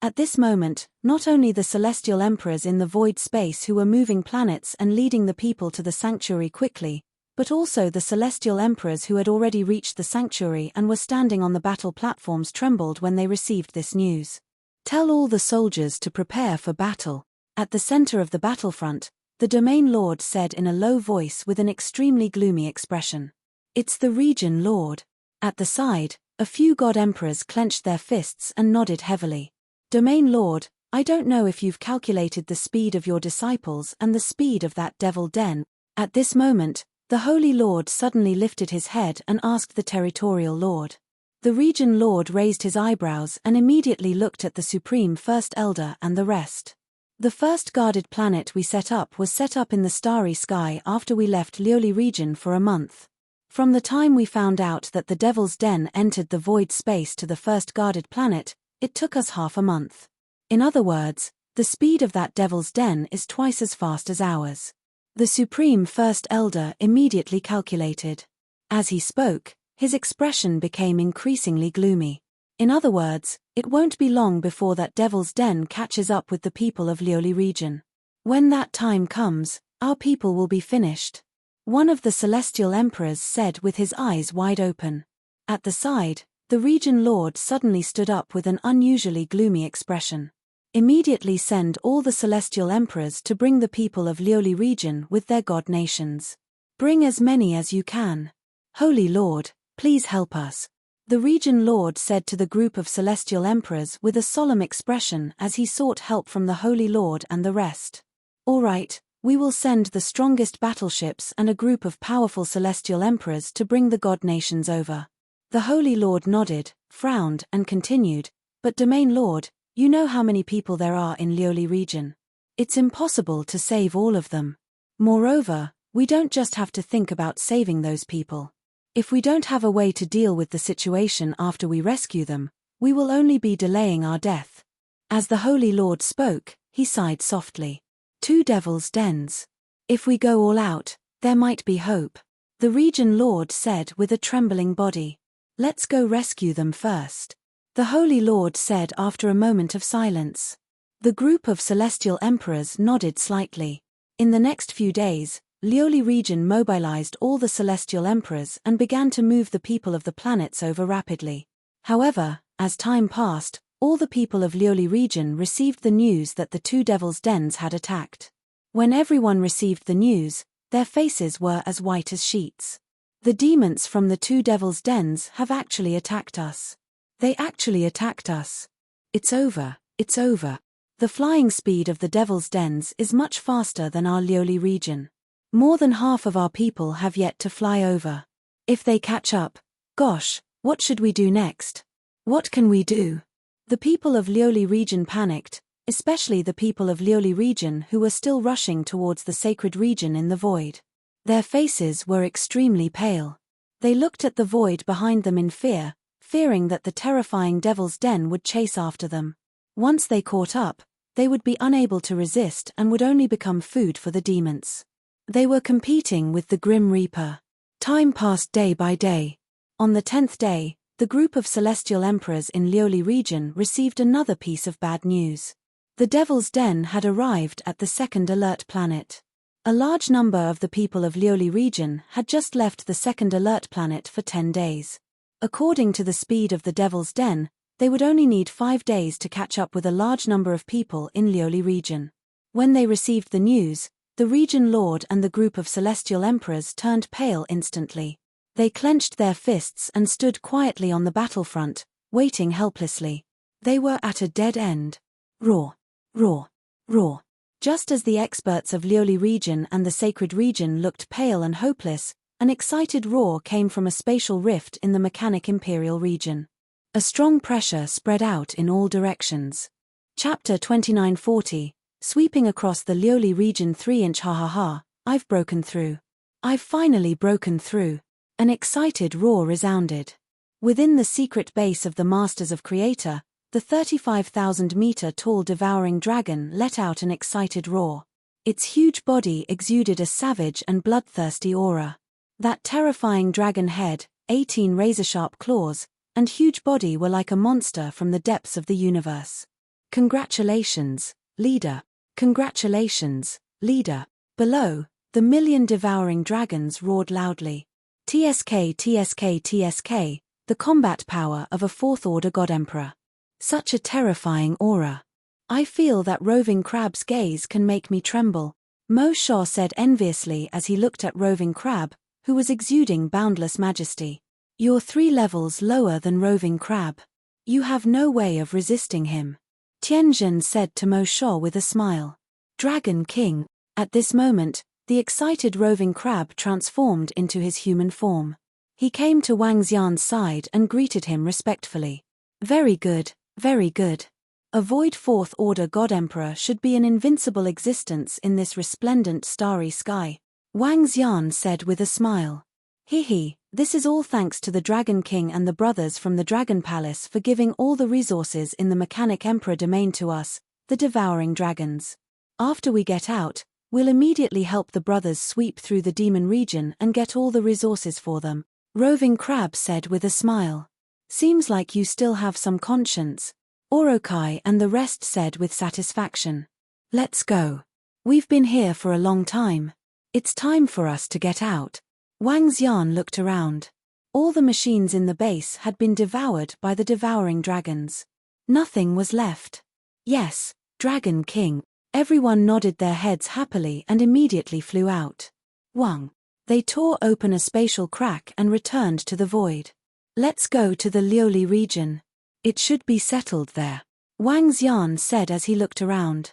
At this moment, not only the celestial emperors in the void space who were moving planets and leading the people to the sanctuary quickly, but also the celestial emperors who had already reached the sanctuary and were standing on the battle platforms trembled when they received this news. Tell all the soldiers to prepare for battle. At the center of the battlefront, the Domain Lord said in a low voice with an extremely gloomy expression. It's the Region Lord. At the side, a few God Emperors clenched their fists and nodded heavily. Domain Lord, I don't know if you've calculated the speed of your disciples and the speed of that devil den. At this moment, the Holy Lord suddenly lifted his head and asked the Territorial Lord. The Region Lord raised his eyebrows and immediately looked at the Supreme First Elder and the rest. The first guarded planet we set up was set up in the starry sky after we left Lioli region for a month. From the time we found out that the Devil's Den entered the void space to the first guarded planet, it took us half a month. In other words, the speed of that Devil's Den is twice as fast as ours. The Supreme First Elder immediately calculated. As he spoke, his expression became increasingly gloomy. In other words, it won't be long before that Devil's Den catches up with the people of Lioli region. When that time comes, our people will be finished. One of the Celestial Emperors said with his eyes wide open. At the side, the Region Lord suddenly stood up with an unusually gloomy expression. Immediately send all the Celestial Emperors to bring the people of Lioli region with their god nations. Bring as many as you can. Holy Lord, please help us. The Region Lord said to the group of Celestial Emperors with a solemn expression as he sought help from the Holy Lord and the rest. All right, we will send the strongest battleships and a group of powerful Celestial Emperors to bring the god nations over. The Holy Lord nodded, frowned and continued, but Domain Lord, you know how many people there are in Lioli region. It's impossible to save all of them. Moreover, we don't just have to think about saving those people. If we don't have a way to deal with the situation after we rescue them, we will only be delaying our death. As the Holy Lord spoke, he sighed softly. 2 Devil's Dens. If we go all out, there might be hope. The Region Lord said with a trembling body. Let's go rescue them first. The Holy Lord said after a moment of silence. The group of Celestial Emperors nodded slightly. In the next few days, Lioli region mobilized all the Celestial Emperors and began to move the people of the planets over rapidly. However, as time passed, all the people of Lioli region received the news that the 2 Devil's Dens had attacked. When everyone received the news, their faces were as white as sheets. The demons from the 2 Devil's Dens have actually attacked us. They actually attacked us. It's over, it's over. The flying speed of the Devil's Dens is much faster than our Lioli region. More than half of our people have yet to fly over. If they catch up, gosh, what should we do next? What can we do? The people of Lioli region panicked, especially the people of Lioli region who were still rushing towards the sacred region in the void. Their faces were extremely pale. They looked at the void behind them in fear, fearing that the terrifying Devil's Den would chase after them. Once they caught up, they would be unable to resist and would only become food for the demons. They were competing with the Grim Reaper. Time passed day by day. On the 10th day, the group of Celestial Emperors in Lioli region received another piece of bad news. The Devil's Den had arrived at the second alert planet. A large number of the people of Lioli region had just left the second alert planet for 10 days. According to the speed of the Devil's Den, they would only need 5 days to catch up with a large number of people in Lioli region. When they received the news, the Region Lord and the group of Celestial Emperors turned pale instantly. They clenched their fists and stood quietly on the battlefront, waiting helplessly. They were at a dead end. Roar, roar, roar. Just as the experts of Lioli region and the sacred region looked pale and hopeless, an excited roar came from a spatial rift in the mechanic imperial region. A strong pressure spread out in all directions. Chapter 2940, sweeping across the Lioli region 3-inch ha ha ha, I've broken through. I've finally broken through. An excited roar resounded. Within the secret base of the Masters of Creator, the 35,000-meter-tall devouring dragon let out an excited roar. Its huge body exuded a savage and bloodthirsty aura. That terrifying dragon head, 18 razor-sharp claws, and huge body were like a monster from the depths of the universe. Congratulations, leader. Congratulations, leader. Below, the million devouring dragons roared loudly. TSK, TSK, TSK, the combat power of a fourth-order God Emperor. Such a terrifying aura. I feel that roving crab's gaze can make me tremble. Mo Shaw said enviously as he looked at Roving Crab, who was exuding boundless majesty. You're 3 levels lower than Roving Crab. You have no way of resisting him. Tianjin said to Mo Shaw with a smile. Dragon King. At this moment, the excited Roving Crab transformed into his human form. He came to Wang Xian's side and greeted him respectfully. Very good, very good. A void 4th Order God Emperor should be an invincible existence in this resplendent starry sky. Wang Xian said with a smile. This is all thanks to the Dragon King and the brothers from the Dragon Palace for giving all the resources in the Mechanic Emperor domain to us, the devouring dragons. After we get out, we'll immediately help the brothers sweep through the demon region and get all the resources for them. Roving Crab said with a smile. Seems like you still have some conscience. Orokai and the rest said with satisfaction. Let's go. We've been here for a long time. It's time for us to get out. Wang Xian looked around. All the machines in the base had been devoured by the devouring dragons. Nothing was left. Yes, Dragon King. Everyone nodded their heads happily and immediately flew out. Wang. They tore open a spatial crack and returned to the void. Let's go to the Liuli region. It should be settled there. Wang Xian said as he looked around.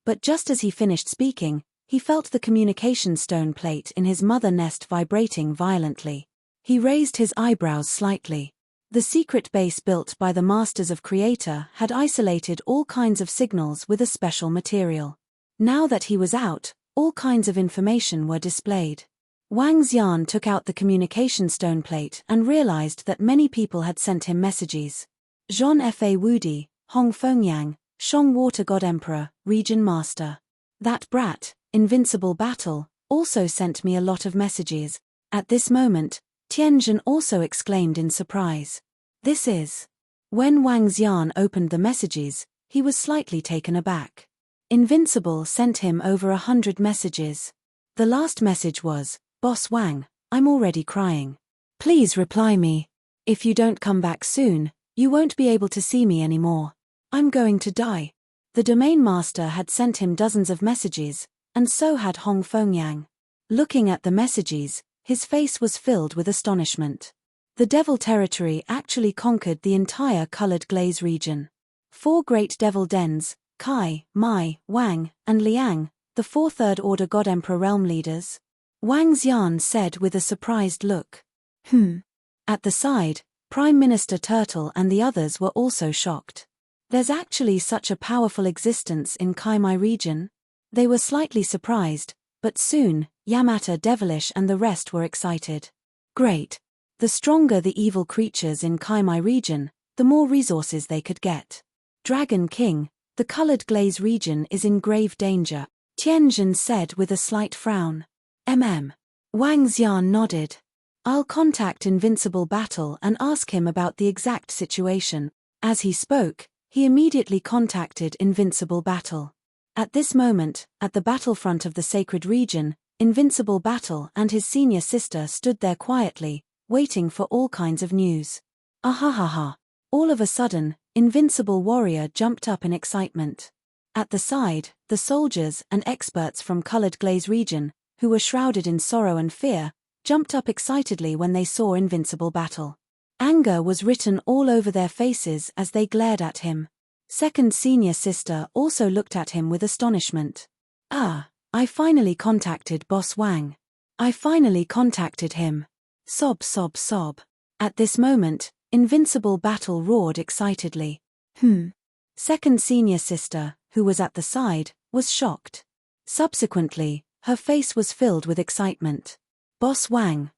But just as he finished speaking, he felt the communication stone plate in his mother nest vibrating violently. He raised his eyebrows slightly. The secret base built by the Masters of Creator had isolated all kinds of signals with a special material. Now that he was out, all kinds of information were displayed. Wang Xian took out the communication stone plate and realized that many people had sent him messages. Zhon Fa Wudi, Hong Fengyang, Shong Water God Emperor, Region Master. That brat, Invincible Battle, also sent me a lot of messages. At this moment, Tianjin also exclaimed in surprise. This is. When Wang Xian opened the messages, he was slightly taken aback. Invincible sent him over 100 messages. The last message was, Boss Wang, I'm already crying. Please reply me. If you don't come back soon, you won't be able to see me anymore. I'm going to die. The Domain Master had sent him dozens of messages, and so had Hong Fengyang. Looking at the messages, his face was filled with astonishment. The Devil Territory actually conquered the entire Colored Glaze region. 4 great devil dens, Kai, Mai, Wang, and Liang, the 4 Third Order God Emperor realm leaders. Wang Xian said with a surprised look. At the side, Prime Minister Turtle and the others were also shocked. There's actually such a powerful existence in Kaimai region? They were slightly surprised, but soon, Yamata Devilish and the rest were excited. Great. The stronger the evil creatures in Kaimai region, the more resources they could get. Dragon King, the Colored Glaze region is in grave danger, Tianjin said with a slight frown. Wang Xian nodded. I'll contact Invincible Battle and ask him about the exact situation. As he spoke, he immediately contacted Invincible Battle. At this moment, at the battlefront of the sacred region, Invincible Battle and his senior sister stood there quietly, waiting for all kinds of news. Ahahaha. All of a sudden, Invincible Warrior jumped up in excitement. At the side, the soldiers and experts from Colored Glaze region, who were shrouded in sorrow and fear, jumped up excitedly when they saw Invincible Battle. Anger was written all over their faces as they glared at him. Second senior sister also looked at him with astonishment. I finally contacted Boss Wang. I finally contacted him. Sob sob sob. At this moment, Invincible Battle roared excitedly. Second senior sister, who was at the side, was shocked. Subsequently, her face was filled with excitement. Boss Wang,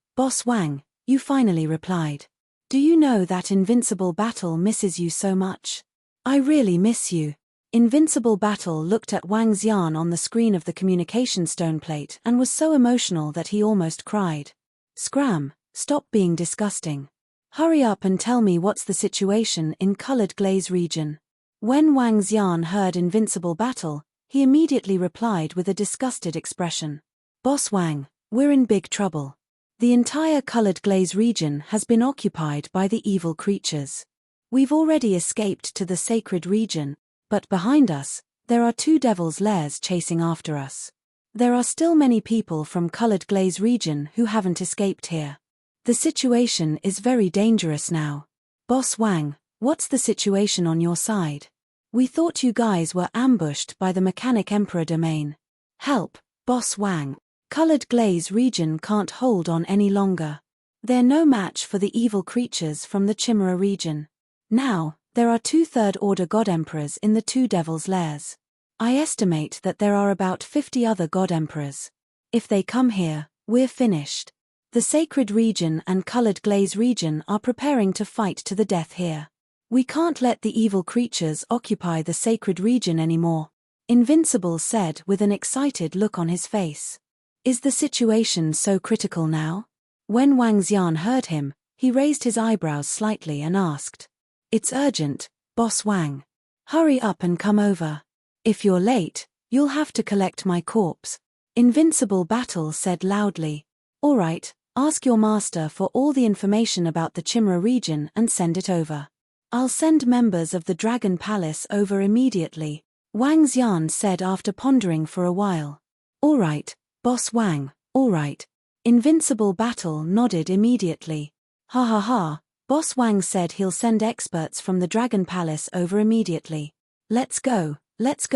you finally replied. Do you know that Invincible Battle misses you so much? I really miss you. Invincible Battle looked at Wang Xian on the screen of the communication stone plate and was so emotional that he almost cried. Scram, stop being disgusting. Hurry up and tell me what's the situation in Colored Glaze region. When Wang Xian heard Invincible Battle, he immediately replied with a disgusted expression. Boss Wang, we're in big trouble. The entire Colored Glaze region has been occupied by the evil creatures. We've already escaped to the sacred region, but behind us, There are 2 devil's lairs chasing after us. There are still many people from Colored Glaze region who haven't escaped here. The situation is very dangerous now. Boss Wang, what's the situation on your side? We thought you guys were ambushed by the Mechanic Emperor domain. Help, Boss Wang. Colored Glaze region can't hold on any longer. They're no match for the evil creatures from the Chimera region. Now, there are 2 third-order God Emperors in the 2 Devil's Lairs. I estimate that there are about 50 other God Emperors. If they come here, we're finished. The Sacred region and Colored Glaze region are preparing to fight to the death here. We can't let the evil creatures occupy the Sacred region anymore, Invincible said with an excited look on his face. Is the situation so critical now? When Wang Xian heard him, he raised his eyebrows slightly and asked. It's urgent, Boss Wang. Hurry up and come over. If you're late, you'll have to collect my corpse. Invincible Battle said loudly. All right, ask your master for all the information about the Chimera region and send it over. I'll send members of the Dragon Palace over immediately, Wang Xian said after pondering for a while. All right, Boss Wang, all right. Invincible Battle nodded immediately. Ha ha ha, Boss Wang said he'll send experts from the Dragon Palace over immediately. Let's go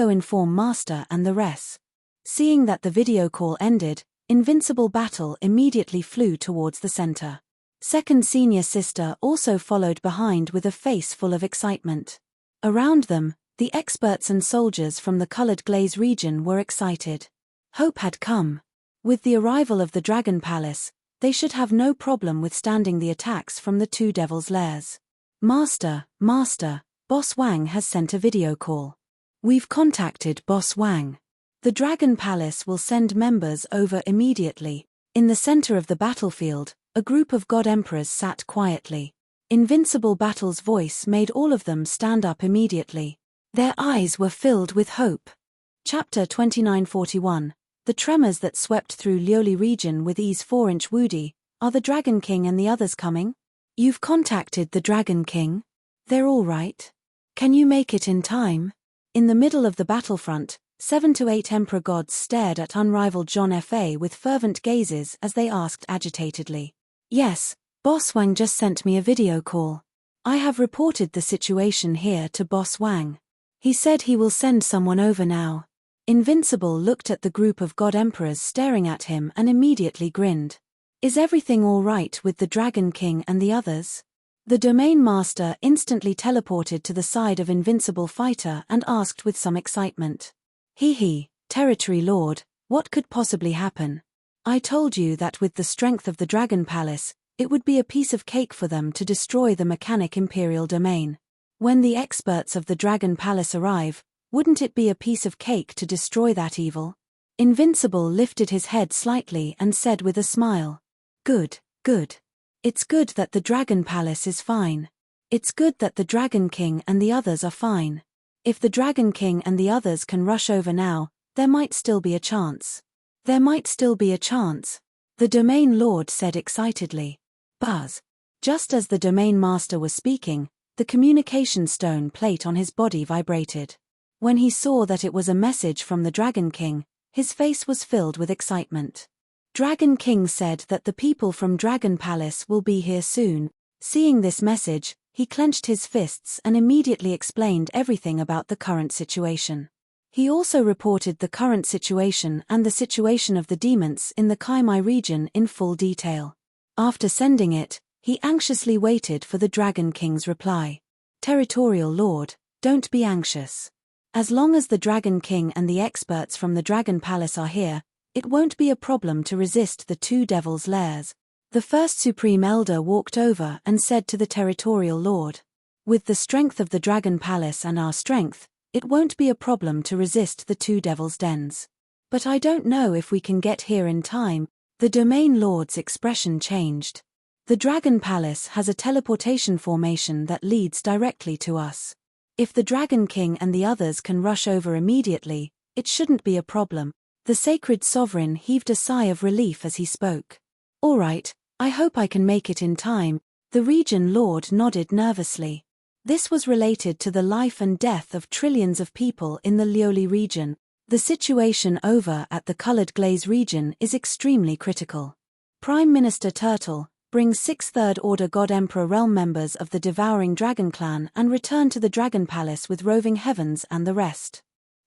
inform Master and the rest. Seeing that the video call ended, Invincible Battle immediately flew towards the center. Second senior sister also followed behind with a face full of excitement. Around them, the experts and soldiers from the Colored Glaze region were excited. Hope had come. With the arrival of the Dragon Palace, they should have no problem withstanding the attacks from the 2 Devil's Lairs. Master, Boss Wang has sent a video call. We've contacted Boss Wang. The Dragon Palace will send members over immediately. In the center of the battlefield, a group of God Emperors sat quietly. Invincible Battle's voice made all of them stand up immediately. Their eyes were filled with hope. Chapter 2941. The tremors that swept through Lioli region with ease 4-inch Woody. Are the Dragon King and the others coming? You've contacted the Dragon King? They're all right? Can you make it in time? In the middle of the battlefront, 7 to 8 Emperor gods stared at unrivaled John Fa with fervent gazes as they asked agitatedly. Yes, Boss Wang just sent me a video call. I have reported the situation here to Boss Wang. He said he will send someone over now. Invincible looked at the group of God Emperors staring at him and immediately grinned. Is everything all right with the Dragon King and the others? The Domain Master instantly teleported to the side of Invincible Fighter and asked with some excitement. Hee, Territory Lord, what could possibly happen? I told you that with the strength of the Dragon Palace, it would be a piece of cake for them to destroy the Mechanic Imperial Domain. When the experts of the Dragon Palace arrive, wouldn't it be a piece of cake to destroy that evil? Invincible lifted his head slightly and said with a smile. Good. It's good that the Dragon Palace is fine. It's good that the Dragon King and the others are fine. If the Dragon King and the others can rush over now, there might still be a chance. The Domain Lord said excitedly. Buzz. Just as the Domain Master was speaking, the communication stone plate on his body vibrated. When he saw that it was a message from the Dragon King, his face was filled with excitement. Dragon King said that the people from Dragon Palace will be here soon. Seeing this message, he clenched his fists and immediately explained everything about the current situation. He also reported the current situation and the situation of the demons in the Kaimai region in full detail. After sending it, he anxiously waited for the Dragon King's reply. Territorial Lord, don't be anxious. As long as the Dragon King and the experts from the Dragon Palace are here, it won't be a problem to resist the 2 Devil's Lairs. The first Supreme Elder walked over and said to the Territorial Lord. With the strength of the Dragon Palace and our strength, it won't be a problem to resist the 2 Devil's Dens. But I don't know if we can get here in time. The Domain Lord's expression changed. The Dragon Palace has a teleportation formation that leads directly to us. If the Dragon King and the others can rush over immediately, it shouldn't be a problem. The Sacred Sovereign heaved a sigh of relief as he spoke. All right, I hope I can make it in time. The Region Lord nodded nervously. This was related to the life and death of trillions of people in the Lioli region. The situation over at the Colored Glaze region is extremely critical. Prime Minister Turtle, bring 6 Third Order God Emperor realm members of the Devouring Dragon clan and return to the Dragon Palace with Roving Heavens and the rest.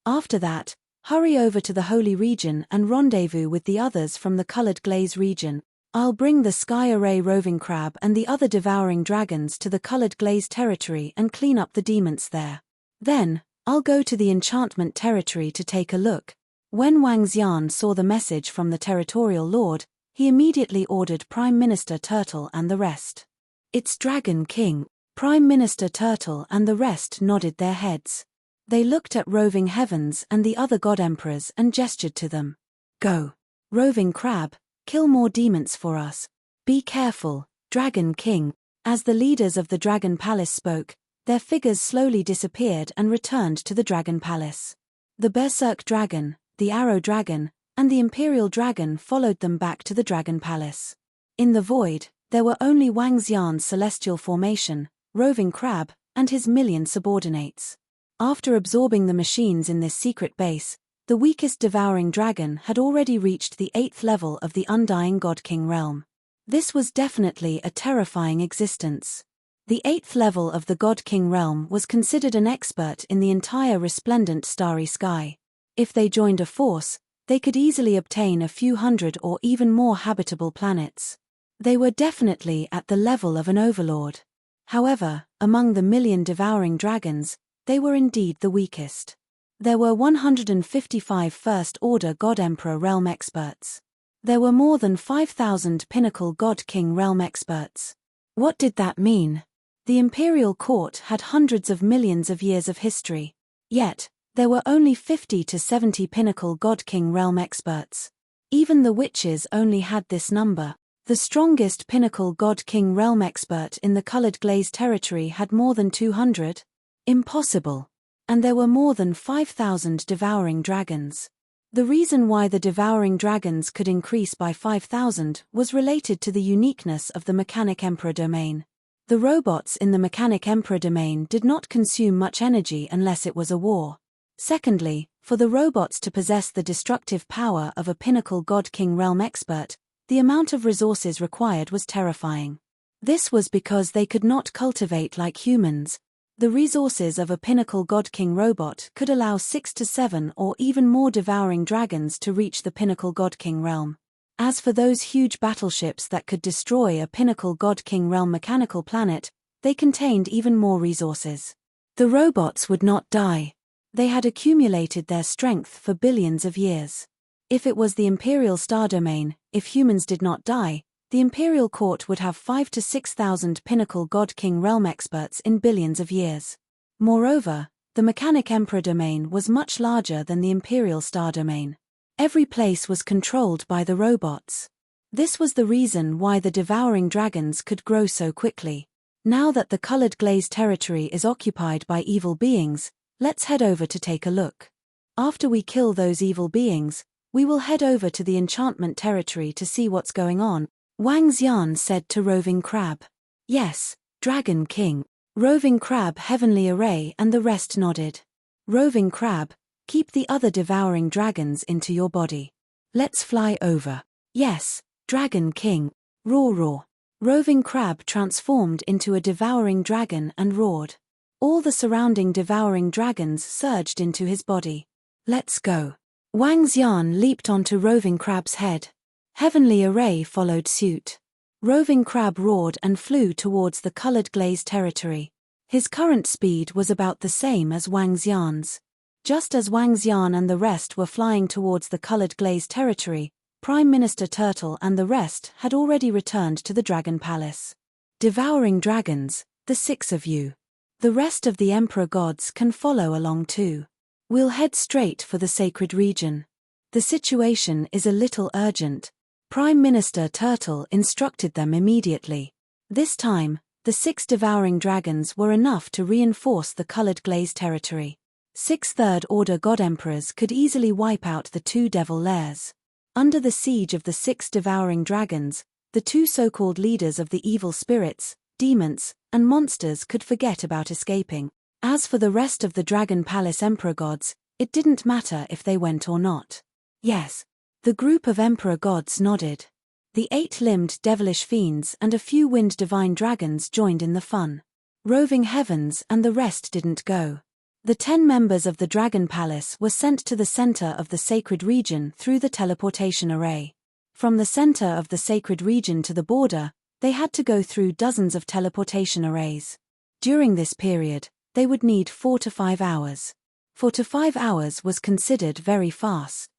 After that, hurry over to the Holy Region and rendezvous with the others from the Colored Glaze region. I'll bring the Sky Array Roving Crab and the other Devouring Dragons to the Colored Glaze territory and clean up the demons there. Then, I'll go to the enchantment territory to take a look. When Wang Xian saw the message from the territorial lord, he immediately ordered Prime Minister Turtle and the rest. It's Dragon King. Prime Minister Turtle and the rest nodded their heads. They looked at Roving Heavens and the other God Emperors and gestured to them. Go. Roving Crab, kill more demons for us. Be careful, Dragon King. As the leaders of the Dragon Palace spoke, their figures slowly disappeared and returned to the Dragon Palace. The Berserk Dragon, the Arrow Dragon, and the Imperial Dragon followed them back to the Dragon Palace. In the void, there were only Wang Xian's celestial formation, Roving Crab, and his million subordinates. After absorbing the machines in this secret base, the weakest Devouring Dragon had already reached the 8th level of the Undying God King realm. This was definitely a terrifying existence. The 8th level of the God King realm was considered an expert in the entire resplendent starry sky. If they joined a force, they could easily obtain a few hundred or even more habitable planets. They were definitely at the level of an overlord. However, among the million Devouring Dragons, they were indeed the weakest. There were 155 First Order God Emperor realm experts. There were more than 5,000 Pinnacle God King realm experts. What did that mean? The Imperial Court had hundreds of millions of years of history. Yet, there were only 50 to 70 Pinnacle God King realm experts. Even the witches only had this number. The strongest Pinnacle God King realm expert in the Colored Glaze territory had more than 200. Impossible. And there were more than 5,000 Devouring Dragons. The reason why the Devouring Dragons could increase by 5,000 was related to the uniqueness of the Mechanic Emperor domain. The robots in the Mechanic Emperor domain did not consume much energy unless it was a war. Secondly, for the robots to possess the destructive power of a Pinnacle God King realm expert, the amount of resources required was terrifying. This was because they could not cultivate like humans. The resources of a Pinnacle God King robot could allow 6 to 7 or even more Devouring Dragons to reach the Pinnacle God King realm. As for those huge battleships that could destroy a Pinnacle God King realm mechanical planet, they contained even more resources. The robots would not die. They had accumulated their strength for billions of years. If it was the Imperial Star Domain, if humans did not die, the Imperial Court would have 5 to 6,000 Pinnacle God King realm experts in billions of years. Moreover, the Mechanic Emperor domain was much larger than the Imperial Star Domain. Every place was controlled by the robots. This was the reason why the Devouring Dragons could grow so quickly. Now that the Colored Glaze territory is occupied by evil beings, let's head over to take a look. After we kill those evil beings, we will head over to the enchantment territory to see what's going on, Wang Xian said to Roving Crab. Yes, Dragon King. Roving Crab, Heavenly Array and the rest nodded. Roving Crab, keep the other Devouring Dragons into your body. Let's fly over. Yes, Dragon King. Roar roar. Roving Crab transformed into a Devouring Dragon and roared. All the surrounding Devouring Dragons surged into his body. Let's go. Wang Xian leaped onto Roving Crab's head. Heavenly Array followed suit. Roving Crab roared and flew towards the Colored Glaze territory. His current speed was about the same as Wang Xian's. Just as Wang Xian and the rest were flying towards the Colored Glaze territory, Prime Minister Turtle and the rest had already returned to the Dragon Palace. Devouring Dragons, the 6 of you. The rest of the Emperor Gods can follow along too. We'll head straight for the sacred region. The situation is a little urgent. Prime Minister Turtle instructed them immediately. This time, the 6 Devouring Dragons were enough to reinforce the Colored Glaze territory. 6 Third Order God Emperors could easily wipe out the 2 Devil Lairs. Under the siege of the 6 Devouring Dragons, the 2 so-called leaders of the evil spirits, demons, and monsters could forget about escaping. As for the rest of the Dragon Palace Emperor gods, it didn't matter if they went or not. Yes. The group of Emperor gods nodded. The 8-limbed devilish fiends and a few wind divine dragons joined in the fun. Roving heavens and the rest didn't go. The 10 members of the Dragon Palace were sent to the center of the sacred region through the teleportation array. From the center of the sacred region to the border, they had to go through dozens of teleportation arrays. During this period, they would need 4 to 5 hours. 4 to 5 hours was considered very fast.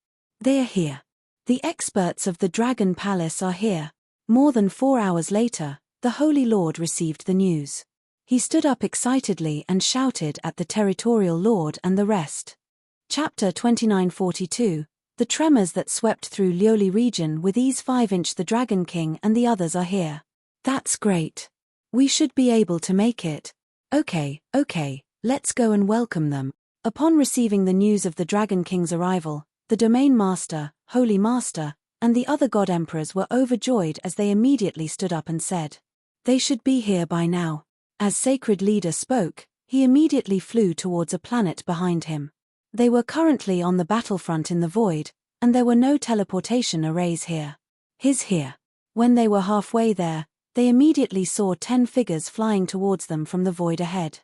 They are here. The experts of the Dragon Palace are here. More than 4 hours later, the Holy Lord received the news. He stood up excitedly and shouted at the Territorial Lord and the rest. Chapter 2942, The tremors that swept through Lioli region with ease. 5-inch. The Dragon King and the others are here. That's great. We should be able to make it. Okay, let's go and welcome them. Upon receiving the news of the Dragon King's arrival, the Domain Master, Holy Master, and the other God Emperors were overjoyed as they immediately stood up and said, "They should be here by now." As Sacred Leader spoke, he immediately flew towards a planet behind him. They were currently on the battlefront in the void, and there were no teleportation arrays here. He's here. When they were halfway there, they immediately saw 10 figures flying towards them from the void ahead.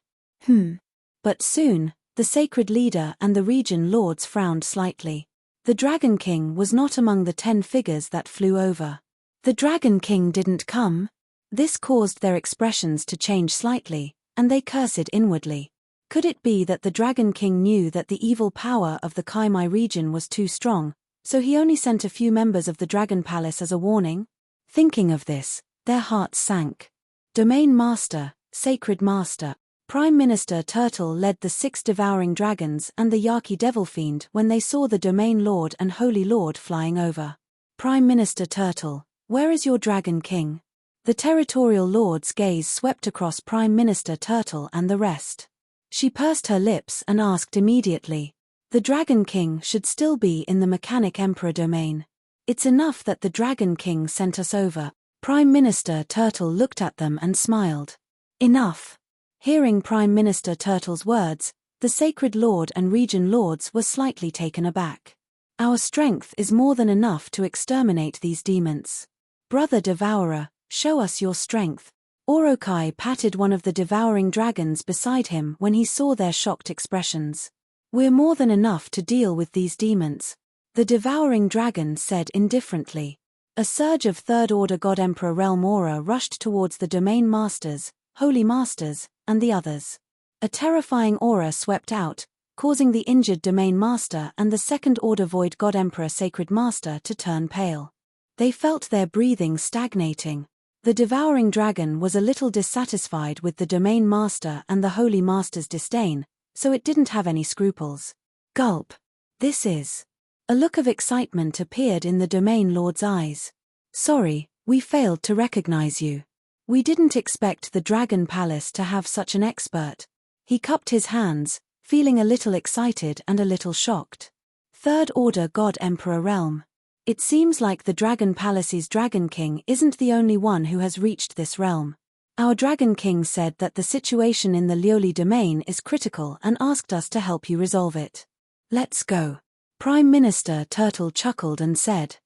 But soon, the Sacred Leader and the Region Lords frowned slightly. The Dragon King was not among the 10 figures that flew over. The Dragon King didn't come. This caused their expressions to change slightly, and they cursed inwardly. Could it be that the Dragon King knew that the evil power of the Kaimai region was too strong, so he only sent a few members of the Dragon Palace as a warning? Thinking of this, their hearts sank. Domain Master, Sacred Master, Prime Minister Turtle led the 6 devouring dragons and the Yaki Devil Fiend when they saw the Domain Lord and Holy Lord flying over. Prime Minister Turtle, where is your Dragon King? The Territorial Lord's gaze swept across Prime Minister Turtle and the rest. She pursed her lips and asked immediately. The Dragon King should still be in the Mechanic Emperor domain. It's enough that the Dragon King sent us over. Prime Minister Turtle looked at them and smiled. Enough. Hearing Prime Minister Turtle's words, the Sacred Lord and Region Lords were slightly taken aback. Our strength is more than enough to exterminate these demons. Brother Devourer, show us your strength. Orokai patted one of the devouring dragons beside him when he saw their shocked expressions. We're more than enough to deal with these demons, the devouring dragon said indifferently. A surge of Third-Order God Emperor Realm aura rushed towards the Domain Masters, Holy Masters, and the others. A terrifying aura swept out, causing the injured Domain Master and the Second-Order Void God Emperor Sacred Master to turn pale. They felt their breathing stagnating. The devouring dragon was a little dissatisfied with the Domain Master and the Holy Master's disdain, so it didn't have any scruples. Gulp. This is. A look of excitement appeared in the Domain Lord's eyes. Sorry, we failed to recognize you. We didn't expect the Dragon Palace to have such an expert. He cupped his hands, feeling a little excited and a little shocked. Third Order God Emperor Realm. It seems like the Dragon Palace's Dragon King isn't the only one who has reached this realm. Our Dragon King said that the situation in the Lioli domain is critical and asked us to help you resolve it. Let's go. Prime Minister Turtle chuckled and said.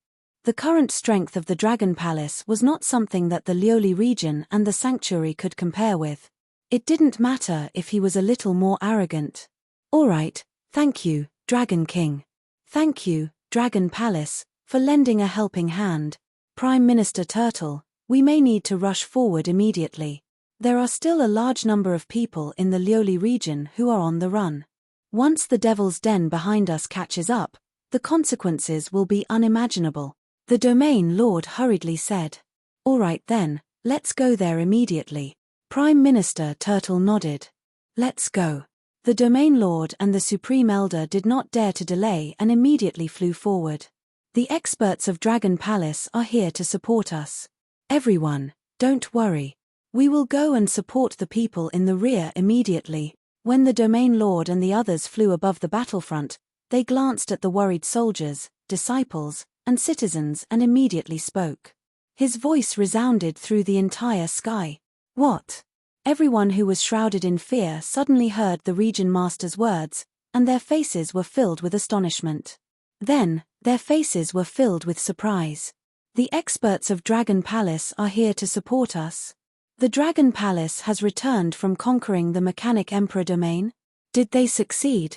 The current strength of the Dragon Palace was not something that the Lioli region and the Sanctuary could compare with. It didn't matter if he was a little more arrogant. All right, thank you, Dragon King. Thank you, Dragon Palace, for lending a helping hand. Prime Minister Turtle, we may need to rush forward immediately. There are still a large number of people in the Lioli region who are on the run. Once the Devil's Den behind us catches up, the consequences will be unimaginable, the Domain Lord hurriedly said. All right then, let's go there immediately. Prime Minister Turtle nodded. Let's go. The Domain Lord and the Supreme Elder did not dare to delay and immediately flew forward. The experts of Dragon Palace are here to support us. Everyone, don't worry. We will go and support the people in the rear immediately. When the Domain Lord and the others flew above the battlefront, they glanced at the worried soldiers, disciples, and citizens and immediately spoke. His voice resounded through the entire sky. What? Everyone who was shrouded in fear suddenly heard the region master's words, and their faces were filled with astonishment. Then, their faces were filled with surprise. The experts of Dragon Palace are here to support us. The Dragon Palace has returned from conquering the Mechanic Emperor domain. Did they succeed?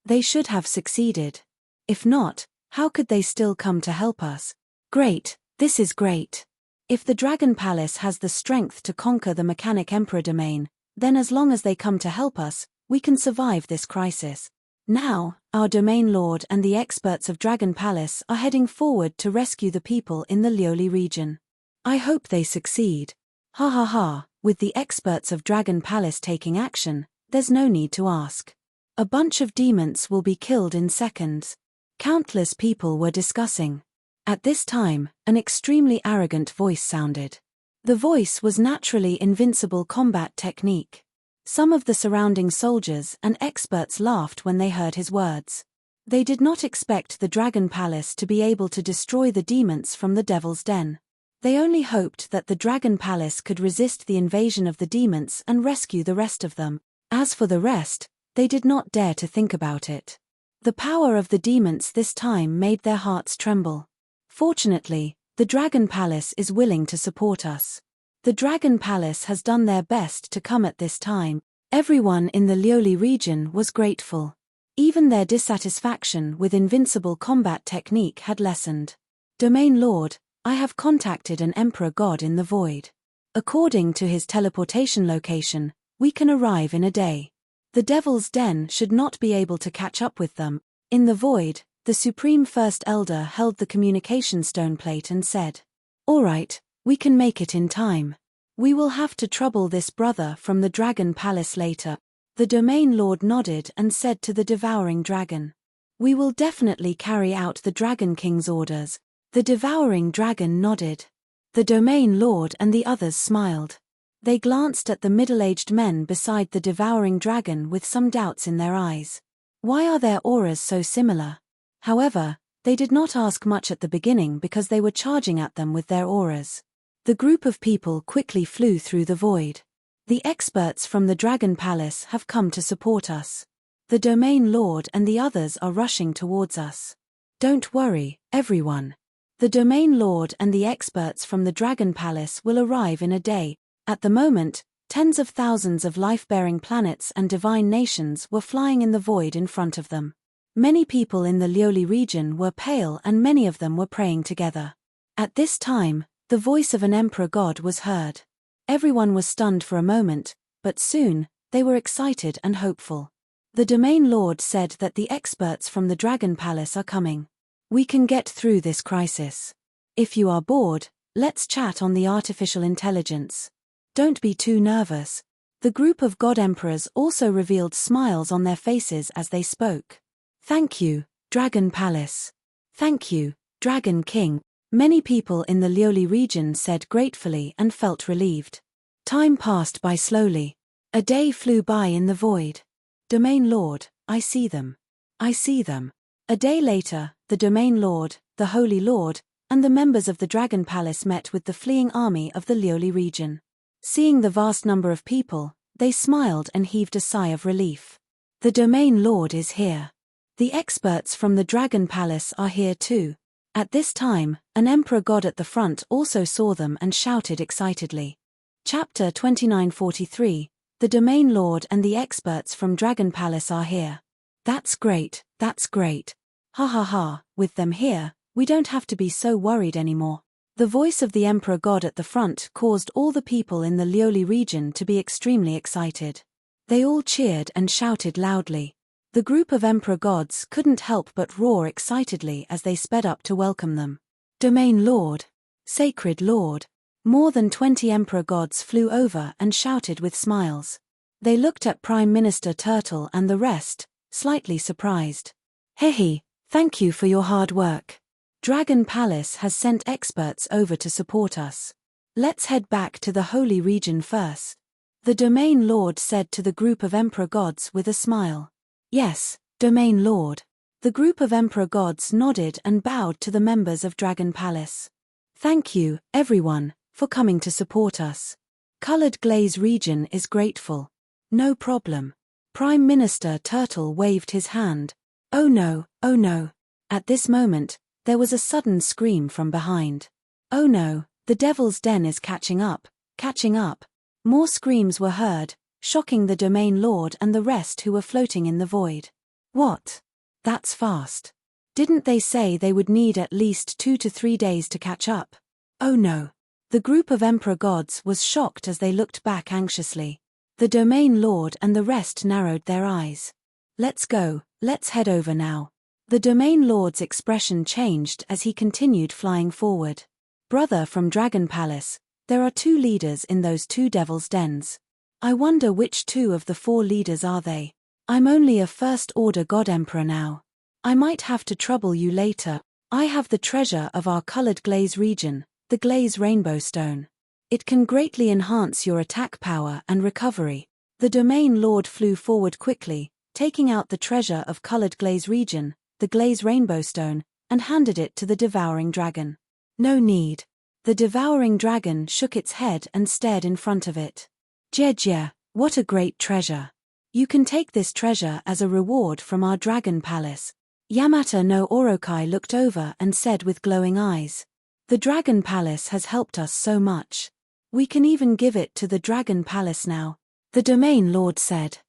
They should have succeeded. If not, how could they still come to help us? Great, this is great. If the Dragon Palace has the strength to conquer the Mechanic Emperor domain, then as long as they come to help us, we can survive this crisis. Now, our domain lord and the experts of Dragon Palace are heading forward to rescue the people in the Lioli region. I hope they succeed. Ha ha ha, with the experts of Dragon Palace taking action, there's no need to ask. A bunch of demons will be killed in seconds. Countless people were discussing. At this time, an extremely arrogant voice sounded. The voice was naturally Invincible combat technique. Some of the surrounding soldiers and experts laughed when they heard his words. They did not expect the Dragon Palace to be able to destroy the demons from the Devil's Den. They only hoped that the Dragon Palace could resist the invasion of the demons and rescue the rest of them. As for the rest, they did not dare to think about it. The power of the demons this time made their hearts tremble. Fortunately, the Dragon Palace is willing to support us. The Dragon Palace has done their best to come at this time. Everyone in the Lioli region was grateful. Even their dissatisfaction with Invincible combat technique had lessened. Domain Lord, I have contacted an Emperor God in the Void. According to his teleportation location, we can arrive in a day. The Devil's Den should not be able to catch up with them. In the Void, the Supreme First Elder held the communication stone plate and said, "All right, we can make it in time. We will have to trouble this brother from the Dragon Palace later." The Domain Lord nodded and said to the Devouring Dragon, "We will definitely carry out the Dragon King's orders." The Devouring Dragon nodded. The Domain Lord and the others smiled. They glanced at the middle-aged men beside the Devouring Dragon with some doubts in their eyes. Why are their auras so similar? However, they did not ask much at the beginning because they were charging at them with their auras. The group of people quickly flew through the void. The experts from the Dragon Palace have come to support us. The Domain Lord and the others are rushing towards us. Don't worry, everyone. The Domain Lord and the experts from the Dragon Palace will arrive in a day. At the moment, tens of thousands of life-bearing planets and divine nations were flying in the void in front of them. Many people in the Lioli region were pale and many of them were praying together. At this time, the voice of an Emperor God was heard. Everyone was stunned for a moment, but soon, they were excited and hopeful. The Domain Lord said that the experts from the Dragon Palace are coming. We can get through this crisis. If you are bored, let's chat on the artificial intelligence. Don't be too nervous. The group of God Emperors also revealed smiles on their faces as they spoke. Thank you, Dragon Palace. Thank you, Dragon King. Many people in the Lioli region said gratefully and felt relieved. Time passed by slowly. A day flew by in the void. Domain Lord, I see them. I see them. A day later, the Domain Lord, the Holy Lord, and the members of the Dragon Palace met with the fleeing army of the Lioli region. Seeing the vast number of people, they smiled and heaved a sigh of relief. The Domain Lord is here. The experts from the Dragon Palace are here too. At this time, an Emperor God at the front also saw them and shouted excitedly. Chapter 2943, The Domain Lord and the experts from Dragon Palace are here. That's great, that's great. Ha ha ha, with them here, we don't have to be so worried anymore. The voice of the Emperor God at the front caused all the people in the Lioli region to be extremely excited. They all cheered and shouted loudly. The group of Emperor Gods couldn't help but roar excitedly as they sped up to welcome them. Domain Lord, Sacred Lord. More than 20 Emperor Gods flew over and shouted with smiles. They looked at Prime Minister Turtle and the rest, slightly surprised. Hehe, thank you for your hard work. Dragon Palace has sent experts over to support us. Let's head back to the Holy Region first. The Domain Lord said to the group of Emperor Gods with a smile. Yes, Domain Lord. The group of Emperor Gods nodded and bowed to the members of Dragon Palace. Thank you, everyone, for coming to support us. Colored glaze region is grateful. No problem. Prime Minister Turtle waved his hand. Oh no, oh no. At this moment, there was a sudden scream from behind. Oh no, the Devil's Den is catching up, catching up. More screams were heard, shocking the Domain Lord and the rest who were floating in the void. What? That's fast. Didn't they say they would need at least 2 to 3 days to catch up? Oh no. The group of Emperor Gods was shocked as they looked back anxiously. The Domain Lord and the rest narrowed their eyes. Let's go, let's head over now. The Domain Lord's expression changed as he continued flying forward. Brother from Dragon Palace, there are 2 leaders in those 2 Devil's Dens. I wonder which 2 of the 4 leaders are they. I'm only a First Order God Emperor now. I might have to trouble you later. I have the treasure of our colored glaze region, the Glaze Rainbow Stone. It can greatly enhance your attack power and recovery. The Domain Lord flew forward quickly, taking out the treasure of colored glaze region, the Glaze Rainbow Stone, and handed it to the Devouring Dragon. No need. The Devouring Dragon shook its head and stared in front of it. Jejia, what a great treasure. You can take this treasure as a reward from our Dragon Palace. Yamata no Orokai looked over and said with glowing eyes. The Dragon Palace has helped us so much. We can even give it to the Dragon Palace now. The Domain Lord said.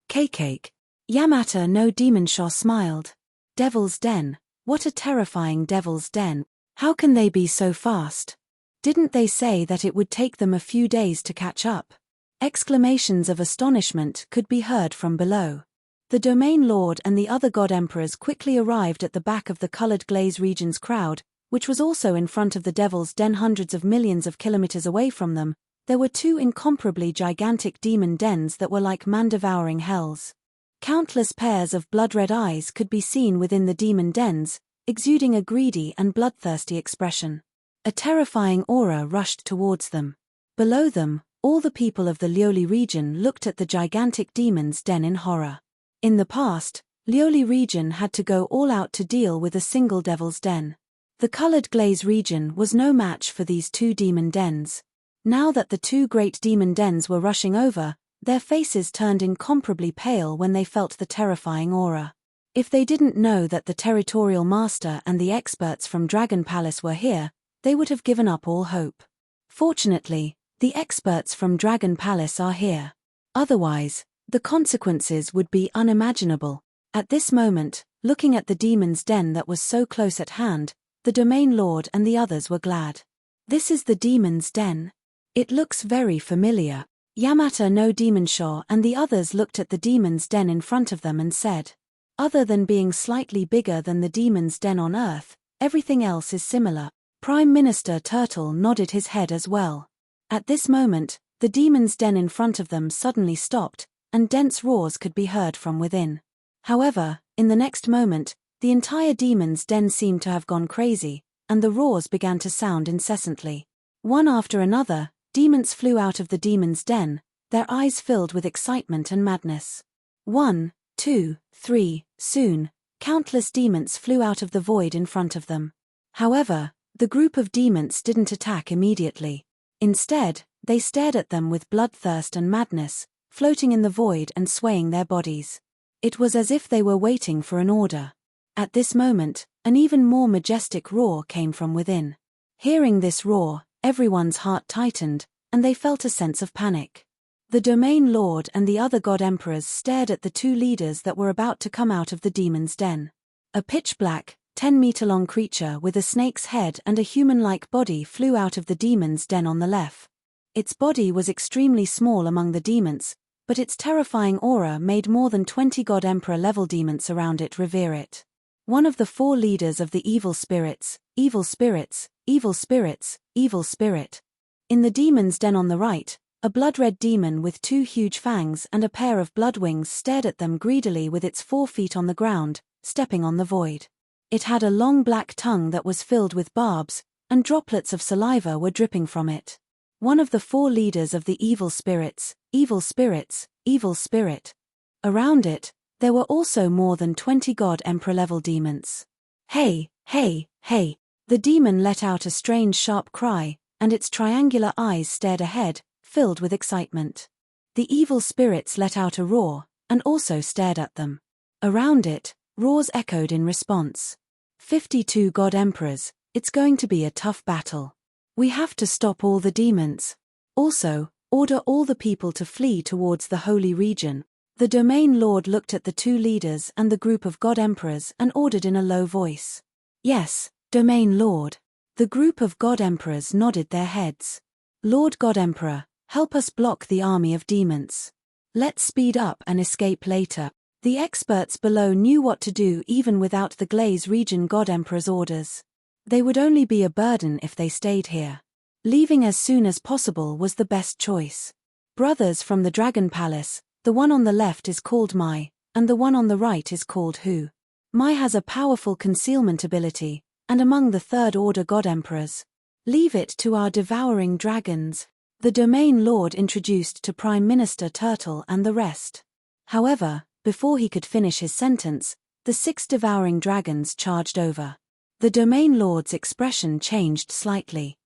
Cake. Yamata no Demonshaw smiled. Devil's Den, what a terrifying Devil's Den. How can they be so fast? Didn't they say that it would take them a few days to catch up? Exclamations of astonishment could be heard from below. The Domain Lord and the other God Emperors quickly arrived at the back of the colored glaze region's crowd, which was also in front of the Devil's Den hundreds of millions of kilometers away from them. There were 2 incomparably gigantic demon dens that were like man-devouring hells. Countless pairs of blood-red eyes could be seen within the demon dens, exuding a greedy and bloodthirsty expression. A terrifying aura rushed towards them. Below them, all the people of the Lioli region looked at the gigantic demon's den in horror. In the past, Lioli region had to go all out to deal with a single Devil's Den. The colored glaze region was no match for these 2 demon dens. Now that the 2 great demon dens were rushing over, their faces turned incomparably pale when they felt the terrifying aura. If they didn't know that the territorial master and the experts from Dragon Palace were here, they would have given up all hope. Fortunately, the experts from Dragon Palace are here. Otherwise, the consequences would be unimaginable. At this moment, looking at the demon's den that was so close at hand, the Domain Lord and the others were glad. This is the demon's den. It looks very familiar. Yamata no Demonshaw and the others looked at the demon's den in front of them and said, other than being slightly bigger than the demon's den on Earth, everything else is similar. Prime Minister Turtle nodded his head as well. At this moment, the demon's den in front of them suddenly stopped, and dense roars could be heard from within. However, in the next moment, the entire demon's den seemed to have gone crazy, and the roars began to sound incessantly. One after another, demons flew out of the demon's den, their eyes filled with excitement and madness. 1, 2, 3, soon, countless demons flew out of the void in front of them. However, the group of demons didn't attack immediately. Instead, they stared at them with bloodthirst and madness, floating in the void and swaying their bodies. It was as if they were waiting for an order. At this moment, an even more majestic roar came from within. Hearing this roar, everyone's heart tightened, and they felt a sense of panic. The Domain Lord and the other God Emperors stared at the 2 leaders that were about to come out of the demon's den. A pitch-black, 10-meter-long creature with a snake's head and a human-like body flew out of the demon's den on the left. Its body was extremely small among the demons, but its terrifying aura made more than 20 God Emperor-level demons around it revere it. One of the 4 leaders of the evil spirits, evil spirits, evil spirits, evil spirit. In the demon's den on the right, a blood-red demon with 2 huge fangs and a pair of blood wings stared at them greedily with its 4 feet on the ground, stepping on the void. It had a long black tongue that was filled with barbs, and droplets of saliva were dripping from it. One of the 4 leaders of the evil spirits, evil spirits, evil spirit. Around it, there were also more than 20 God Emperor-level demons. Hey, hey, hey! The demon let out a strange sharp cry, and its triangular eyes stared ahead, filled with excitement. The evil spirits let out a roar, and also stared at them. Around it, roars echoed in response. 52 God Emperors, it's going to be a tough battle. We have to stop all the demons. Also, order all the people to flee towards the holy region. The Domain Lord looked at the two leaders and the group of God Emperors and ordered in a low voice. Yes, Domain Lord. The group of God Emperors nodded their heads. Lord God Emperor, help us block the army of demons. Let's speed up and escape later. The experts below knew what to do even without the Glaze region God Emperor's orders. They would only be a burden if they stayed here. Leaving as soon as possible was the best choice. Brothers from the Dragon Palace, the one on the left is called Mai, and the one on the right is called Hu. Mai has a powerful concealment ability, and among the Third Order God Emperors. Leave it to our devouring dragons, the Domain Lord introduced to Prime Minister Turtle and the rest. However, before he could finish his sentence, the 6 devouring dragons charged over. The Domain Lord's expression changed slightly.